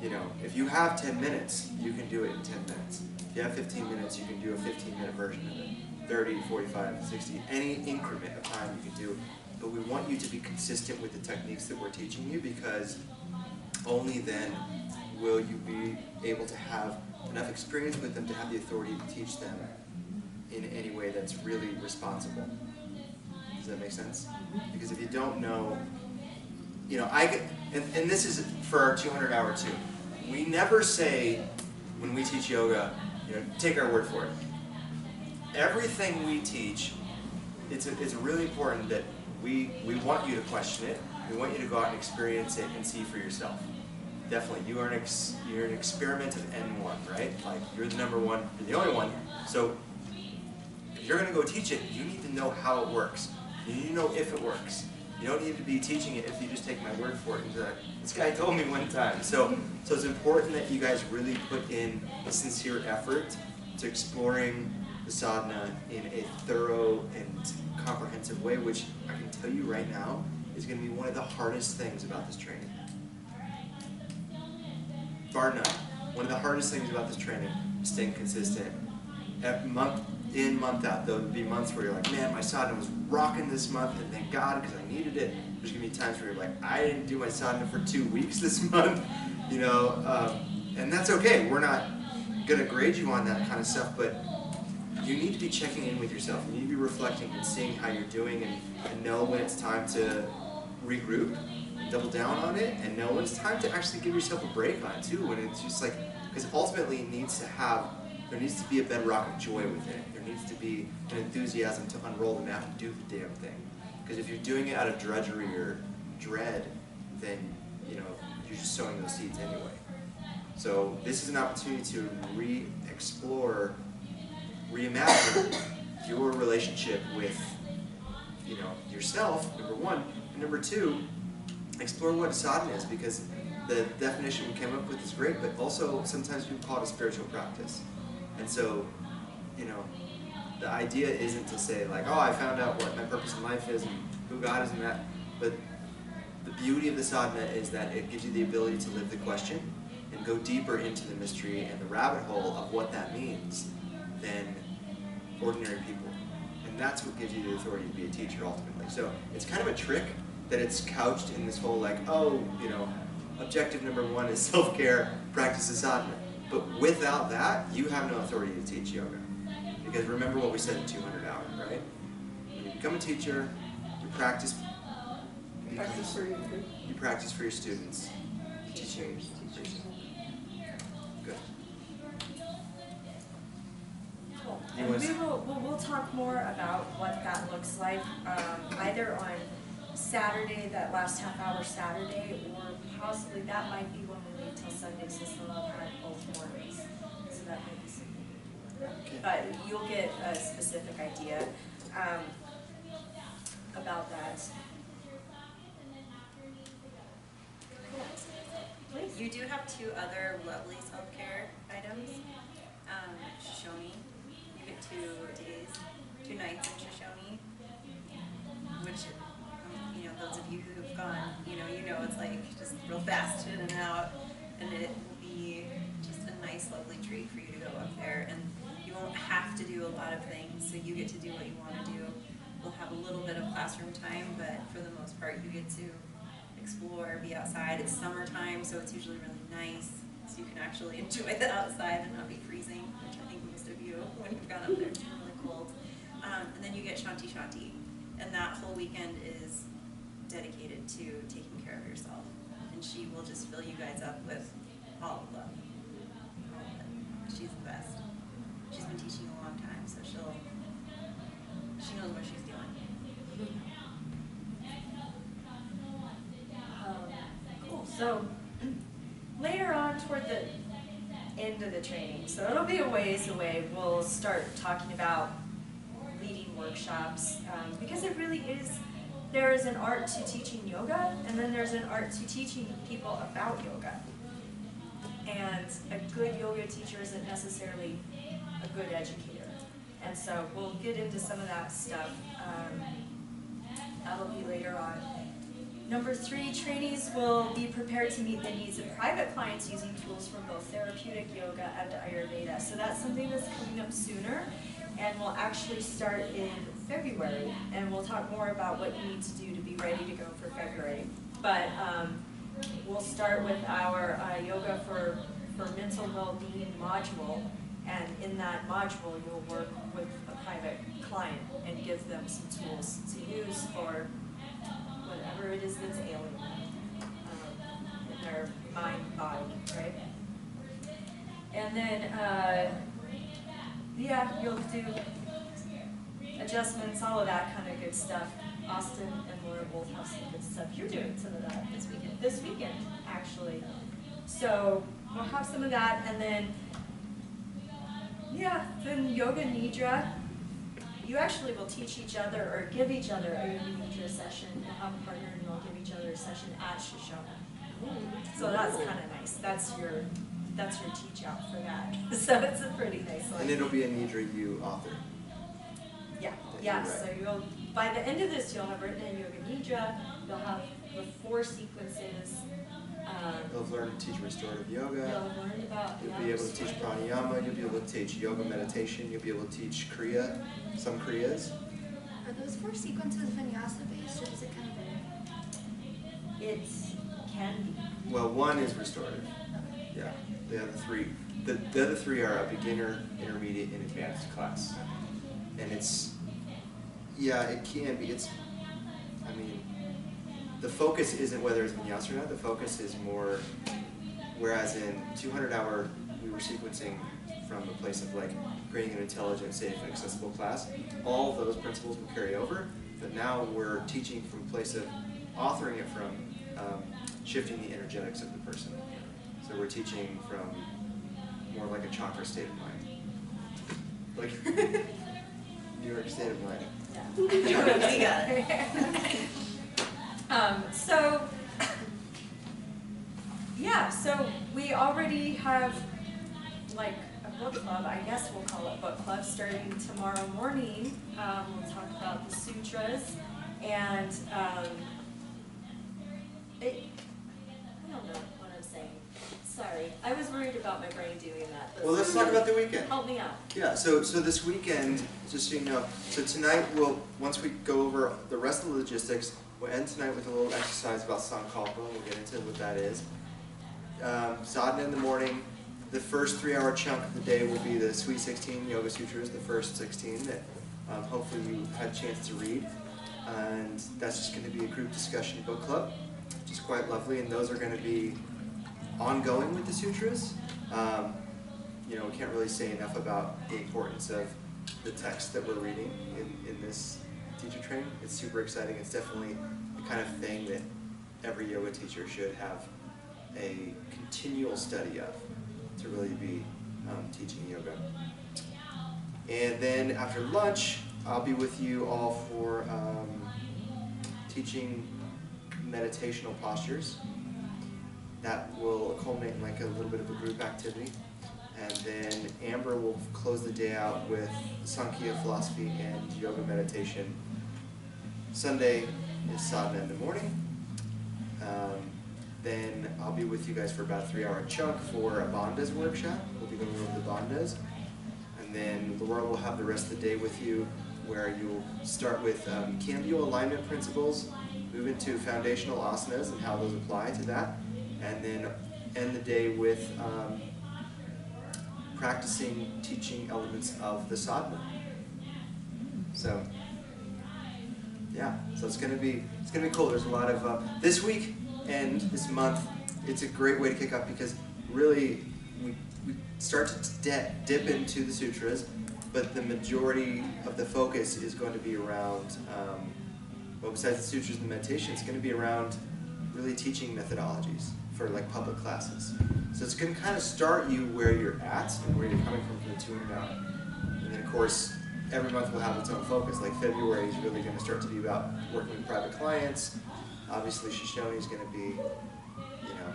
Speaker 3: you know, if you have 10 minutes, you can do it in 10 minutes. If you have 15 minutes, you can do a 15-minute version of it. 30, 45, 60, any increment of time you can do. But we want you to be consistent with the techniques that we're teaching you, because only then will you be able to have enough experience with them to have the authority to teach them in any way that's really responsible. Does that make sense? Because if you don't know, you know, and this is for our 200-hour too. We never say, when we teach yoga, you know, take our word for it. Everything we teach, it's really important that we want you to question it. We want you to go out and experience it and see for yourself. Definitely, you're an experiment of N1, right? Like, you're the number one, you're the only one. So if you're going to go teach it, you need to know how it works. You need to know if it works. You don't need to be teaching it if you just take my word for it and be like, this guy told me one time. So it's important that you guys really put in a sincere effort to exploring the sadhana in a thorough and comprehensive way, which I can tell you right now is going to be one of the hardest things about this training. Bar none. One of the hardest things about this training is staying consistent. Month in, month out. There'll be months where you're like, man, my sadhana was rocking this month, and thank God, because I needed it. There's going to be times where you're like, I didn't do my sadhana for 2 weeks this month, you know, and that's okay. We're not going to grade you on that kind of stuff, but you need to be checking in with yourself. You need to be reflecting and seeing how you're doing, and know when it's time to regroup, double down on it, and know when it's time to actually give yourself a break on it too, when it's just like, because ultimately it needs to have, there needs to be a bedrock of joy with it. There needs to be an enthusiasm to unroll the mat and do the damn thing. Because if you're doing it out of drudgery or dread, then, you know, you're just sowing those seeds anyway. So this is an opportunity to re-explore, reimagine your relationship with, you know, yourself, number one, and number two, explore what sadhana is, because the definition we came up with is great, but also sometimes people call it a spiritual practice. And so, you know, the idea isn't to say like, oh, I found out what my purpose in life is and who God is and that, but the beauty of the sadhana is that it gives you the ability to live the question and go deeper into the mystery and the rabbit hole of what that means than ordinary people. And that's what gives you the authority to be a teacher ultimately. So it's kind of a trick that it's couched in this whole like, oh, you know, objective number one is self-care, practice the sadhana. But without that, you have no authority to teach yoga. Because remember what we said in 200 hours, right? When you become a teacher, you practice.
Speaker 9: Practice for you.
Speaker 3: You practice for your students. Teaching. Good.
Speaker 2: Cool.
Speaker 3: You
Speaker 2: And
Speaker 3: wanna
Speaker 2: we'll talk more about what that looks like, either on Saturday, that last half hour Saturday, or possibly that might be when we wait till Sunday, since they'll have had both mornings. So that might be something. But you'll get a specific idea about that. You do have two other lovely self-care items. Shoshone, you get 2 days, 2 nights in Shoshone, which, you know, those of you who have gone, you know it's like just real fast in and out, and it will be just a nice, lovely treat for you to go up there, and you won't have to do a lot of things, so you get to do what you want to do. We'll have a little bit of classroom time, but for the most part, you get to explore, be outside. It's summertime, so it's usually really nice, so you can actually enjoy the outside and not be freezing, which I think most of you, when you've gone up there, it's really cold. And then you get Shanti Shanti, and that whole weekend is dedicated to taking care of yourself, and she will just fill you guys up with all of love. All of it. She's the best. She's been teaching a long time, so she knows what she's doing. Cool. So later on toward the end of the training, so it'll be a ways away, we'll start talking about leading workshops, because it really is, there is an art to teaching yoga, and then there's an art to teaching people about yoga. And a good yoga teacher isn't necessarily a good educator. And so we'll get into some of that stuff. That'll be later on. Number 3, trainees will be prepared to meet the needs of private clients using tools from both therapeutic yoga and Ayurveda. So that's something that's coming up sooner, and will actually start in February. And we'll talk more about what you need to do to be ready to go for February. But we'll start with our yoga for mental well-being module. And in that module, you'll work with a private client and give them some tools to use for whatever it is that's ailing them in their mind, body, right? And then, yeah, you'll do adjustments, all of that kind of good stuff. Austin and Laura both have some good stuff. You're doing some of that this weekend. This weekend, actually. So we'll have some of that, and then, yeah, then Yoga Nidra. You actually will teach each other or give each other a Yoga Nidra session, and have a partner, and you'll give each other a session at Shoshone. So that's kind of nice. That's your teach out for that. So it's a pretty nice one.
Speaker 3: And it'll be a Nidra you author.
Speaker 2: Yeah. So you'll, by the end of this, you'll have written a Yoga Nidra. You'll have the 4 sequences.
Speaker 3: You'll learn to teach restorative yoga.
Speaker 2: You'll learn about.
Speaker 3: You'll be able to teach pranayama. You'll be able to teach yoga meditation. You'll be able to teach kriya, some kriyas.
Speaker 7: Are those 4 sequences vinyasa based, or is it kind of
Speaker 2: It can be.
Speaker 3: Well, 1 is restorative. Yeah. The other 3, the other 3 are a beginner, intermediate, and advanced class. And it's, yeah, it can be. It's, I mean, the focus isn't whether it's vinyasa or not. The focus is more, whereas in 200 hour, we were sequencing from a place of like creating an intelligent, safe, and accessible class. All those principles will carry over, but now we're teaching from a place of authoring it from shifting the energetics of the person. So we're teaching from more like a chakra state of mind. Like New York state of mind.
Speaker 2: Yeah. So,
Speaker 4: Yeah, so we already have like a book club, I guess we'll call it book club, starting tomorrow morning. We'll talk about the sutras and I don't know what I'm saying. Sorry, I was worried about my brain doing that. But
Speaker 3: Well, let's talk about the weekend.
Speaker 4: Help me out.
Speaker 3: Yeah, so this weekend, just so you know, so tonight once we go over the rest of the logistics, we'll end tonight with a little exercise about Sankalpa, and we'll get into what that is. Sadhana in the morning, the first 3-hour chunk of the day will be the Sweet 16 Yoga Sutras, the first 16 that hopefully you had a chance to read. And that's just going to be a group discussion book club, which is quite lovely, and those are going to be ongoing with the sutras. You know, we can't really say enough about the importance of the text that we're reading in this teacher training. It's super exciting. It's definitely the kind of thing that every yoga teacher should have a continual study of to really be teaching yoga. And then after lunch, I'll be with you all for teaching meditational postures. That will culminate in like a little bit of a group activity. And then Amber will close the day out with Sankhya philosophy and yoga meditation. Sunday is sadhana in the morning. Then I'll be with you guys for about a 3-hour chunk for a bandhas workshop. We'll be going over the bandhas. And then Laura will have the rest of the day with you, where you'll start with Cambio alignment principles, move into foundational asanas and how those apply to that, and then end the day with practicing teaching elements of the sadhana. So yeah, so it's gonna be cool. There's a lot of this week and this month. It's a great way to kick off because really we start to dip into the sutras, but the majority of the focus is going to be around, well, besides the sutras and the meditation, it's going to be around really teaching methodologies for like public classes. So it's going to kind of start you where you're at and where you're coming from the 200 hour. And then of course, every month will have its own focus. Like February is really going to start to be about working with private clients. Obviously, Shoshone is going to be, you know,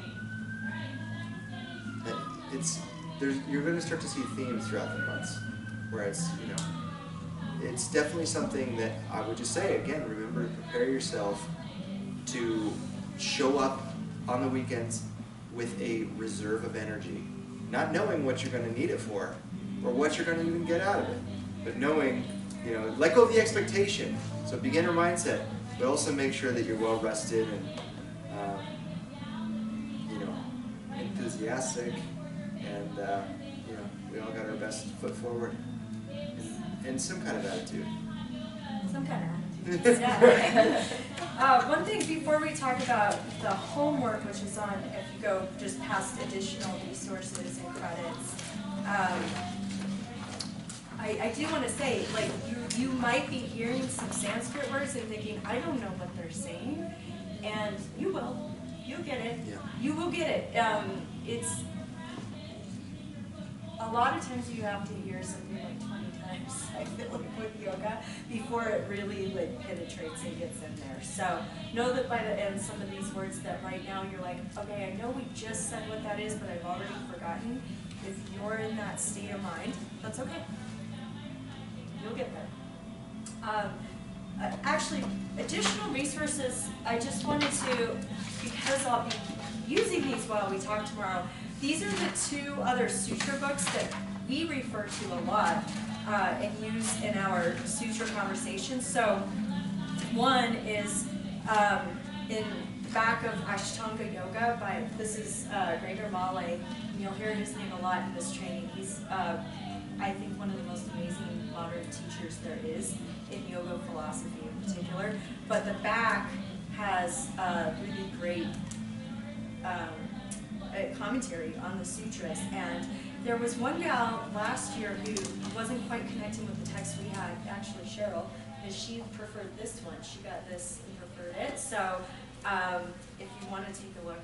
Speaker 3: you're going to start to see themes throughout the months. Whereas, you know, it's definitely something that I would just say, again, remember to prepare yourself to show up on the weekends with a reserve of energy. Not knowing what you're going to need it for, or what you're going to even get out of it. But knowing, you know, let go of the expectation. So beginner mindset, but also make sure that you're well rested and, you know, enthusiastic, and, you know, we all got our best foot forward. And some kind of attitude.
Speaker 4: Some kind of attitude. Yeah. One thing before we talk about the homework, which is on, if you go just past additional resources and credits, I do want to say, like, you might be hearing some Sanskrit words and thinking, I don't know what they're saying, and you will. You'll get it.
Speaker 3: Yeah.
Speaker 4: You will get it. It's a lot of times you have to hear something like 20 times, I feel like, with yoga before it really like penetrates and gets in there. So know that by the end, some of these words that right now you're like, okay, I know we just said what that is, but I've already forgotten. If you're in that state of mind, that's okay. You'll get there. Actually, additional resources, I just wanted to, because I'll be using these while we talk tomorrow, these are the 2 other sutra books that we refer to a lot and use in our sutra conversations. So one is in the back of Ashtanga Yoga this is Gregor Male, and you'll hear his name a lot in this training. He's, I think, one of the most amazing modern teachers there is in yoga philosophy in particular. But the back has really great commentary on the sutras, and there was one gal last year who wasn't quite connecting with the text we had, actually Cheryl, and she preferred this one. She got this and preferred it, so if you want to take a look,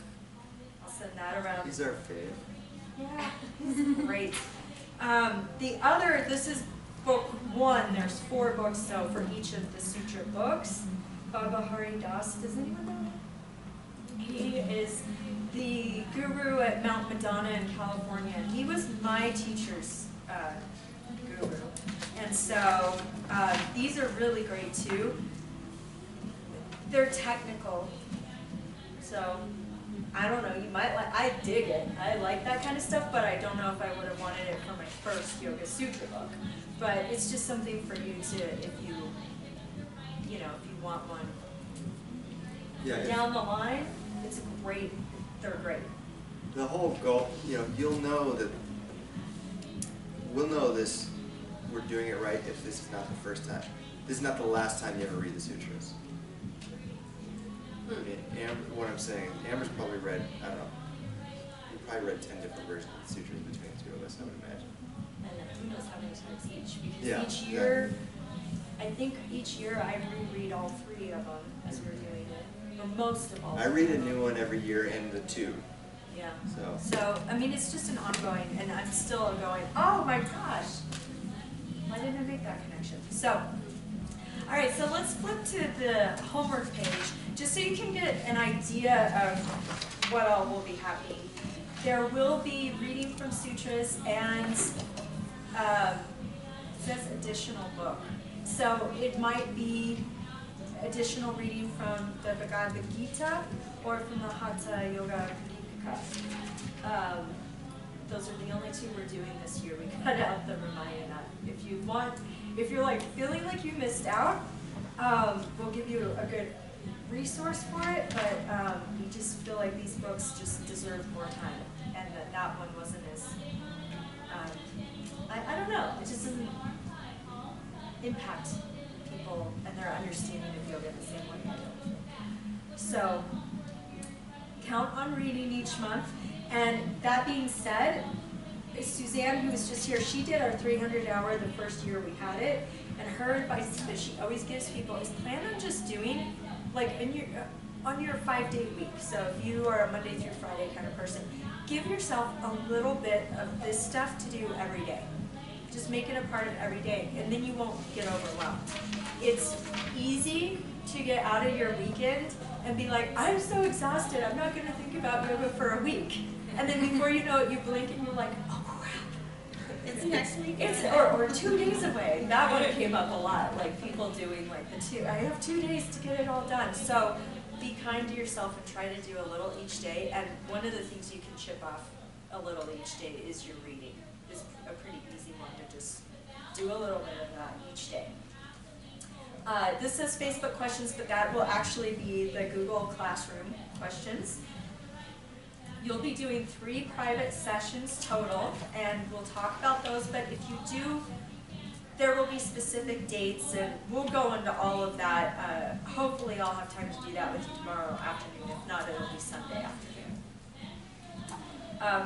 Speaker 4: I'll send that around.
Speaker 3: He's our fave.
Speaker 4: Yeah, he's great. The other, this is book 1, there's 4 books, so for each of the sutra books. Baba Hari Das, does anyone know? He is the guru at Mount Madonna in California. He was my teacher's guru. And so these are really great too. They're technical. So I don't know, you might like, I dig it. I like that kind of stuff, but I don't know if I would have wanted it for my first Yoga Sutra book. But it's just something for you to, if you want one.
Speaker 3: Yeah.
Speaker 4: Down the line, it's great, they're great.
Speaker 3: The whole goal, you'll know that, we'll know this, we're doing it right if this is not the first time. This is not the last time you ever read the sutras. I mean, what I'm saying, Amber's probably read, I don't know, you probably read 10 different versions of the sutras between the two of us, I would imagine.
Speaker 4: And who knows how many times each, because
Speaker 3: Yeah,
Speaker 4: each year, I think each year I reread all 3 of them as we're doing it, or most of all.
Speaker 3: I read a new one every year and the 2.
Speaker 4: Yeah.
Speaker 3: So,
Speaker 4: I mean, it's just an ongoing, and I'm still going, oh my gosh, why didn't I make that connection? So, all right, so let's flip to the homework page, just so you can get an idea of what all will be happening. There will be reading from sutras and it says additional book. So it might be additional reading from the Bhagavad Gita or from the Hatha Yoga Dipika. Those are the only 2 we're doing this year. We cut out the Ramayana. If you're like feeling like you missed out, we'll give you a good resource for it, but we just feel like these books just deserve more time, and that one wasn't as, I don't know, it just doesn't impact people and their understanding of yoga the same way I do. So, count on reading each month, and that being said, Suzanne, who was just here, she did our 300-hour the first year we had it, and her advice that she always gives people is plan on just doing, like on your 5-day week. So if you are a Monday through Friday kind of person, give yourself a little bit of this stuff to do every day. Just make it a part of every day, and then you won't get overwhelmed. It's easy to get out of your weekend and be like, I'm so exhausted, I'm not going to think about yoga for a week. And then before you know it, you blink and you're like, oh crap.
Speaker 2: It's next week.
Speaker 4: Or 2 days away. That one came up a lot, like people doing like I have 2 days to get it all done. So be kind to yourself and try to do a little each day. And one of the things you can chip off a little each day is your reading. It's a pretty easy one to just do a little bit of that each day. This says Facebook questions, but that will actually be the Google Classroom questions. You'll be doing 3 private sessions total, and we'll talk about those, but if you do, there will be specific dates, and we'll go into all of that. Hopefully I'll have time to do that with you tomorrow afternoon. If not, it'll be Sunday afternoon.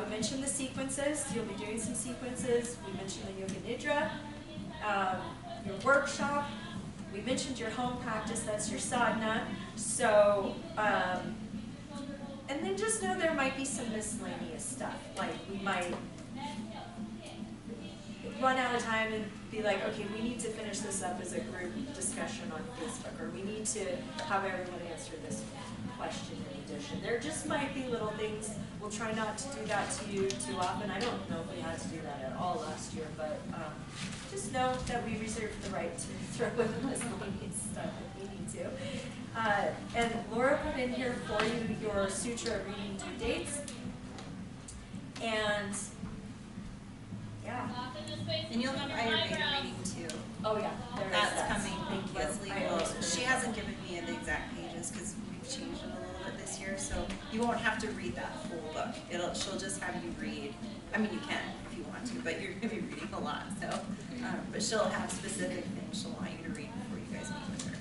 Speaker 4: We mentioned the sequences. You'll be doing some sequences. We mentioned the Yoga Nidra, your workshop. We mentioned your home practice. That's your sadhana. So, and then just know there might be some miscellaneous stuff. Like we might run out of time and be like, okay, we need to finish this up as a group discussion on Facebook, or we need to have everyone answer this question in addition. There just might be little things. We'll try not to do that to you too often. I don't know if we had to do that at all last year, but just know that we reserve the right to throw in miscellaneous stuff if we need to. And Laura put in here for you your sutra reading due dates. And yeah.
Speaker 2: And you'll have Ayurveda reading too.
Speaker 4: Oh yeah,
Speaker 2: that's coming.
Speaker 4: Thank you.
Speaker 2: Leslie she hasn't given me the exact pages because we've changed it a little bit this year, so you won't have to read that full book. She'll just have you read. I mean, you can if you want to, but you're going to be reading a lot. So, but she'll have specific things she'll want you to read before you guys meet with her.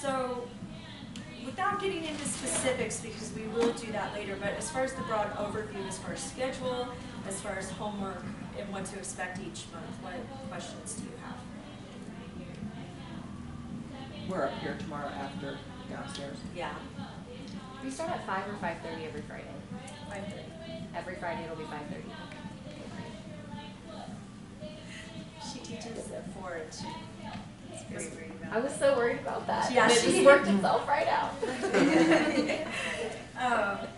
Speaker 4: So, without getting into specifics, because we will do that later, but as far as the broad overview, as far as schedule, as far as homework, and what to expect each month, what questions do you have?
Speaker 14: We're up here tomorrow after downstairs.
Speaker 4: Yeah.
Speaker 15: We start at 5 or 5:30 every Friday.
Speaker 4: 5:30.
Speaker 15: Every Friday it'll be 5:30.
Speaker 4: She teaches at 4 and it's very, very
Speaker 15: I was so worried about that.
Speaker 4: Yeah,
Speaker 15: and it just worked itself right out.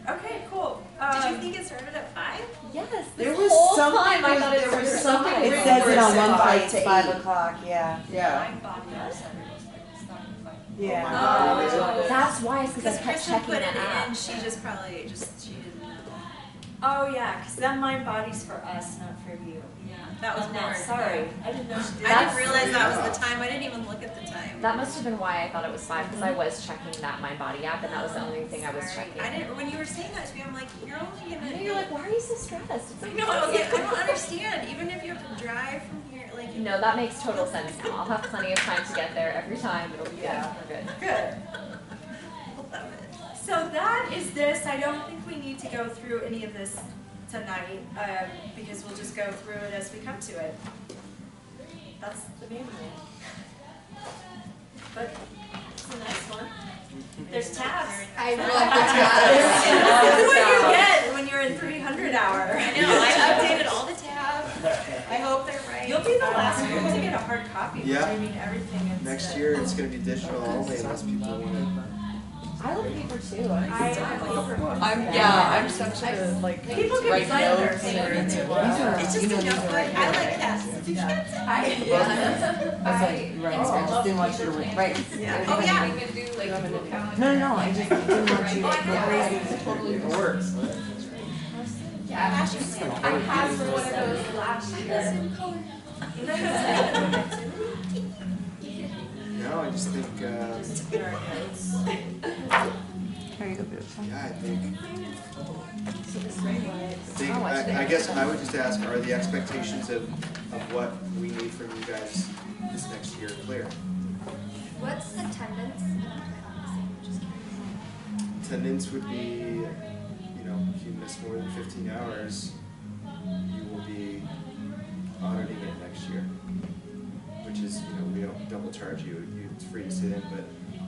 Speaker 4: Okay, cool.
Speaker 2: Did you think it started at 5?
Speaker 15: Yes.
Speaker 14: There
Speaker 15: this
Speaker 14: was
Speaker 15: whole
Speaker 14: something
Speaker 15: time I thought it
Speaker 14: there was
Speaker 15: started at
Speaker 14: something
Speaker 15: 5.
Speaker 14: written
Speaker 16: It says
Speaker 14: where
Speaker 16: it on one
Speaker 14: 5
Speaker 16: place,
Speaker 14: to
Speaker 16: 5
Speaker 14: 8.
Speaker 16: o'clock, yeah.
Speaker 14: Yeah.
Speaker 16: Yeah.
Speaker 15: That's why, because I
Speaker 2: Because
Speaker 15: kept
Speaker 2: Kristen
Speaker 15: checking
Speaker 2: put
Speaker 15: the
Speaker 2: it
Speaker 15: app.
Speaker 2: in, she just probably she didn't know.
Speaker 4: Oh yeah, because that mind body's for us, not for you.
Speaker 2: Yeah, that was
Speaker 4: Annette,
Speaker 2: more.
Speaker 4: sorry, I didn't know she did.
Speaker 2: I didn't realize that was the time. I didn't even look at the time.
Speaker 15: That must have been why I thought it was 5, because I was checking that Mind Body app, and that was the only thing I was checking.
Speaker 2: I didn't. When you were saying that to me, I'm like, you're only gonna.
Speaker 15: And you're like, why are you so stressed? It's like,
Speaker 2: No, I was like, I don't understand. Even if you have to drive from here, like.
Speaker 15: No, that makes total sense now. I'll have plenty of time to get there every time. It'll be good. We're good.
Speaker 4: Good. So that is this. I don't think we need to go through any of this tonight, because we'll just go through it as we come to it. That's the main thing. But it's a nice one. There's tabs.
Speaker 7: I love the tabs.
Speaker 4: This is what you get when you're in 300 hour.
Speaker 2: I know. I updated all the tabs. I hope they're right.
Speaker 4: You'll be the last one to get a hard copy.
Speaker 3: Yeah.
Speaker 4: I mean, everything is.
Speaker 3: Next year it's going to be digital only unless people want to.
Speaker 15: I love paper too.
Speaker 10: I'm such a like
Speaker 4: People can
Speaker 10: write
Speaker 4: sign their
Speaker 10: notes
Speaker 4: paper.
Speaker 10: and
Speaker 2: It's just a notebook. I like that. You can't say.
Speaker 16: That's right, right, so I just didn't want you to, right.
Speaker 2: Yeah. Oh, yeah.
Speaker 13: We could do like Google Calendar.
Speaker 16: No, I just didn't want you to go crazy.
Speaker 5: It works.
Speaker 11: Yeah, I had one of those last year.
Speaker 3: No, I just think.
Speaker 16: Here you go, beautiful.
Speaker 3: Yeah, I guess I would just ask: are the expectations of what we need from you guys this next year clear?
Speaker 7: What's attendance?
Speaker 3: Attendance would be, if you miss more than 15 hours, you will be auditing it next year, which is, we don't double charge you. It's free to sit in, but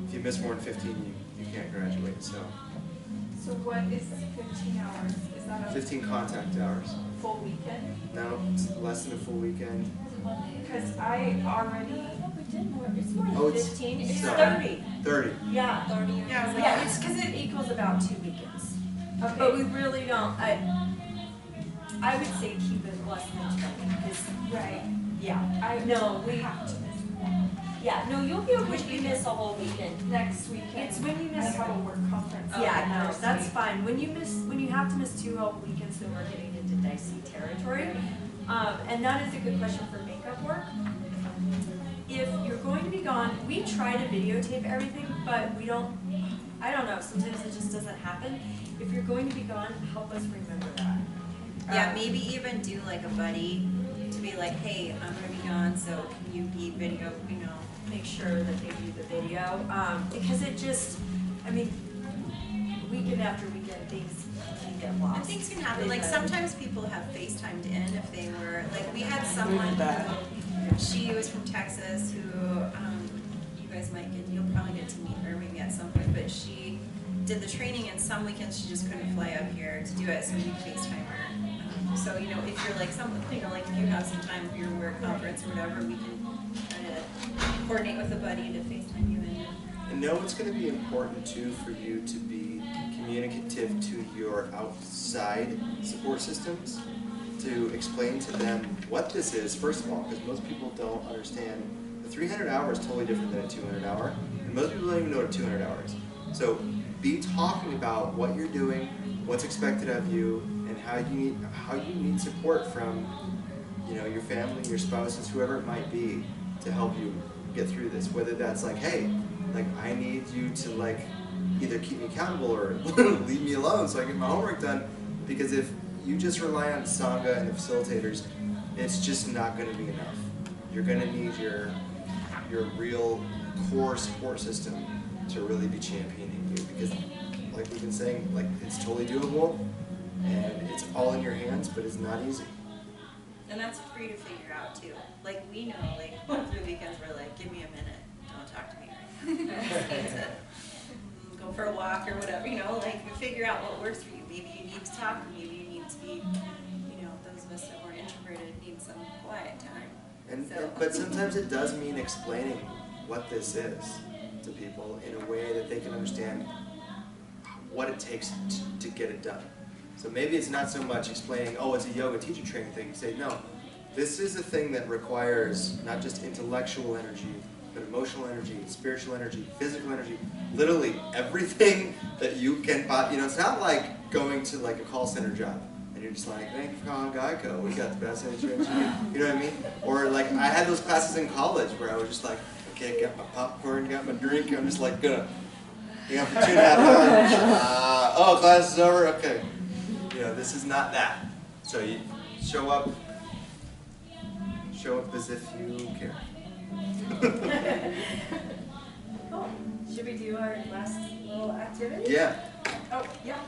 Speaker 3: if you miss more than 15, you can't graduate. So
Speaker 11: So what is 15 hours? Is that a
Speaker 3: 15 contact hours.
Speaker 11: full weekend?
Speaker 3: No, it's less than a full weekend.
Speaker 11: Because I already.
Speaker 4: It's more
Speaker 3: Oh,
Speaker 4: than
Speaker 3: it's
Speaker 4: 15, it's
Speaker 3: no.
Speaker 4: 30.
Speaker 3: 30.
Speaker 4: Yeah.
Speaker 2: 30.
Speaker 4: Yeah, it's because it equals about 2 weekends.
Speaker 11: Okay.
Speaker 4: But we really don't, I would say keep it less than 20, because,
Speaker 11: Right.
Speaker 4: yeah, we
Speaker 11: have to miss
Speaker 4: yeah, no, you'll be okay if you miss a whole weekend.
Speaker 11: next weekend.
Speaker 4: It's when you
Speaker 11: I
Speaker 4: miss.
Speaker 11: have a work conference.
Speaker 4: Yeah, no,
Speaker 11: next
Speaker 4: that's
Speaker 11: week.
Speaker 4: fine. When you have to miss 2 whole weekends, then we're getting into dicey territory. And that is a good question for makeup work. If you're going to be gone, we try to videotape everything, but I don't know, sometimes it just doesn't happen. If you're going to be gone, help us remember that.
Speaker 2: Yeah, maybe even do like a buddy to be like, hey, I'm gonna be gone, so can you be video,
Speaker 4: Make sure that they do the video, because it just, weekend after weekend, things can get lost.
Speaker 2: And things can happen. Like
Speaker 4: They
Speaker 2: sometimes people have FaceTimed in if they were like we had someone who she was from Texas who you guys might get you'll probably get to meet her maybe at some point, but she did the training and some weekends she just couldn't fly up here to do it, so we FaceTime her. So if you're like like if you have some time for your work conference or whatever, we can try to coordinate with a buddy to FaceTime you in.
Speaker 3: And know it's going to be important too for you to be communicative to your outside support systems, to explain to them what this is, first of all, because most people don't understand. The 300 hour is totally different than a 200 hour, and most people don't even know what a 200 hour is. So be talking about what you're doing, what's expected of you, and how you need support from your family, your spouses, whoever it might be, to help you get through this. Whether that's like, hey, I need you to either keep me accountable or leave me alone so I get my homework done. Because if you just rely on Sangha and the facilitators, it's just not going to be enough. You're going to need your real core support system to really be championing you. Because like we've been saying, it's totally doable and it's all in your hands, but it's not easy.
Speaker 2: And that's free to figure out too. Like we know, through the weekends we're like, give me a minute, don't talk to me right now. I just need to go for a walk or whatever, figure out what works for you. Maybe you need to talk, or maybe you need to be, those of us that were introverted need some quiet time.
Speaker 3: But sometimes it does mean explaining what this is to people in a way that they can understand what it takes to get it done. So maybe it's not so much explaining, oh, it's a yoga teacher training thing. You say, no, this is a thing that requires not just intellectual energy, but emotional energy, spiritual energy, physical energy, literally everything that you can, you know, it's not like going to like a call center job and you're just like, thank you for calling Geico, we got the best insurance, you know what I mean? Or like, I had those classes in college where I was just like, okay, got my popcorn, got my drink, I'm just like gonna hang out for 2.5 hours. Oh, class is over, okay. You know, this is not that. So you show up as if you care.
Speaker 4: Cool. Should we do our last little activity?
Speaker 3: Yeah.
Speaker 4: Oh, yeah.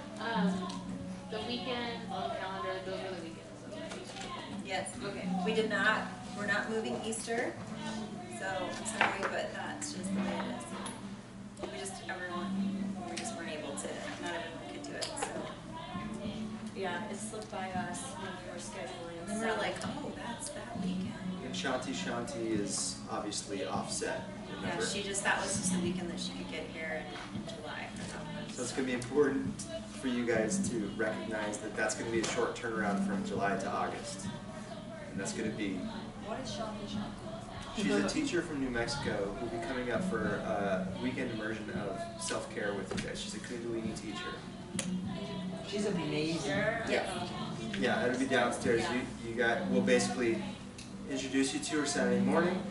Speaker 13: The weekend on the calendar, those are the weekends.
Speaker 2: Yes. Okay. We're not moving Easter, so I'm sorry, but that's just the way it is. We just weren't able to, not everyone could do it, so.
Speaker 4: Yeah, it slipped by us when we were scheduling.
Speaker 2: And we're like, oh, that's that weekend.
Speaker 3: And Shanti is obviously offset, remember?
Speaker 2: Yeah, that was just the weekend that she could get here in July for that one.
Speaker 3: So it's going to be important for you guys to recognize that that's going to be a short turnaround from July to August. And that's going to be...
Speaker 4: What is Shanti?
Speaker 3: She's a teacher from New Mexico who will be coming up for a weekend immersion of self-care with you guys. She's a Kundalini teacher.
Speaker 14: She's amazing.
Speaker 3: Yeah, it'll be downstairs. We'll basically introduce you to her Saturday morning,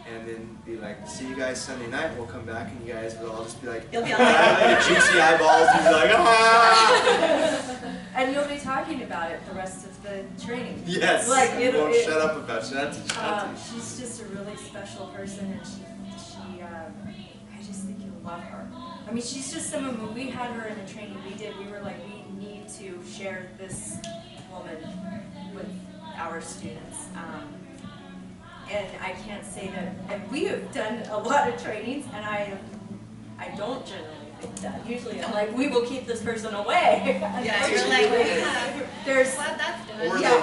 Speaker 3: and then be like, see you guys Sunday night. We'll come back, and you guys will all just be like,
Speaker 2: you'll be like
Speaker 3: juicy eyeballs, and be like, ah!
Speaker 4: And you'll be talking about it the rest of the training.
Speaker 3: Yes.
Speaker 4: Like
Speaker 3: won't shut up about Shanti.
Speaker 4: She's just a really special person, and I just think you'll love her. I mean, she's just someone, when we had her in the training we were like, we need to share this woman with our students. And I can't say that, and we have done a lot of trainings, and I don't generally think that. Usually I'm like, we will keep this person away.
Speaker 2: Yeah, you're like,
Speaker 4: there's,
Speaker 2: glad that's done.
Speaker 3: Or
Speaker 4: yeah,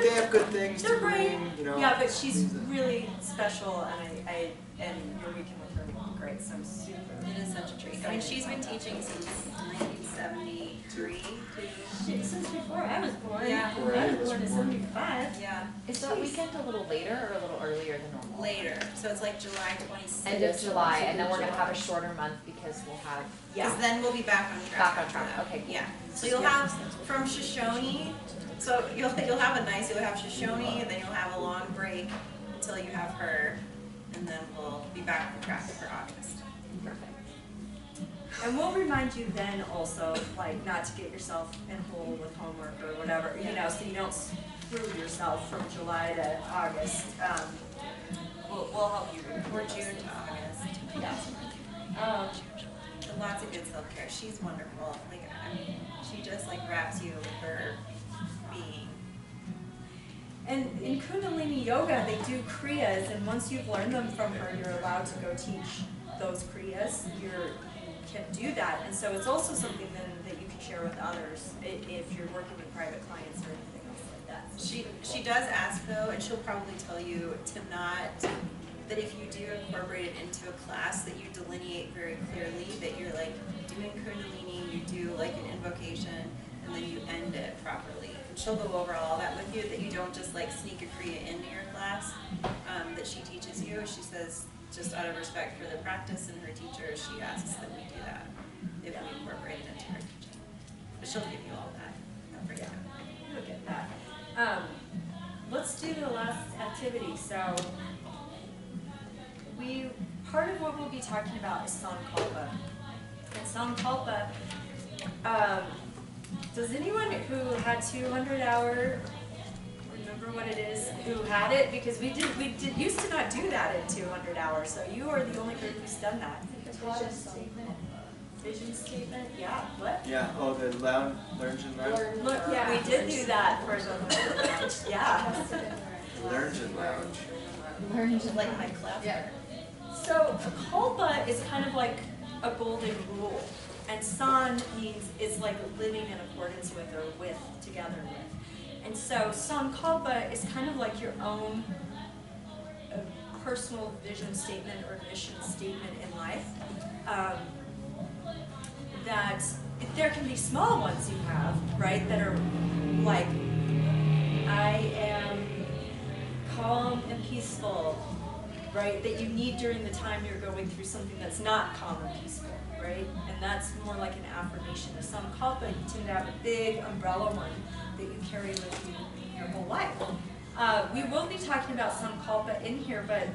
Speaker 3: they have good things to bring, you know.
Speaker 4: Yeah, but she's really special, and your weekend with her was great, so I'm super.
Speaker 2: It is such a treat. I mean, she's been teaching since 1973.
Speaker 4: Since before I was born.
Speaker 2: Yeah.
Speaker 4: I was born in 75.
Speaker 2: Yeah.
Speaker 15: Is that weekend a little later or a little earlier than normal?
Speaker 2: Later. So it's like July 26th.
Speaker 15: End of July, and then we're going to have a shorter month because we'll have...
Speaker 2: Because then we'll be back on track.
Speaker 15: Back on track, okay.
Speaker 2: Yeah. So you'll have from Shoshone, so you'll have Shoshone, and then you'll have a long break until you have her, and then we'll be back on track for August.
Speaker 15: Perfect.
Speaker 4: And we'll remind you then also, like, not to get yourself in a hole with homework or whatever, you know, so you don't screw yourself from July to August. We'll help you.
Speaker 2: Or June to August.
Speaker 4: Yeah.
Speaker 2: Lots of good self-care. She's wonderful. Like, I mean, she just like wraps you with her being.
Speaker 4: And in Kundalini Yoga, they do Kriyas, and once you've learned them from her, you're allowed to go teach those Kriyas. You can do that, and so it's also something then that you can share with others if you're working with private clients or anything else like that.
Speaker 2: She does ask though, and she'll probably tell you to not, that if you do incorporate it into a class, that you delineate very clearly that you're like doing Kundalini, you do like an invocation, and then you end it properly. And she'll go over all that with you, that you don't just like sneak a Kriya into your class that she teaches you. She says, just out of respect for the practice and her teacher, she asks that we do that if we incorporate it into her teaching. But she'll give you all that breakdown.
Speaker 4: You'll get that. Let's do the last activity. So part of what we'll be talking about is Sankalpa. And Sankalpa, does anyone who had 200-hour, remember what it is, who had it? Because we used to not do that in 200 hours, so you are the only group who's done that. Vision statement. Vision statement, yeah, what?
Speaker 3: Yeah, oh, the Learn and Lounge?
Speaker 4: Look, yeah, we did do that for the lounge, yeah.
Speaker 3: Learn and Lounge.
Speaker 15: Learn to
Speaker 2: like my class.
Speaker 4: Yeah. So Kalpa is kind of like a golden rule, and San is like living in accordance with or with, together with. And so Sankalpa is kind of like your own
Speaker 2: personal vision statement or mission statement in life. That there can be small ones you have, right, that are like, I am calm and peaceful, right, that you need during the time you're going through something that's not calm and peaceful, right? And that's more like an affirmation. A Sankalpa, you tend to have a big umbrella one that you carry with you your whole life. We will be talking about Sankalpa in here, but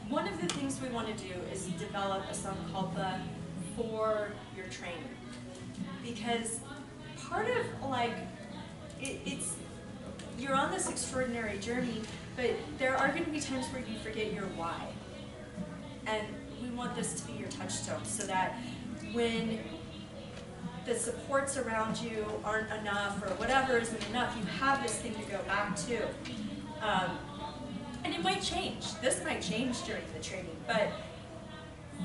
Speaker 2: one of the things we want to do is develop a Sankalpa for your training. Because part of like, it's, you're on this extraordinary journey, but there are going to be times where you forget your why. And we want this to be your touchstone so that when the supports around you aren't enough or whatever isn't enough, you have this thing to go back to. And it might change. This might change during the training, but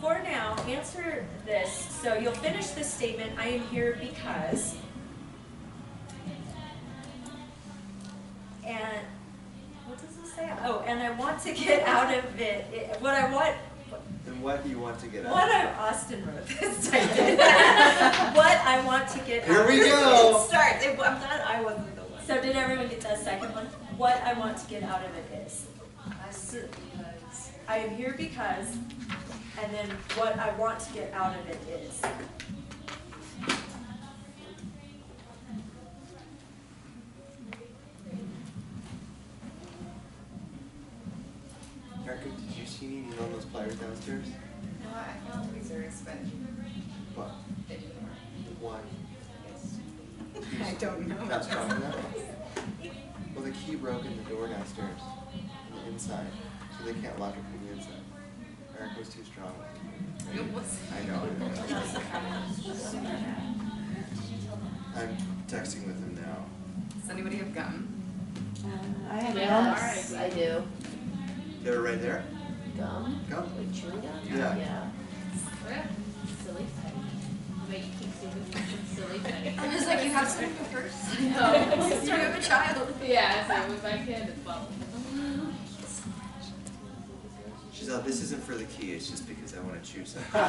Speaker 2: for now, answer this. So you'll finish this statement, I am here because, and what does it say? Oh, and I want to get out of it, what I want.
Speaker 3: And what do you want to get out?
Speaker 2: What Austin wrote this. I did. What I want to get
Speaker 3: Here
Speaker 2: out.
Speaker 3: we go.
Speaker 2: It starts. I'm glad I wasn't the one. So did everyone get that second one? What I want to get out of it is. I am here because, and then what I want to get out of it is.
Speaker 3: Erica, did you see me on those pliers downstairs?
Speaker 9: No, I found tweezers, but
Speaker 3: What?
Speaker 9: they didn't work.
Speaker 3: Why?
Speaker 9: I don't know.
Speaker 3: Not strong enough? Well, the key broke in the door downstairs, on the inside, so they can't lock it from the inside. Eric was too strong.
Speaker 9: It was.
Speaker 3: I know. I'm texting with him now.
Speaker 9: Does anybody have gum?
Speaker 16: I have
Speaker 18: Yes, I do.
Speaker 3: They were right there?
Speaker 18: Gum?
Speaker 3: Gum?
Speaker 18: Like chewing gum?
Speaker 3: Yeah.
Speaker 18: Yeah.
Speaker 13: Silly Teddy. But you keep doing this silly Teddy.
Speaker 7: I was like, you have something first?
Speaker 13: No.
Speaker 7: You have a child.
Speaker 13: Yeah, so with my kid as well.
Speaker 19: She's like, this isn't for the key, it's just because I want to choose something.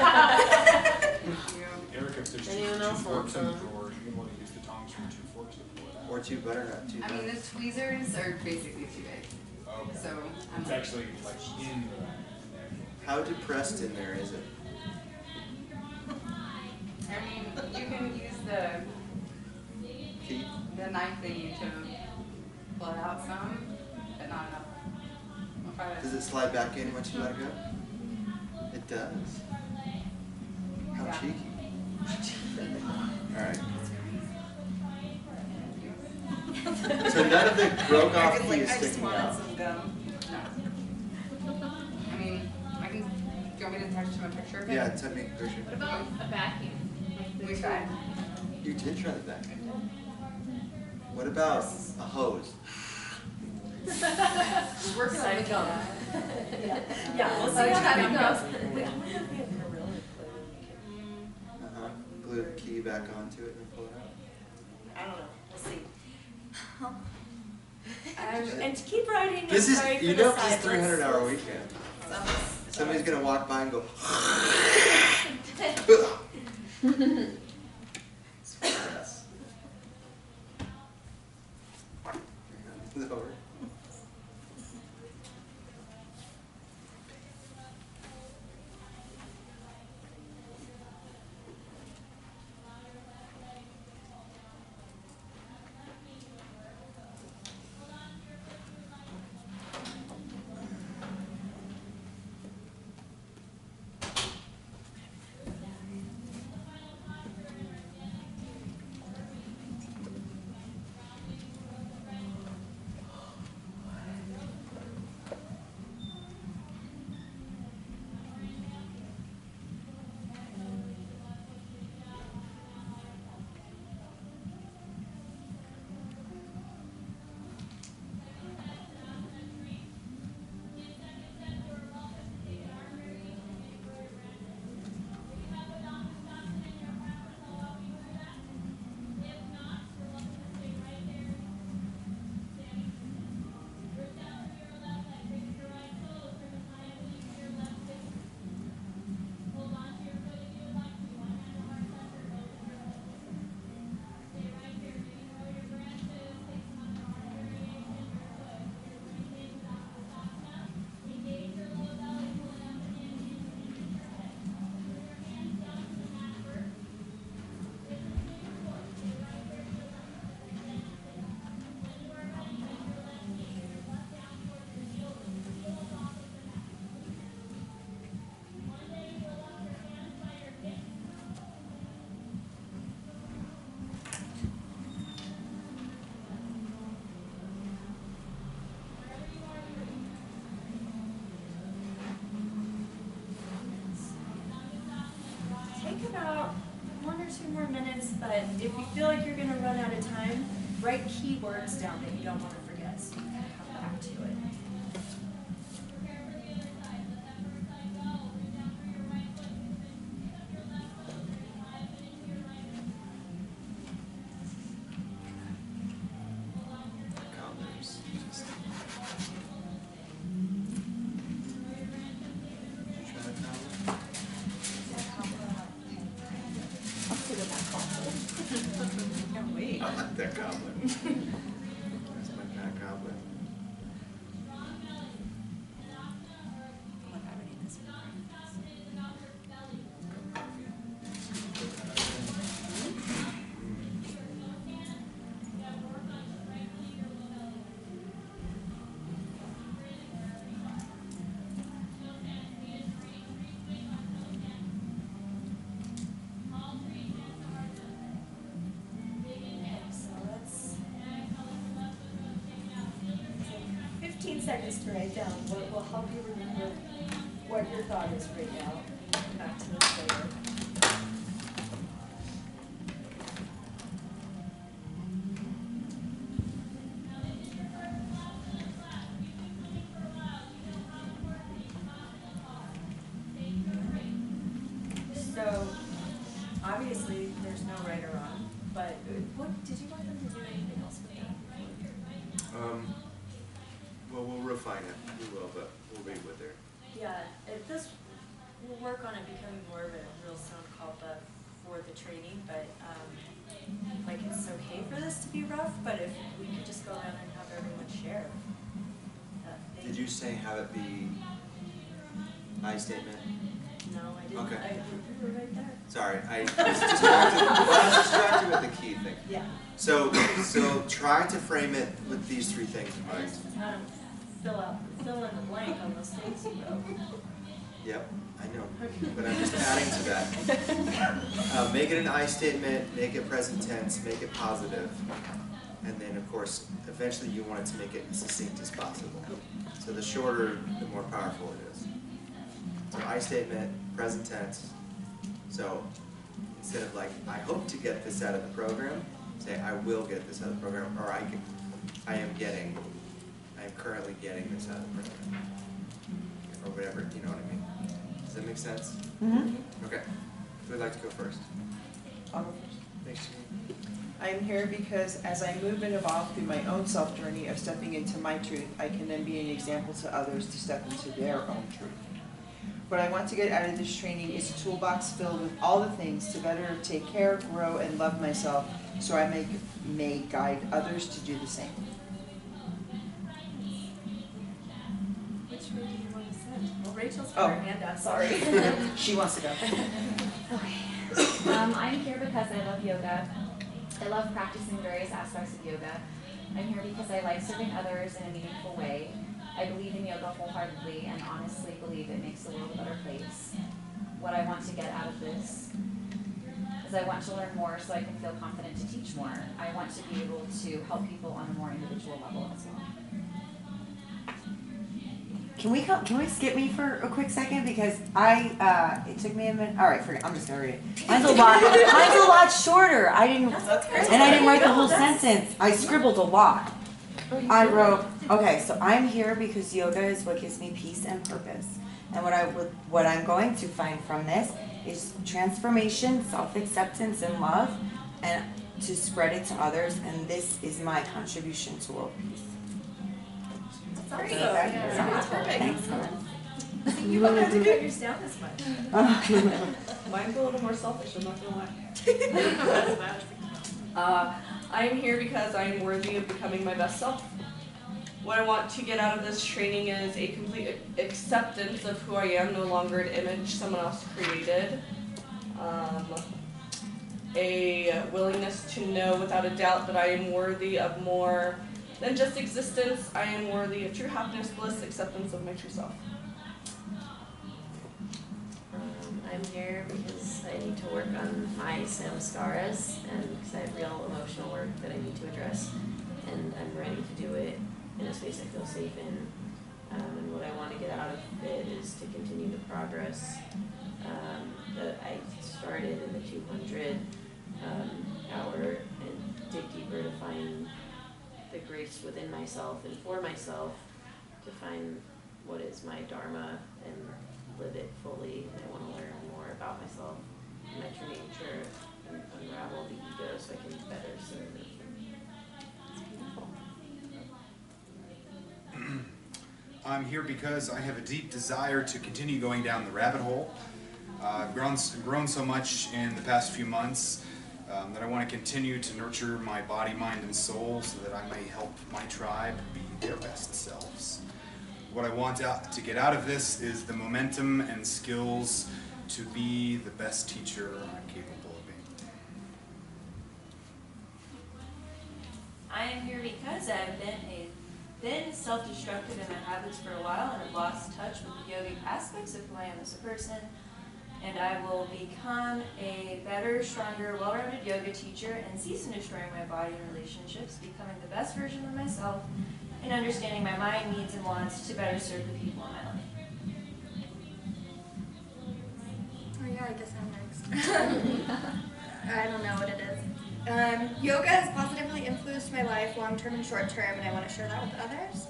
Speaker 5: Eric, if there's
Speaker 18: Anyone
Speaker 5: two
Speaker 18: else
Speaker 5: forks
Speaker 18: want
Speaker 5: in the
Speaker 18: some?
Speaker 5: drawer, you can want to use the tongs from 2 forks to pull it out.
Speaker 3: Or two butternut, two
Speaker 9: I mean, the tweezers are basically too big.
Speaker 5: Okay.
Speaker 9: So I'm
Speaker 5: It's
Speaker 9: like,
Speaker 5: actually like in the...
Speaker 3: How depressed in there is it?
Speaker 9: I mean, you can use
Speaker 3: Key?
Speaker 9: the knife thingy to pull it out some, but not enough. I'll try to.
Speaker 3: Does it slide back in once you let it go? It does. How
Speaker 9: Yeah.
Speaker 3: cheeky. Alright. So none of the broke off key is sticking out.
Speaker 9: I mean, I can. Do you want me to text you a picture of it?
Speaker 3: Yeah, send me a picture.
Speaker 13: What about a vacuum?
Speaker 9: We tried.
Speaker 3: You did try the back. What about a hose?
Speaker 9: Working on the gum.
Speaker 2: Yeah, we'll see
Speaker 9: Oh,
Speaker 2: how
Speaker 9: yeah.
Speaker 2: that goes.
Speaker 3: Uh-huh. Glue the key back onto it and pull it out.
Speaker 2: I don't know, we'll see. And to keep writing,
Speaker 3: This
Speaker 2: I'm
Speaker 3: is,
Speaker 2: sorry for
Speaker 3: you
Speaker 2: the
Speaker 3: know, this is
Speaker 2: silence.
Speaker 3: 300-hour weekend. Somebody's gonna walk by and go. Stress. Lower.
Speaker 2: but if you feel like you're gonna run out of time, write keywords down that you don't wanna forget, so you can come back to it.
Speaker 3: I like that goblin. That's my fat goblin.
Speaker 2: So let's take 15 seconds to write down what will help you remember what your thought is right now. Come back to this later. So, obviously, there's no right or wrong, but what, did you want them to do anything else with that?
Speaker 3: Well, we'll refine it. We will, but we'll read with her.
Speaker 2: Yeah, this will work on it becoming more of a real sound call for the training, but like it's okay for this to be rough, but if we could just go around and have everyone share.
Speaker 3: Did you say have it be I statement?
Speaker 2: No, I didn't.
Speaker 3: Okay.
Speaker 2: We were right there.
Speaker 3: Sorry, I was distracted with the key thing.
Speaker 2: Yeah.
Speaker 3: So try to frame it with these three things in mind.
Speaker 2: How to fill in the blank on those things you wrote.
Speaker 3: Yep, I know, but I'm just adding to that. Make it an I statement, make it present tense, make it positive, and then of course, eventually you want it to make it as succinct as possible. So the shorter, the more powerful it is. So I statement, present tense. So instead of like, I hope to get this out of the program, say I will get this out of the program, or I am currently getting this out of the program. Or whatever, you know what I mean? Does that make sense?
Speaker 14: Mm-hmm.
Speaker 3: Okay. Who would like to go first?
Speaker 14: I'll go first.
Speaker 3: Thanks, Janine.
Speaker 14: I'm here because as I move and evolve through my own self-journey of stepping into my truth, I can then be an example to others to step into their own truth. What I want to get out of this training is a toolbox filled with all the things to better take care, grow, and love myself so I may guide others to do the same.
Speaker 2: Which way do you want to send? Well, Rachel's
Speaker 14: Oh,
Speaker 2: got her hand up, sorry.
Speaker 14: She wants to go.
Speaker 15: Okay. I'm here because I love yoga. I love practicing various aspects of yoga. I'm here because I like serving others in a meaningful way. I believe in yoga wholeheartedly and honestly believe it makes the world a better place. What I want to get out of this is I want to learn more so I can feel confident to teach more. I want to be able to help people on a more individual level as well.
Speaker 16: Can we skip me for a quick second because it took me a minute. All right, forget. I'm just gonna read it. Mine's a lot shorter. I didn't write the whole sentence. I scribbled a lot. I wrote, okay, so I'm here because yoga is what gives me peace and purpose. And what I'm going to find from this is transformation, self-acceptance, and love, and to spread it to others. And this is my contribution to world peace.
Speaker 2: That's
Speaker 16: Okay.
Speaker 2: Yeah, that's perfect.
Speaker 16: Thanks, Glenn.
Speaker 2: See, you don't have to cut yours down this much.
Speaker 17: Mine's a little more selfish, I'm not gonna lie. I'm here because I am worthy of becoming my best self. What I want to get out of this training is a complete acceptance of who I am, no longer an image someone else created. A willingness to know without a doubt that I am worthy of more than just existence. I am worthy of true happiness, bliss, acceptance of my true self.
Speaker 18: I'm here because I need to work on my samskaras and because I have real emotional work that I need to address, and I'm ready to do it in a space I feel safe in. And what I want to get out of it is to continue the progress that I started in the 200 hour and dig deeper to find the grace within myself and for myself, to find what is my dharma and live it fully. And I want to learn more about myself, my true nature, and unravel the ego so I can better serve it. It's beautiful.
Speaker 5: I'm here because I have a deep desire to continue going down the rabbit hole. I've grown so much in the past few months that I want to continue to nurture my body, mind, and soul so that I may help my tribe be their best selves. What I want to get out of this is the momentum and skills to be the best teacher I'm capable of being.
Speaker 2: I am here because I've been self-destructive in my habits for a while and have lost touch with the yogic aspects of who I am as a person. And I will become a better, stronger, well-rounded yoga teacher and cease in destroying my body and relationships, becoming the best version of myself, and understanding my mind, needs, and wants to better serve the people in my life.
Speaker 7: Oh yeah, I guess I'm next. I don't know what it is. Yoga has positively influenced my life, long-term and short-term, and I want to share that with others.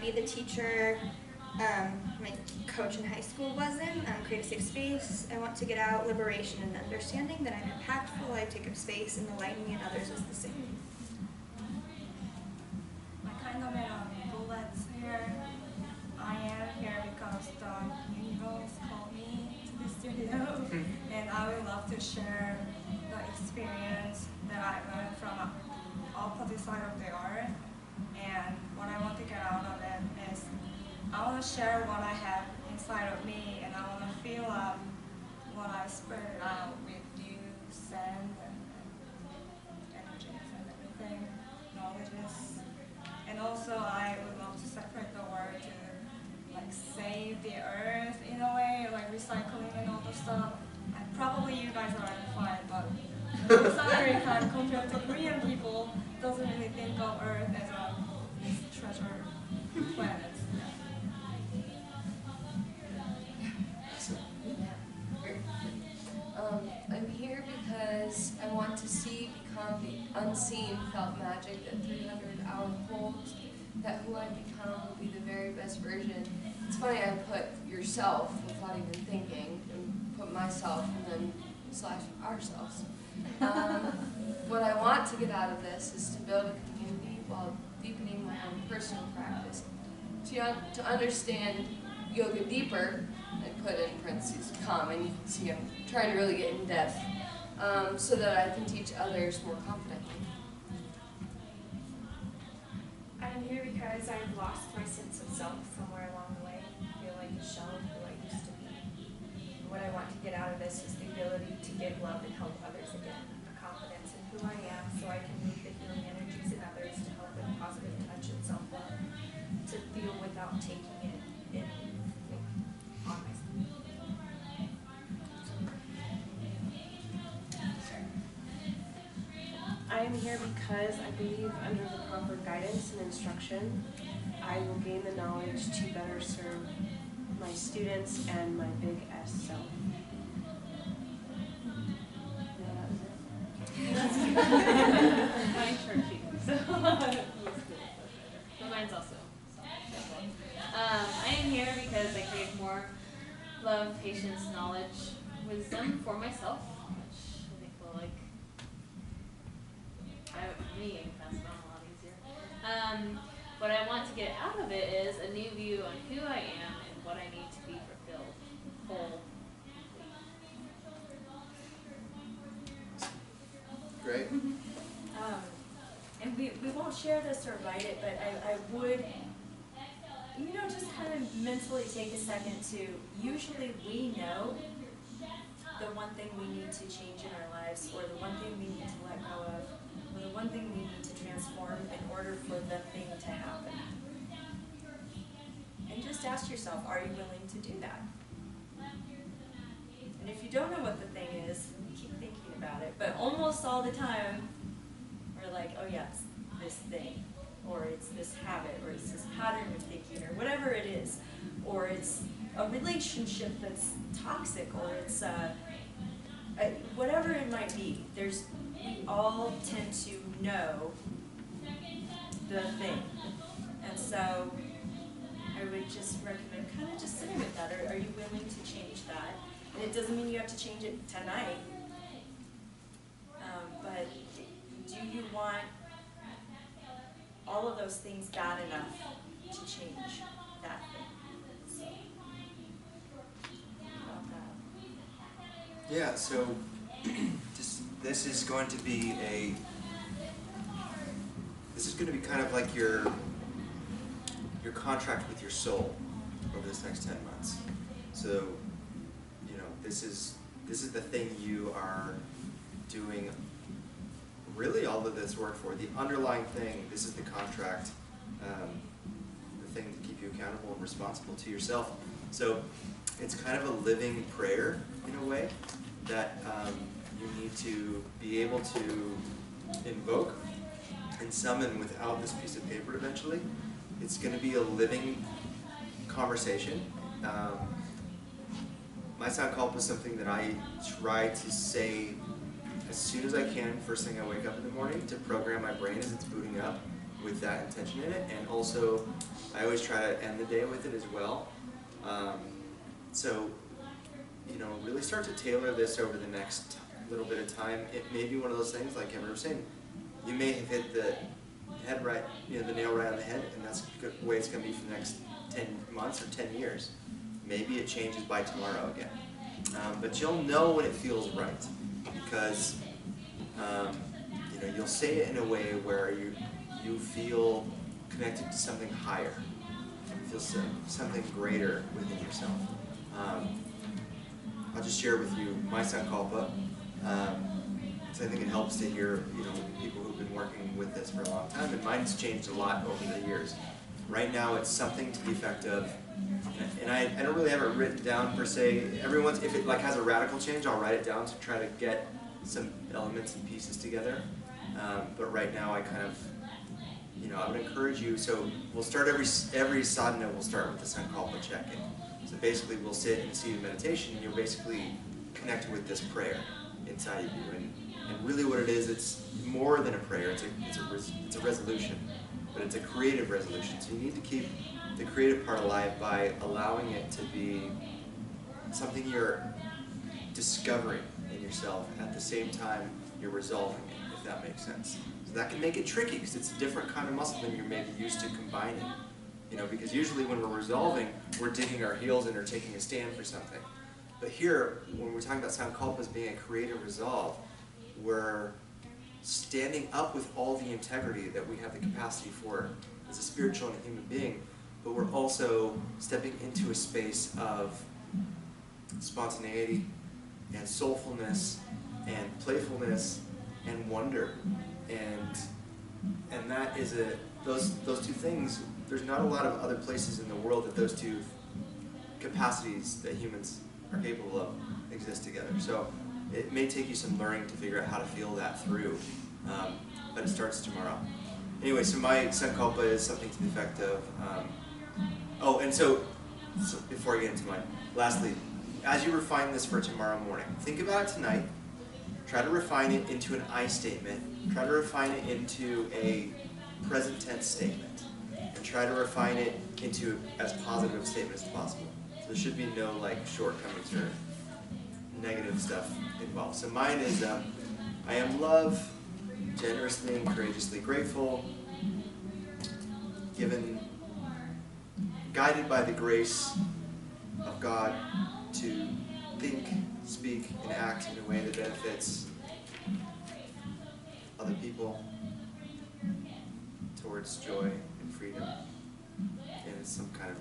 Speaker 7: Be the teacher my coach in high school wasn't. Create a safe space. I want to get out liberation and understanding that I'm impactful, I take up space, and the light in others is the same.
Speaker 8: I kind of made a bullets here. I am here because the universe called me to the studio, and I would love to share the experience that I learned from opposite side of the earth. And what I want to get out of it is I want to share what I have inside of me, and I want to feel what I spread out with you, sand and energies and everything, knowledges. And also I would love to separate the word to like save the earth in a way, like recycling and all the stuff. And probably you guys are fine, but South American compared to Korean people doesn't really think of earth as a treasure planet.
Speaker 10: I'm here because I want to see, become the unseen felt magic that 300-hour holds, that who I become will be the very best version. It's funny, I put yourself without even thinking, and put myself and then / ourselves. What I want to get out of this is to build a community while deepening my own personal practice. To understand yoga deeper, I put in parentheses, and you can see I'm trying to really get in depth, so that I can teach others more confidently.
Speaker 11: I'm here because I've lost my sense of self somewhere along the way. I feel like a shell of who I used to be. And what I want to get out of this is the ability to give love and help others again, a confidence in who I am so I can move the healing energies in others to help with positive touch and self-love, to feel without taking it in on myself.
Speaker 12: I am here because I believe under the proper guidance and instruction, I will gain the knowledge to better serve my students and my big S self.
Speaker 13: That's good. Mine's churchy, so but mine's also I am here because I crave more love, patience, knowledge, wisdom for myself, which I think will me, I can pass it on a lot easier. What I want to get out of it is a new view on who I am and what I need to be fulfilled, whole.
Speaker 3: Great.
Speaker 2: And we won't share this or write it, but I would, just kind of mentally take a second to, usually we know the one thing we need to change in our lives, or the one thing we need to let go of, or the one thing we need to transform in order for the thing to happen. And just ask yourself, are you willing to do that? And if you don't know what the thing is, keep thinking about it. But almost all the time, we're like, oh yes, this thing, or it's this habit, or it's this pattern of thinking, or whatever it is, or it's a relationship that's toxic, or it's whatever it might be, we all tend to know the thing. And so I would just recommend kind of just sitting with that. Are you willing to change that? And it doesn't mean you have to change it tonight. But do you want all of those things bad enough to change that thing? So, about that.
Speaker 3: Yeah, so this is going to be kind of like your contract with your soul over this next 10 months. So, this is the thing you are doing really all of this work for. The underlying thing, this is the contract, the thing to keep you accountable and responsible to yourself. So it's kind of a living prayer in a way that you need to be able to invoke and summon without this piece of paper eventually. It's going to be a living conversation. My sankalpa is something that I try to say as soon as I can, first thing I wake up in the morning, to program my brain as it's booting up with that intention in it. And also, I always try to end the day with it as well. So, really start to tailor this over the next little bit of time. It may be one of those things, like Amber was saying, you may have hit the head right, the nail right on the head, and that's the way it's going to be for the next 10 months or 10 years. Maybe it changes by tomorrow again. But you'll know when it feels right, because you'll say it in a way where you feel connected to something higher. You feel something greater within yourself. I'll just share with you my sankalpa, because I think it helps to hear people who've been working with this for a long time, and mine's changed a lot over the years. Right now it's something to the effect of, and I don't really have it written down per se. Every once, if it has a radical change, I'll write it down to try to get some elements and pieces together. But right now I kind of, I would encourage you, so we'll start every sadhana, we'll start with the sankalpa check-in. So basically we'll sit in a seated meditation and you'll basically connect with this prayer inside of you. And really what it is, it's more than a prayer, it's a resolution, but it's a creative resolution. So you need to keep the creative part alive by allowing it to be something you're discovering in yourself at the same time you're resolving it, if that makes sense. So that can make it tricky because it's a different kind of muscle than you're maybe used to combining. Because usually when we're resolving, we're digging our heels in or taking a stand for something. But here, when we're talking about sankalpa as being a creative resolve, we're standing up with all the integrity that we have the capacity for as a spiritual and a human being, but we're also stepping into a space of spontaneity and soulfulness and playfulness and wonder. And that is those two things, there's not a lot of other places in the world that those two capacities that humans are capable of exist together. So it may take you some learning to figure out how to feel that through, but it starts tomorrow. Anyway, so my sankalpa is something to the effect of, so before I get into mine, lastly, as you refine this for tomorrow morning, think about it tonight, try to refine it into an I statement, try to refine it into a present tense statement, and try to refine it into as positive a statement as possible. So there should be no shortcomings or negative stuff involved. So mine is, I am love, generously and courageously grateful, guided by the grace of God to think, speak, and act in a way that benefits other people towards joy and freedom. And it's some kind of,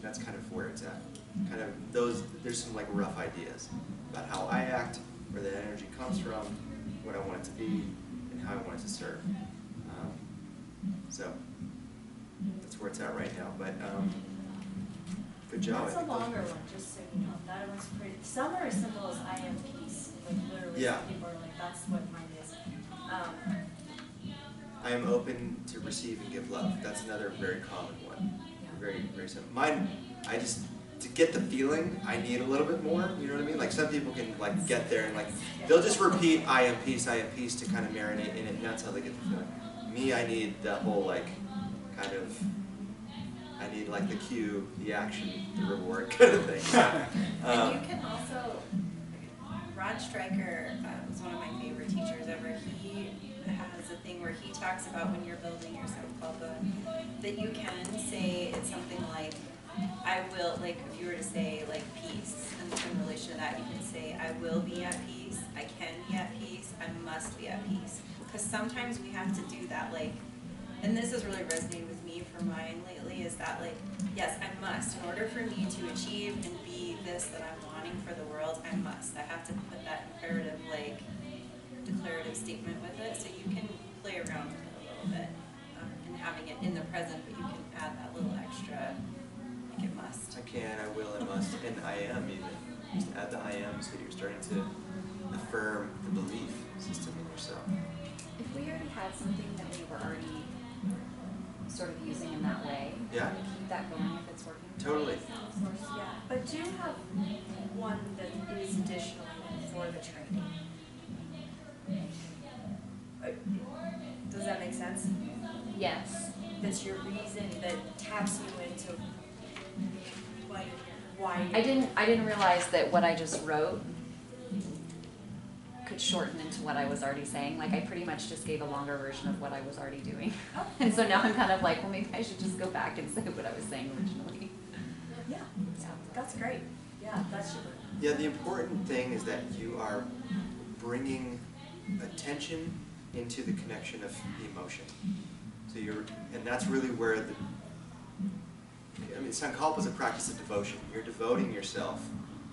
Speaker 3: that's kind of where it's at. There's some rough ideas about how I act, where the energy comes from, what I want it to be, and how I want it to serve. So that's where it's at right now. But good job.
Speaker 2: That's a longer one, just so you know. That one's pretty. Some are as simple as I am peace. Literally,
Speaker 3: yeah.
Speaker 2: Some people are like, that's what mine is.
Speaker 3: I am open to receive and give love. That's another very common one. Very, very simple. Mine, I just to get the feeling, I need a little bit more, you know what I mean? Like some people can like get there and like, they'll just repeat I am peace to kind of marinate in it, and that's how they get the feeling. Me, I need the whole like, kind of, I need like the cue, the action, the reward kind of thing.
Speaker 2: And you can also, Rod Stryker was one of my favorite teachers ever. He has a thing where he talks about when you're building your sankalpa, that you can say it's something like, I will, like if you were to say like peace, and in relation to that you can say I will be at peace, I can be at peace, I must be at peace. Because sometimes we have to do that, like, and this has really resonated with me for mine lately, is that like, yes, I must. In order for me to achieve and be this that I'm wanting for the world, I must. I have to put that imperative, like, declarative statement with it, so you can play around with it a little bit, and having it in the present, but you can add that little extra. Like it must.
Speaker 3: I can, I will, I must, and I am even. Just add the I am so you're starting to affirm the belief system in yourself.
Speaker 15: If we already had something that we were already sort of using in that way,
Speaker 3: Yeah.
Speaker 15: can we keep that going if it's working?
Speaker 3: Totally.
Speaker 4: Yeah, but do have one that is additional for the training. Does that make sense?
Speaker 15: Yes.
Speaker 4: That's your reason that taps you into why.
Speaker 15: I didn't realize that what I just wrote could shorten into what I was already saying. Like I pretty much just gave a longer version of what I was already doing. And so now I'm kind of like, well, maybe I should just go back and say what I was saying originally.
Speaker 4: Yeah, that's great. Yeah, that's super.
Speaker 3: Yeah, the important thing is that you are bringing attention into the connection of the emotion. So and that's really where Sankalpa is a practice of devotion. You're devoting yourself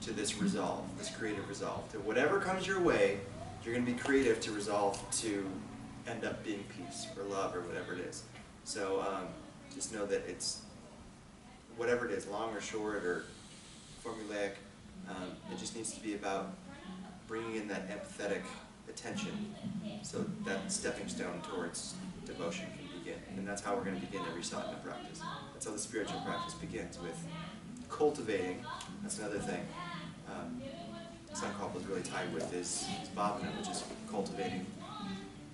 Speaker 3: to this resolve, this creative resolve. To whatever comes your way, you're going to be creative to resolve to end up being peace or love or whatever it is. So just know that it's, whatever it is, long or short or formulaic, it just needs to be about bringing in that empathetic attention so that stepping stone towards devotion can begin. And that's how we're going to begin every sadhana practice. That's how the spiritual practice begins, with cultivating. That's another thing. Sankalpa is really tied with is bhavana, which is cultivating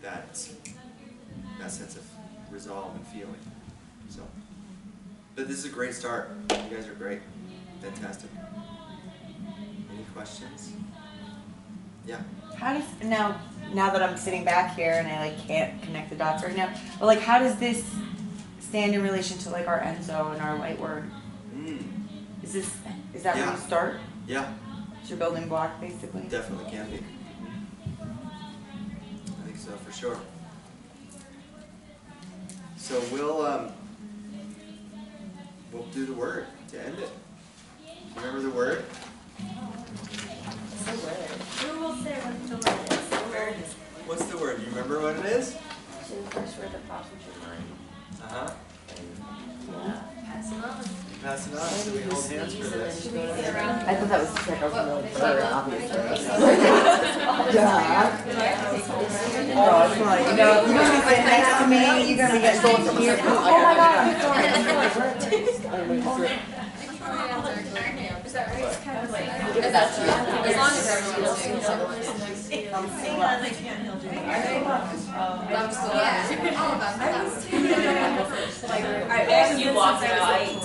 Speaker 3: that sense of resolve and feeling. So, but this is a great start. You guys are great. Fantastic. Any questions? Yeah.
Speaker 16: How does now that I'm sitting back here and I like can't connect the dots right now, but like how does this stand in relation to like our Enso and our light word? Is that where you start?
Speaker 3: Yeah.
Speaker 16: It's your building block basically?
Speaker 3: Definitely can be. I think so for sure. So we'll do the word to end it. Remember the word?
Speaker 4: What's the word? Who will say what the word is? The word is.
Speaker 3: What's the word? Do you remember what it is?
Speaker 18: It's the first word that pops into your mind.
Speaker 3: Uh-huh.
Speaker 18: Yeah. Pass it on.
Speaker 3: Pass it on. So we hold hands for this.
Speaker 16: I thought that was the trick. I was really clear, obviously. Oh, it's like, you know, you're gonna be sitting next to me, you're gonna be getting told from here. Oh my God.
Speaker 10: That's true. As long as everyone's doing something.
Speaker 15: You walked out.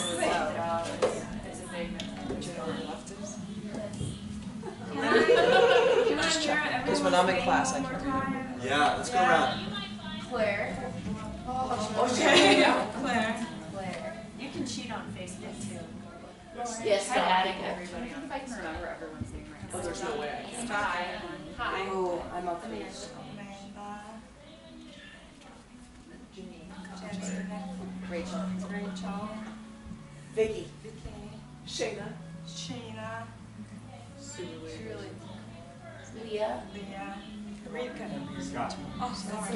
Speaker 14: Because when I'm in class, I can't read it.
Speaker 3: Yeah, let's go around.
Speaker 10: Claire.
Speaker 2: Okay.
Speaker 4: Claire. You can cheat on Facebook too.
Speaker 10: Yes,
Speaker 15: Try adding everybody on. If I can remember everyone's name right now.
Speaker 14: Oh, there's no way I can.
Speaker 2: Hi.
Speaker 4: Hi.
Speaker 16: Oh, I'm up for this.
Speaker 15: Rachel.
Speaker 2: Rachel.
Speaker 16: Vicky.
Speaker 14: Shayna.
Speaker 2: Shayna.
Speaker 10: Leah.
Speaker 2: Leah.
Speaker 8: Rika.
Speaker 5: Scott.
Speaker 8: Oh, sorry.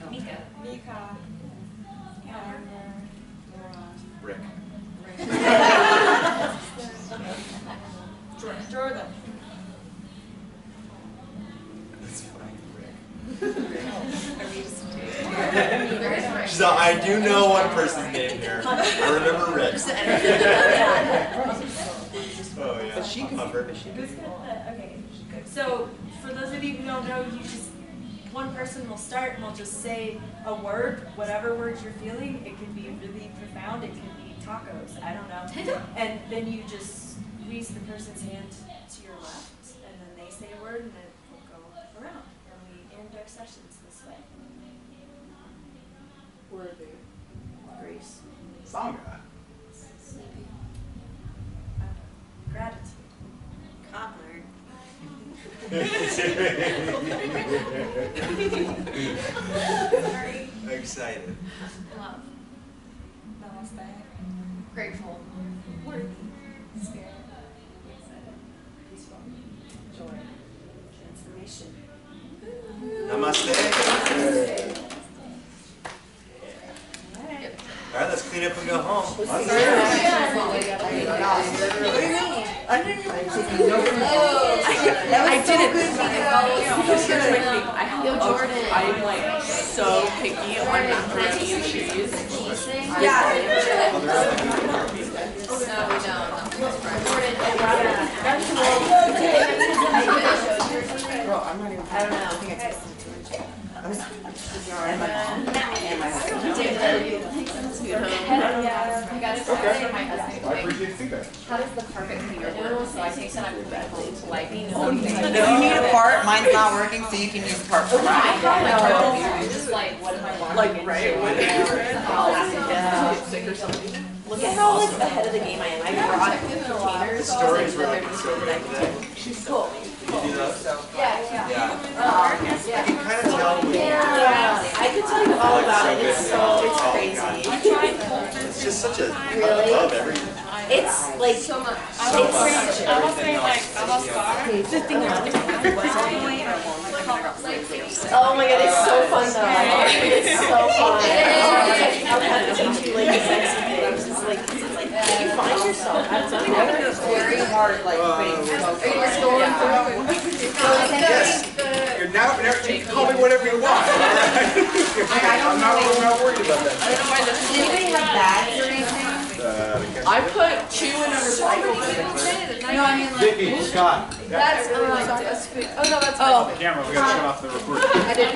Speaker 2: Mika.
Speaker 8: Mika.
Speaker 3: Rick.
Speaker 8: Jordan.
Speaker 3: That's fine, Rick.
Speaker 2: Are we just
Speaker 10: Very
Speaker 19: She's like, I do know one person's name here. I remember Rick. Oh yeah.
Speaker 14: But she can
Speaker 19: Humber.
Speaker 2: Okay. So for those of you who don't know, one person will start and will just say a word, whatever word you're feeling. It can be really profound. It can be tacos. I don't know. And then you just squeeze the person's hand to your left, and then they say a word, and it will go around. And we end our sessions this way.
Speaker 9: Worthy.
Speaker 2: Grace.
Speaker 5: Sangha.
Speaker 2: Sleepy. Gratitude. Cobbler. Sorry.
Speaker 19: Excited.
Speaker 2: Love. Namaste.
Speaker 10: Grateful.
Speaker 2: Worthy. Spirit. Excited. Peaceful. Joy. Transformation.
Speaker 19: Namaste.
Speaker 2: Namaste.
Speaker 19: All right, let's clean up and go home.
Speaker 14: I didn't.
Speaker 17: I'm like so picky on macaroni and cheese.
Speaker 10: Yeah.
Speaker 14: Bro, I'm not even. I don't know. I think I texted too much. And my mom. And my husband.
Speaker 5: Okay. I appreciate the feedback.
Speaker 15: How does the carpet cleaner work? So I take that I'm home to like,
Speaker 14: If you need a part, mine's not working, so you can use a part.
Speaker 15: I have my carpet cleaner. I'm just like, what am I walking
Speaker 17: Like,
Speaker 15: into?
Speaker 17: right, when
Speaker 15: Yeah.
Speaker 17: sick or something.
Speaker 12: Look at how like ahead of the game I am. I brought containers.
Speaker 19: The stories were like so good today.
Speaker 12: She's cool.
Speaker 19: You do those?
Speaker 12: Yeah.
Speaker 19: Yeah. I can kind of tell when
Speaker 12: Yeah. I could tell you all about it. It's crazy.
Speaker 19: it's just such a
Speaker 12: Really?
Speaker 19: above everything.
Speaker 12: It's like so much.
Speaker 19: So much.
Speaker 8: I was saying like Avatar.
Speaker 12: Oh my god, it's so fun though. It's so fun. I'll have to teach you like the sexy things. It's like you find yourself. That's
Speaker 14: Very hard, like, things.
Speaker 12: Are you just going through?
Speaker 5: Yes. You're now, you can call me whatever you want. I'm not worried about that.
Speaker 14: Does anybody have bags or anything?
Speaker 17: I put 2 in a recycle bin.
Speaker 14: No, I mean like.
Speaker 5: Vicky, Scott.
Speaker 10: That's, oh no, that's
Speaker 5: The camera, we gotta shut off the recording.
Speaker 10: I didn't